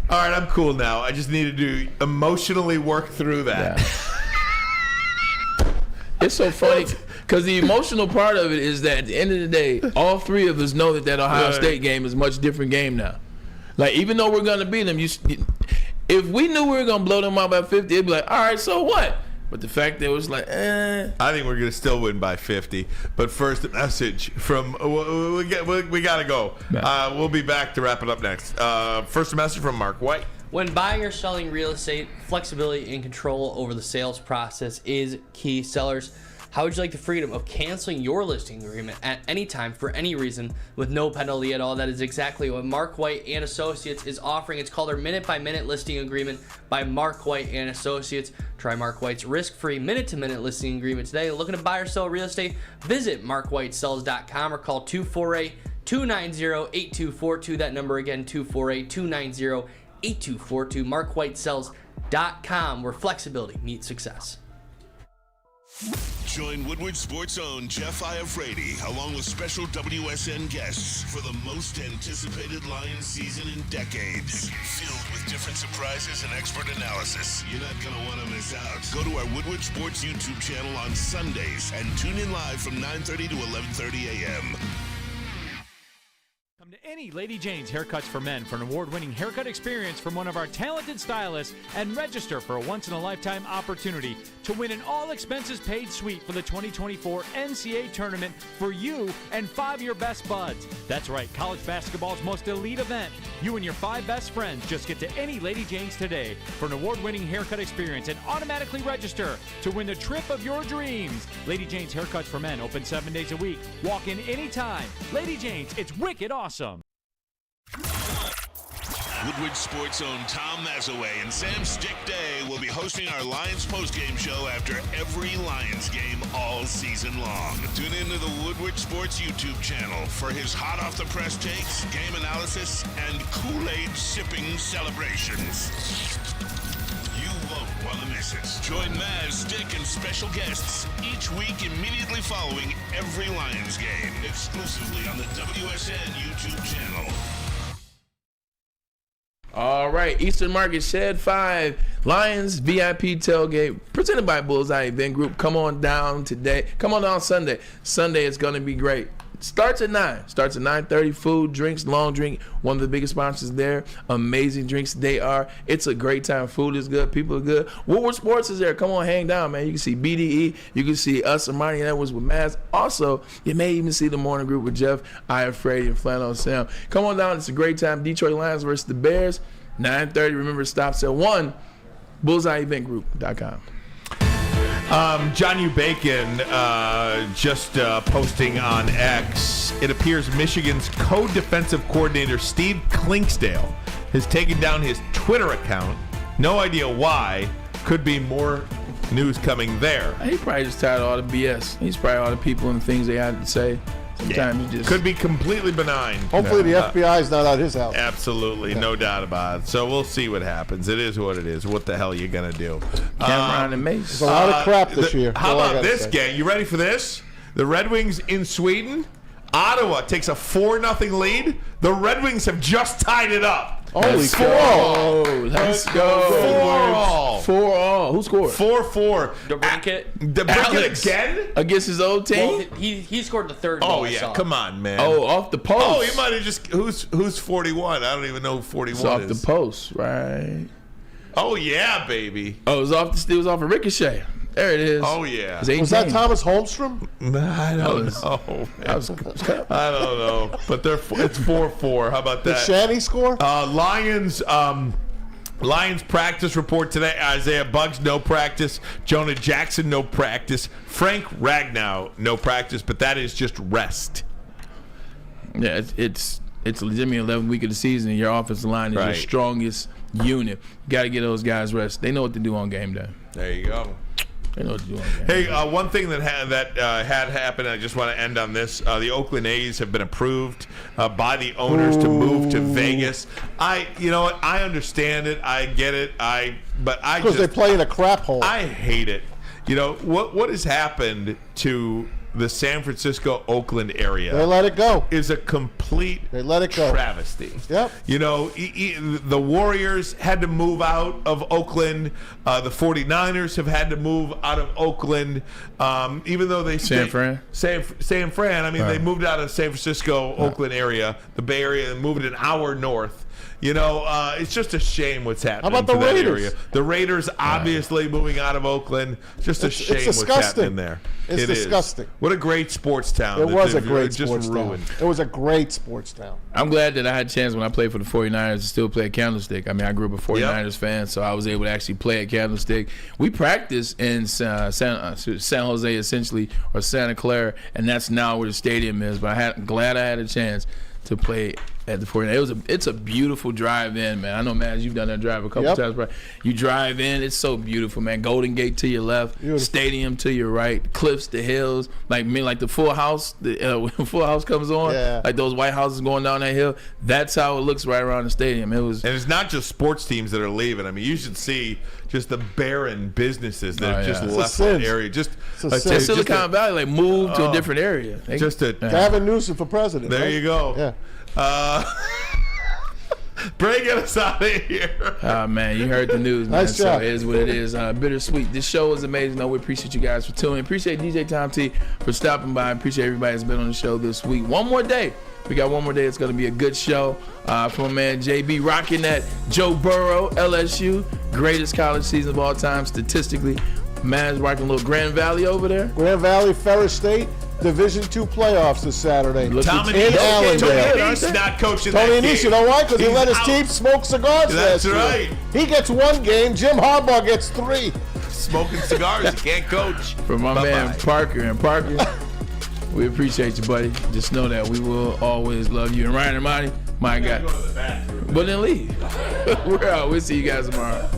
All right, I'm cool now. I just needed to emotionally work through that. Yeah. It's so funny because the emotional part of it is that at the end of the day, all 3 of us know that Ohio State game is a much different game now. Like, even though we're gonna beat them, if we knew we were going to blow them out by 50, it'd be like, all right, so what? But the fact that it was like, I think we're going to still win by 50. But first, a message from, we got to go. We'll be back to wrap it up next. First, a message from Mark White. When buying or selling real estate, flexibility and control over the sales process is key. Sellers, how would you like the freedom of canceling your listing agreement at any time for any reason with no penalty at all? That is exactly what Mark White and Associates is offering. It's called our minute-by-minute listing agreement by Mark White and Associates. Try Mark White's risk-free minute-to-minute listing agreement today. Looking to buy or sell real estate? Visit markwhitesells.com or call 248-290-8242. That number again, 248-290-8242. markwhitesells.com, where flexibility meets success. Join Woodward Sports' own Jeff Iafrate along with special WSN guests for the most anticipated Lions season in decades. Filled with different surprises and expert analysis. You're not going to want to miss out. Go to our Woodward Sports YouTube channel on Sundays and tune in live from 9:30 to 11:30 a.m. Come to any Lady Jane's Haircuts for Men for an award-winning haircut experience from one of our talented stylists and register for a once-in-a-lifetime opportunity to win an all-expenses-paid suite for the 2024 NCAA tournament for you and 5 of your best buds. That's right, college basketball's most elite event. You and your 5 best friends just get to any Lady Jane's today for an award-winning haircut experience and automatically register to win the trip of your dreams. Lady Jane's Haircuts for Men open 7 days a week. Walk in anytime. Lady Jane's, it's wicked awesome. Woodward Sports' own Tom Mazaway and Sam Stick Day will be hosting our Lions postgame show after every Lions game all season long. Tune into the Woodward Sports YouTube channel for his hot off the press takes, game analysis, and Kool-Aid sipping celebrations. You won't want to miss it. Join Maz, Dick, and special guests each week immediately following every Lions game, exclusively on the WSN YouTube channel. All right, Eastern Market Shed 5 Lions VIP tailgate presented by Bullseye Event Group. Come on down today. Come on down Sunday. Sunday is going to be great. Starts at 9. Starts at 9:30. Food, drinks, long drink. One of the biggest sponsors there. Amazing drinks they are. It's a great time. Food is good. People are good. Woodward Sports is there. Come on, hang down, man. You can see BDE. You can see us, Ermanni and Edwards with Maz. Also, you may even see the morning group with Jeff, I Am Freddie, and Flannel Sam. Come on down. It's a great time. Detroit Lions versus the Bears. 9:30. Remember, it stops at 1. BullseyeEventGroup.com. John U. Bacon just posting on X. It appears Michigan's co-defensive coordinator Steve Clinksdale has taken down his Twitter account. No idea why. Could be more news coming there. He probably just tired of all the BS. He's probably all the people and the things they had to say. Sometimes you just could be completely benign. Hopefully the FBI is not at his house. Absolutely, no doubt about it. So we'll see what happens. It is what it is. What the hell are you gonna do? Cameron and Mace. There's a lot of crap this year. How about this game? You ready for this? The Red Wings in Sweden. Ottawa takes a 4-0 lead. The Red Wings have just tied it up. Holy cow. Let's go. 4-4. Who scored? 4-4. Alex. Again? Against his old team? Well, he scored the third Oh, goal. I yeah. saw. Come on, man. Oh, off the post. Oh, you might have just... Who's 41? I don't even know who 41 It's off is. the post, right? Oh, yeah, baby. Oh, it was off a ricochet. There it is. Oh, yeah. Was that Thomas Holmstrom? I don't know. I don't know. But it's 4-4. How about Did that? Shanny score? Lions practice report today. Isaiah Buggs, no practice. Jonah Jackson, no practice. Frank Ragnow, no practice. But that is just rest. Yeah, it's legitimately 11th week of the season, and your offensive line is your strongest unit. You got to get those guys rest. They know what to do on game day. There you go. They know what to do on game day. Hey, one thing that had happened, I just want to end on this. The Oakland A's have been approved by the owners to move to Vegas. You know what? I understand it. I get it. Because they play in a crap hole. I hate it. You know what has happened to the San Francisco-Oakland area? They let it go. Is a complete travesty. Yep. You know, the Warriors had to move out of Oakland. The 49ers have had to move out of Oakland. Even though they San Fran. I mean, they moved out of San Francisco, Oakland area, the Bay Area, and moved an hour north. You know, it's just a shame what's happening How about the to that Raiders? area. The Raiders obviously moving out of Oakland. Just a shame what's happening there. It's disgusting. What a great sports town. It was a they've great just sports ruined. town. It was a great sports town. I'm glad that I had a chance when I played for the 49ers to still play at Candlestick. I mean, I grew up a 49ers fan, so I was able to actually play at Candlestick. We practiced in San Jose, essentially, or Santa Clara, and that's now where the stadium is. But glad I had a chance to play at the 49ers. It's a beautiful drive in, man. I know, man, you've done that drive a couple times, right? You drive in, it's so beautiful, man. Golden Gate to your left, stadium to your right, cliffs, the hills, like the Full House. When Full House comes on, like those white houses going down that hill. That's how it looks right around the stadium. And it's not just sports teams that are leaving. I mean, you should see just the barren businesses that have just left that area. Just Silicon Valley, moved to a different area. Gavin Newsom for president. There you go. Yeah. Bray, get us out of here. Man, you heard the news, man. Nice so job. it is what it is. Bittersweet. This show is amazing. We appreciate you guys for tuning in. Appreciate DJ Tom T for stopping by. Appreciate everybody that's been on the show this week. One more day. We got one more day. It's going to be a good show. From my man JB rocking that Joe Burrow, LSU, greatest college season of all time statistically. Man's rocking a little Grand Valley over there. Grand Valley, Ferris State, Division II playoffs this Saturday. Tom in Allendale. Tony Anise not coaching Tony that Anise, game. you know why? Because he He's let his out. team smoke cigars That's last year. right. He gets one game. Jim Harbaugh gets 3. Smoking cigars, you can't coach. From my man Parker and Parker, we appreciate you, buddy. Just know that we will always love you. And Ryan and Ermanni, my guy. But then leave. We're out. We'll see you guys tomorrow.